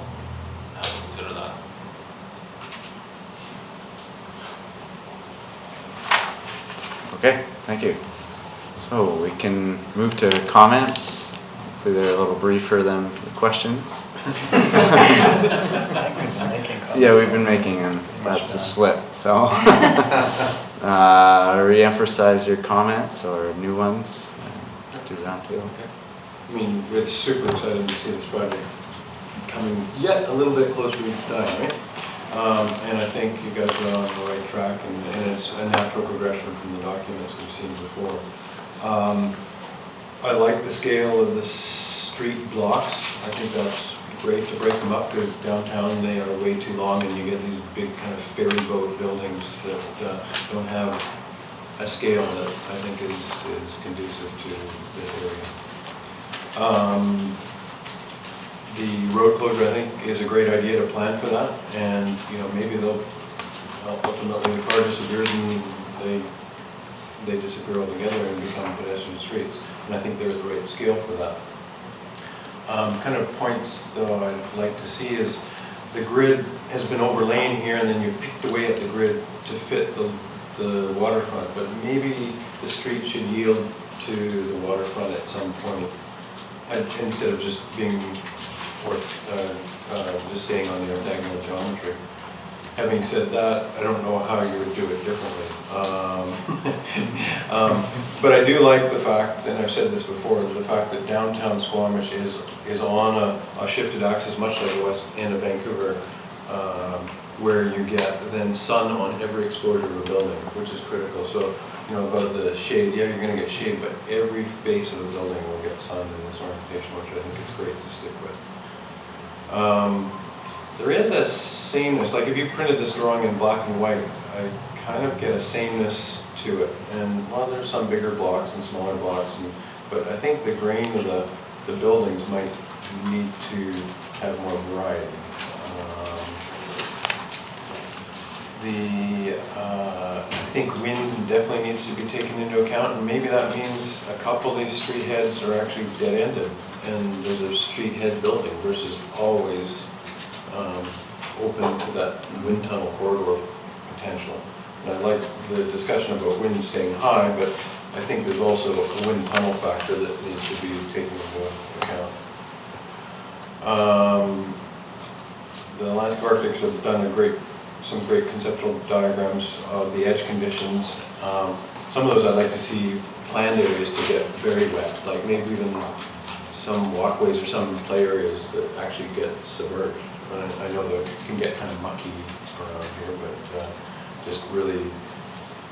have to consider that. Okay, thank you. So we can move to comments. Hopefully they're a little briefer than the questions. Yeah, we've been making them. That's the slip. So re-emphasize your comments or new ones. Let's do roundtable. I mean, we're super excited to see this project coming yet a little bit closer each time, right? And I think you guys are on the right track, and it's a natural progression from the documents we've seen before. I like the scale of the street blocks. I think that's great to break them up, because downtown they are way too long, and you get these big kind of ferry boat buildings that don't have a scale that I think is conducive to this area. The road closure, I think, is a great idea to plan for that, and maybe they'll ultimately the car disappears and they disappear altogether and become pedestrian streets, and I think they're the right scale for that. Kind of points though I'd like to see is the grid has been overlain here, and then you've picked away at the grid to fit the waterfront, but maybe the street should yield to the waterfront at some point, instead of just being just staying on the orthogonal geometry. Having said that, I don't know how you would do it differently. But I do like the fact, and I've said this before, the fact that downtown Squamish is on a shifted axis, much like it was in Vancouver, where you get then sun on every exposure of a building, which is critical. So, about the shade, yeah, you're going to get shade, but every face of the building will get sun in this orientation, which I think is great to stick with. There is a sameness, like if you printed this drawing in black and white, I kind of get a sameness to it. And well, there's some bigger blocks and smaller blocks, but I think the grain of the buildings might need to have more variety. The think wind definitely needs to be taken into account, and maybe that means a couple of these street heads are actually dead-ended, and there's a street head building versus always open to that wind tunnel corridor potential. And I like the discussion about wind staying high, but I think there's also a wind tunnel factor that needs to be taken into account. The landscape architects have done some great conceptual diagrams of the edge conditions. Some of those I'd like to see planned areas to get very wet, like maybe even some walkways or some play areas that actually get submerged. I know that it can get kind of mucky around here, but just really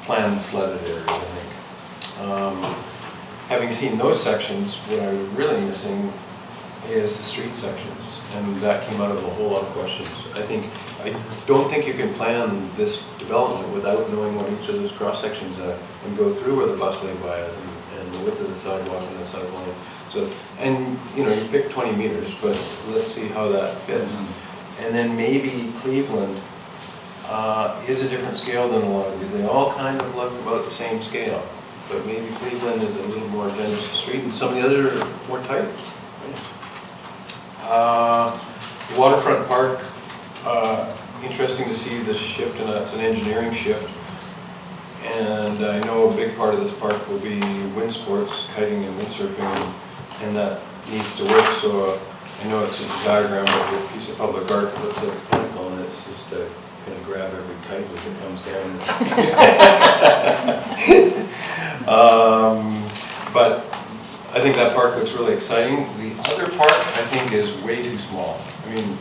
planned flooded areas, I think. Having seen those sections, what I'm really missing is the street sections, and that came out of a whole lot of questions. I don't think you can plan this development without knowing what each of those cross sections are and go through where the bus lane by it and the width of the sidewalk and the sidewalk. So, and you pick 20 meters, but let's see how that fits. And then maybe Cleveland is a different scale than a lot of these. They all kind of look about the same scale, but maybe Cleveland is a little more generous to street and some of the others are more tight. Waterfront Park, interesting to see the shift, and that's an engineering shift. And I know a big part of this park will be wind sports, kiting and windsurfing, and that needs to work. So I know it's just a diagram of a piece of public art that looks like a pinnacle, and it's just going to grab every kite as it comes down. But I think that park looks really exciting. The other park, I think, is way too small. I mean,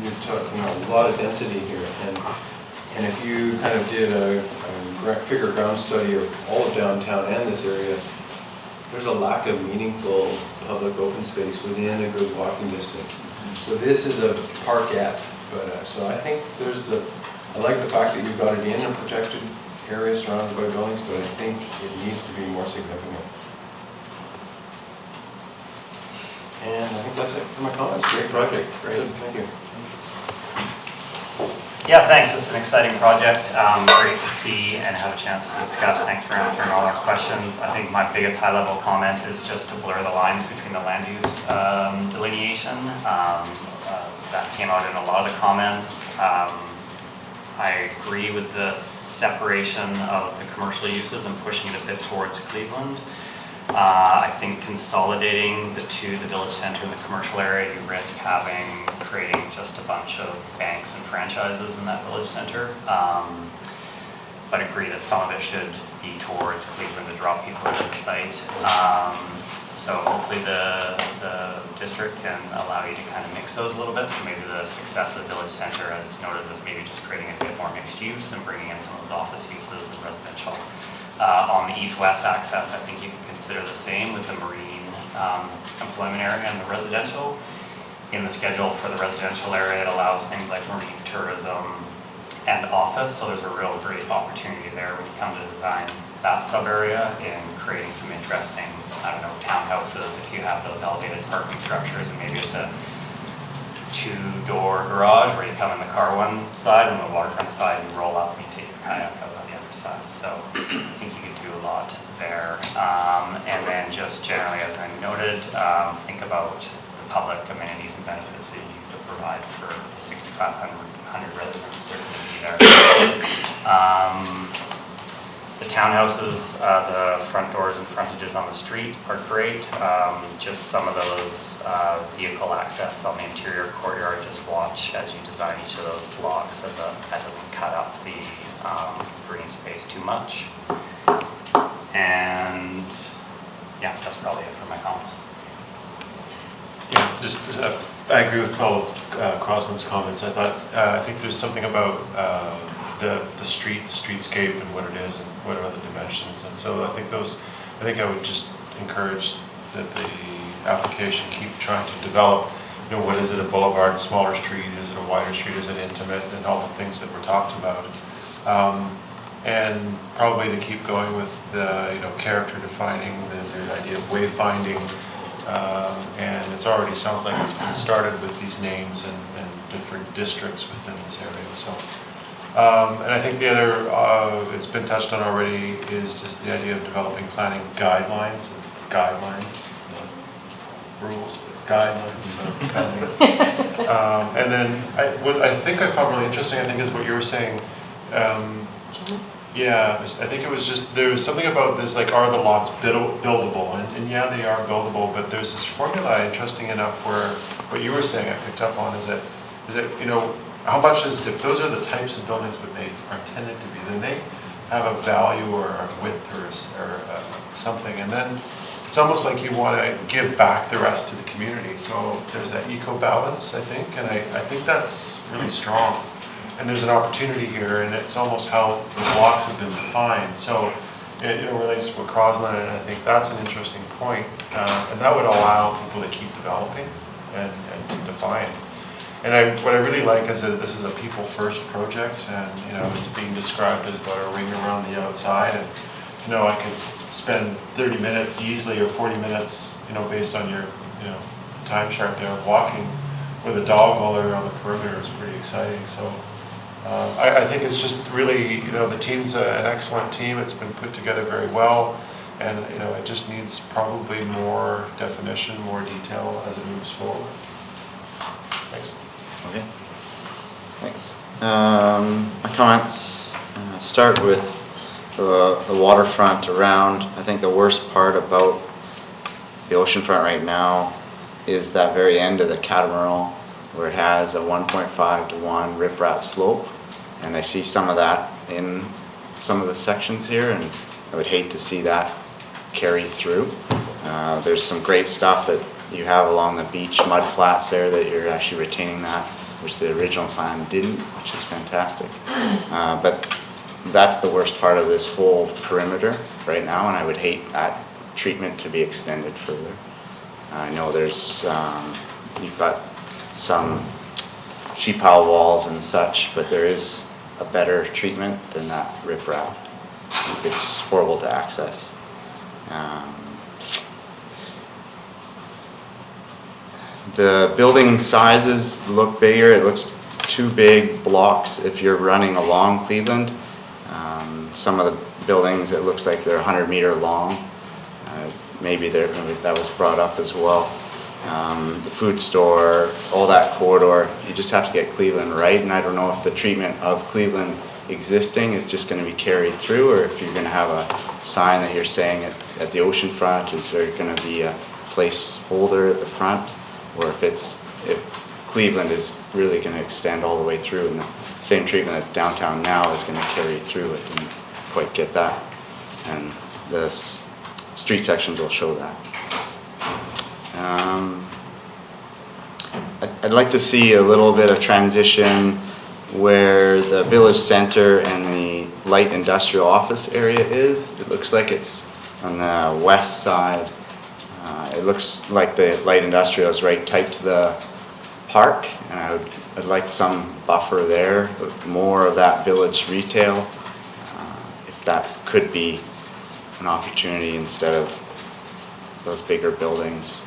we're talking a lot of density here, and if you kind of did a figure ground study of all of downtown and this area, there's a lack of meaningful public open space within a good walking distance. So this is a parkette, but so I think I like the fact that you've got it in a protected area surrounded by buildings, but I think it needs to be more significant. And I think that's it for my comments. Great project. Great. Thank you. Yeah, thanks. It's an exciting project. Great to see and have a chance to discuss. Thanks for answering all our questions. I think my biggest high-level comment is just to blur the lines between the land use delineation. That came out in a lot of the comments. I agree with the separation of the commercial uses and pushing it a bit towards Cleveland. I think consolidating the two, the village center and the commercial area, you risk creating just a bunch of banks and franchises in that village center. But agree that some of it should be towards Cleveland to draw people to the site. So hopefully the district can allow you to kind of mix those a little bit. So maybe the success of the village center, as noted, is maybe just creating a bit more mixed use and bringing in some of those office uses and residential. On the east-west access, I think you can consider the same with the marine employment area and the residential. In the schedule for the residential area, it allows things like marine tourism and office, so there's a real great opportunity there when you come to design that sub-area in creating some interesting, townhouses if you have those elevated parking structures, and maybe it's a two-door garage where you come in the car one side and the waterfront side and roll up and you take your kayak out on the other side. So I think you could do a lot there. And then just generally, as I noted, think about the public amenities and benefits that you need to provide for the 6,500 residents that are going to be there. The townhouses, the front doors and frontages on the street are great. Just some of those vehicle access on the interior courtyard, just watch as you design each of those blocks so that doesn't cut up the green space too much. And yeah, that's probably it for my comments. Yeah, I agree with all of Crosland's comments. I think there's something about the streetscape and what it is and what are the dimensions. And so I think I would just encourage that the application keep trying to develop, what is it, a boulevard, smaller street, is it a wider street, is it intimate, and all the things that were talked about. And probably to keep going with the, character defining, the idea of wayfinding. And it's already sounds like it's been started with these names and different districts within this area. So And I think the other, it's been touched on already, is just the idea of developing planning guidelines, not rules, but guidelines of planning. And then what I think I found really interesting, I think, is what you were saying. Yeah, I think it was just, there was something about this, like, are the lots buildable? And yeah, they are buildable, but there's this formula, interesting enough, where what you were saying I picked up on is that, you know, how much is, if those are the types of buildings what they are intended to be, then they have a value or a width or something, and then it's almost like you want to give back the rest to the community. So there's that eco-balance, I think, and I think that's really strong. And there's an opportunity here, and it's almost how the blocks have been defined. So it relates to what Crosland, and I think that's an interesting point. And that would allow people to keep developing and to define. And what I really like is that this is a people-first project, and you know, it's being described as about a ring around the outside. And you know, I could spend 30 minutes easily, or 40 minutes, you know, based on your time chart there, walking with a dog all around the perimeter is pretty exciting. So. I think it's just really, you know, the team's an excellent team. It's been put together very well, and you know, it just needs probably more definition, more detail as it moves forward. Thanks. Okay. Thanks. My comments start with the waterfront around. I think the worst part about the oceanfront right now is that very end of the catamaran, where it has a 1.5 to 1 riprap slope. And I see some of that in some of the sections here, and I would hate to see that carry through. There's some great stuff that you have along the beach mud flats there that you're actually retaining that, which the original plan didn't, which is fantastic. But that's the worst part of this whole perimeter right now, and I would hate that treatment to be extended further. I know there's, you've got some sheet pile walls and such, but there is a better treatment than that riprap. It's horrible to access. The building sizes look bigger. It looks too big blocks if you're running along Cleveland. Some of the buildings, it looks like they're 100-meter long. Maybe that was brought up as well. The food store, all that corridor, you just have to get Cleveland right, and I don't know if the treatment of Cleveland existing is just going to be carried through, or if you're going to have a sign that you're saying at the oceanfront, is there going to be a placeholder at the front, or if Cleveland is really going to extend all the way through, and the same treatment that's downtown now is going to carry through. I didn't quite get that, and the street sections will show that. I'd like to see a little bit of transition where the village center and the light industrial office area is. It looks like it's on the west side. It looks like the light industrial is right tight to the park, and I'd like some buffer there, more of that village retail, if that could be an opportunity instead of those bigger buildings.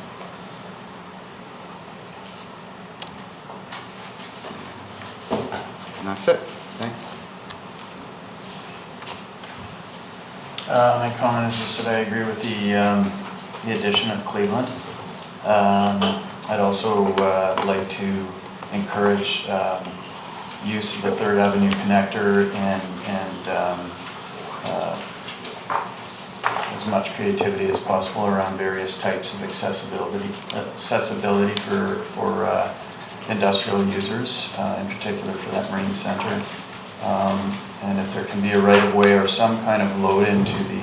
And that's it. Thanks. My comment is just that I agree with the addition of Cleveland. I'd also like to encourage use of the 3rd Avenue connector and as much creativity as possible around various types of accessibility for industrial users, in particular for that marine center. And if there can be a right-of-way or some kind of load into the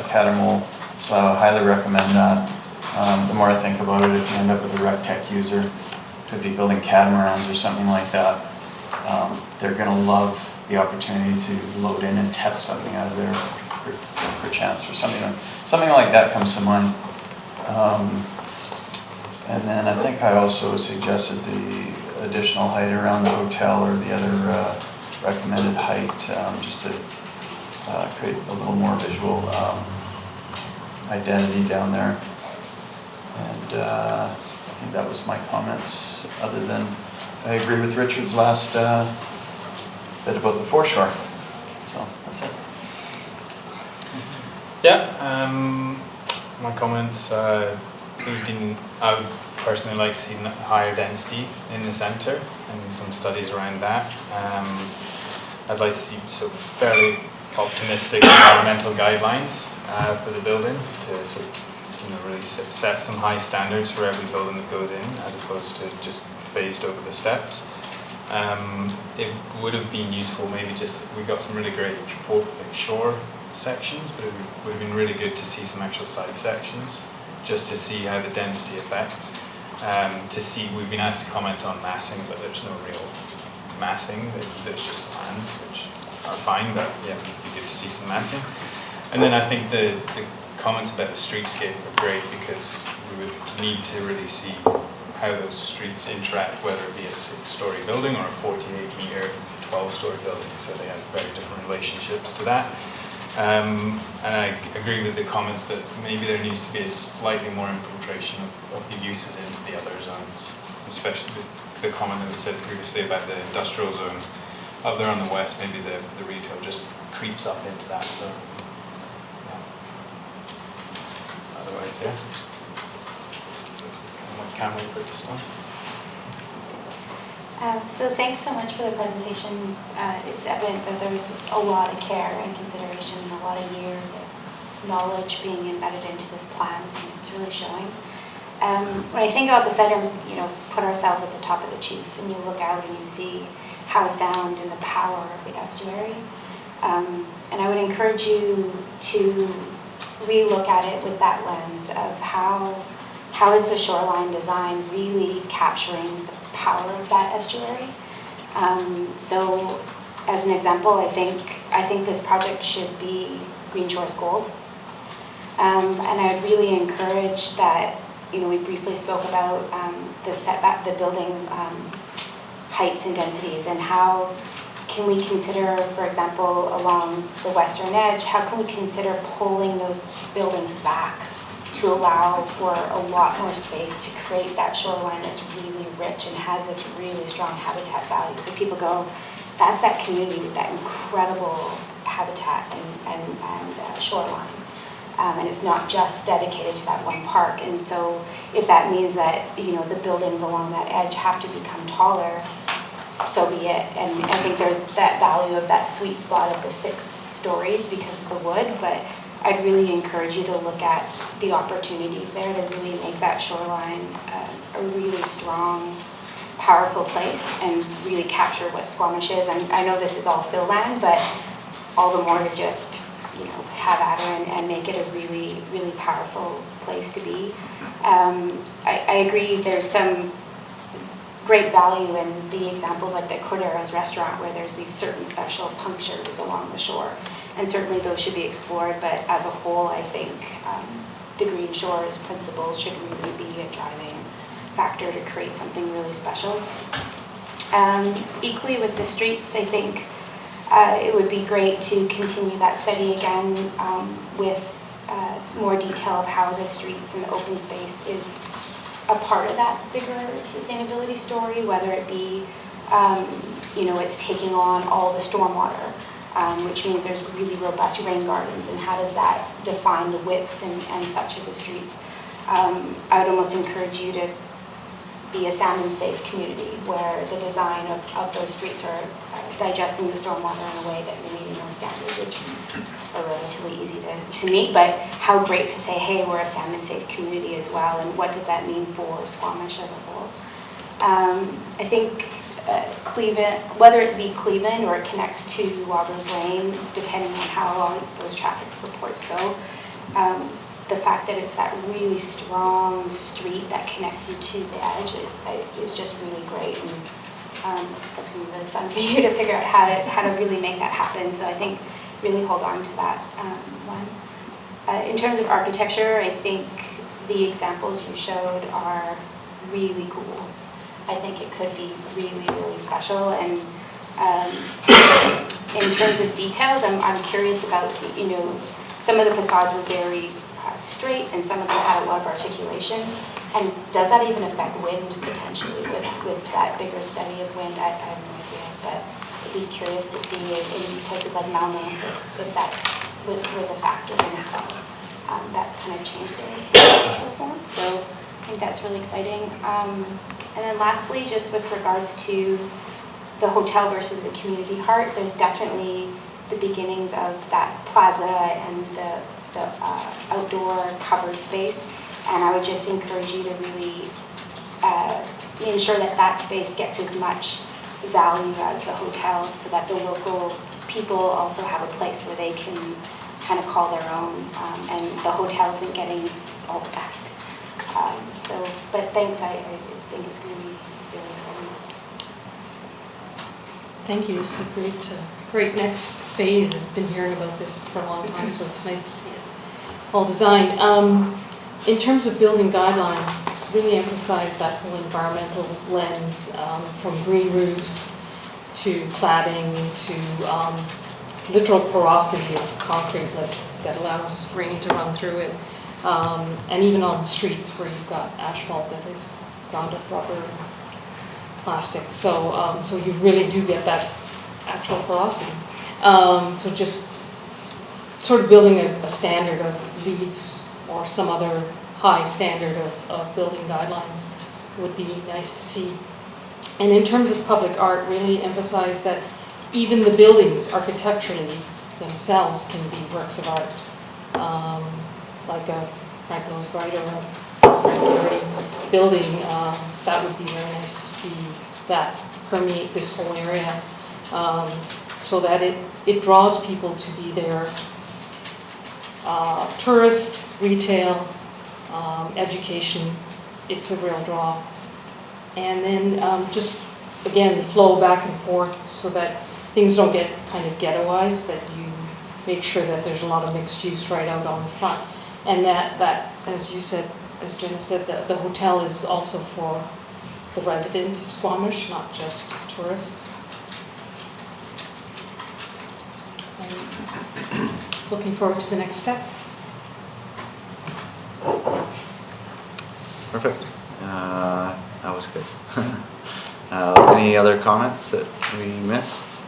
catamaran, so I highly recommend that. The more I think about it, if you end up with a rec tech user, could be building catamarans or something like that, they're going to love the opportunity to load in and test something out of there, perchance, or something like that comes to mind. And then I think I also suggested the additional height around the hotel, or the other recommended height, just to create a little more visual identity down there. And I think that was my comments, other than I agree with Richard's last bit about the foreshore. So that's it. Yeah, my comments, I would personally like to see higher density in the centre and some studies around that. I'd like to see sort of fairly optimistic environmental guidelines for the buildings to sort of really set some high standards for every building that goes in, as opposed to just phased over the steps. It would have been useful maybe we got some really great shore sections, but it would have been really good to see some actual side sections, just to see how the density affects. We've been asked to comment on massing, but there's no real massing, there's just plans, which are fine, but yeah, it would be good to see some massing. And then I think the comments about the streetscape are great, because we would need to really see how those streets interact, whether it be a 6-story building or a 48-meter, 12-story building, so they have very different relationships to that. And I agree with the comments that maybe there needs to be a slightly more infiltration of the uses into the other zones, especially the comment that was said previously about the industrial zone. Up there on the west, maybe the retail just creeps up into that zone. Yeah. Otherwise, yeah. Can't wait for it to start. So thanks so much for the presentation. It's evident that there's a lot of care and consideration and a lot of years of knowledge being embedded into this plan, and it's really showing. When I think about the site, put ourselves at the top of the chief, and you look out and you see how sound and the power of the estuary. And I would encourage you to re-look at it with that lens of how is the shoreline design really capturing the power of that estuary. So as an example, I think this project should be Green Shores Gold. And I'd really encourage that, we briefly spoke about the setback, the building heights and densities, and how can we consider, for example, along the western edge, how can we consider pulling those buildings back to allow for a lot more space to create that shoreline that's really rich and has this really strong habitat value. So people go, that's that community with that incredible habitat and shoreline. And it's not just dedicated to that one park. And so if that means that, the buildings along that edge have to become taller, so be it. And I think there's that value of that sweet spot of the 6 stories because of the wood, but I'd really encourage you to look at the opportunities there to really make that shoreline a really strong, powerful place and really capture what Squamish is. And I know this is all fill land, but all the more to just, have at her and make it a really, really powerful place to be. I agree there's some great value in the examples like the Cordero's restaurant, where there's these certain special punctures along the shore. And certainly those should be explored, but as a whole, I think the Green Shores principles should really be a driving factor to create something really special. Equally with the streets, I think it would be great to continue that study again with more detail of how the streets and the open space is a part of that bigger sustainability story, whether it be, it's taking on all the stormwater, which means there's really robust rain gardens, and how does that define the widths and such of the streets. I would almost encourage you to be a salmon-safe community, where the design of those streets are digesting the stormwater in a way that you're meeting those standards, which are relatively easy to meet, but how great to say, hey, we're a salmon-safe community as well, and what does that mean for Squamish as a whole. I think Cleveland, whether it be Cleveland or it connects to Robbers Lane, depending on how long those traffic reports go, the fact that it's that really strong street that connects you to the edge is just really great, and that's going to be really fun for you to figure out how to really make that happen. So I think really hold on to that one. In terms of architecture, I think the examples you showed are really cool. I think it could be really, really special. And in terms of details, I'm curious about, some of the facades were very straight, and some of them had a lot of articulation. And does that even affect wind potentially with that bigger study of wind? I have no idea, but it'd be curious to see in places like Malmo, if that was a factor in that kind of changed the architectural form. So I think that's really exciting. And then lastly, just with regards to the hotel versus the community heart, there's definitely the beginnings of that plaza and the outdoor covered space. And I would just encourage you to really ensure that that space gets as much value as the hotel, so that the local people also have a place where they can kind of call their own, and the hotel isn't getting all the best. But thanks, I think it's going to be really exciting. Thank you. This is a great next phase. I've been hearing about this for a long time, so it's nice to see it all designed. In terms of building guidelines, really emphasize that whole environmental lens, from green roofs to cladding to literal porosity of concrete that allows rain to run through it, and even on the streets where you've got asphalt that is ground up rubber and plastic. So you really do get that actual porosity. So just sort of building a standard of LEEDs or some other high standard of building guidelines would be nice to see. And in terms of public art, really emphasize that even the buildings architecturally themselves can be works of art, like a Frank Lloyd Wright or a Frank Gehry building. That would be very nice to see that permeate this whole area, so that it draws people to be there. Tourist, retail, education, it's a real draw. And then just, again, the flow back and forth so that things don't get kind of ghettoized, that you make sure that there's a lot of mixed use right out on the front. And that as you said, as Jenna said, the hotel is also for the residents of Squamish, not just tourists. And looking forward to the next step. Perfect. That was good. Any other comments that we missed?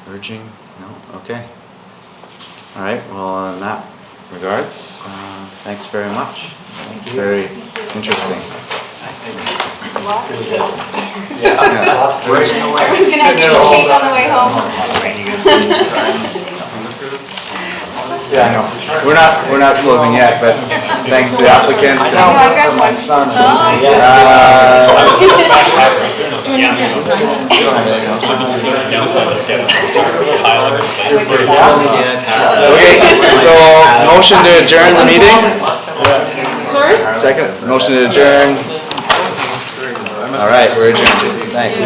Urging? No? Okay. All right. Well, in that regards, thanks very much. It's very interesting. Yeah, lots of breaking away. Everyone's gonna have to eat cake on the way home. Yeah, I know. We're not closing yet, but thanks to the applicant. I grabbed one. Okay, so motion to adjourn the meeting? Sorry? Second, motion to adjourn. All right, we're adjourned. Thanks.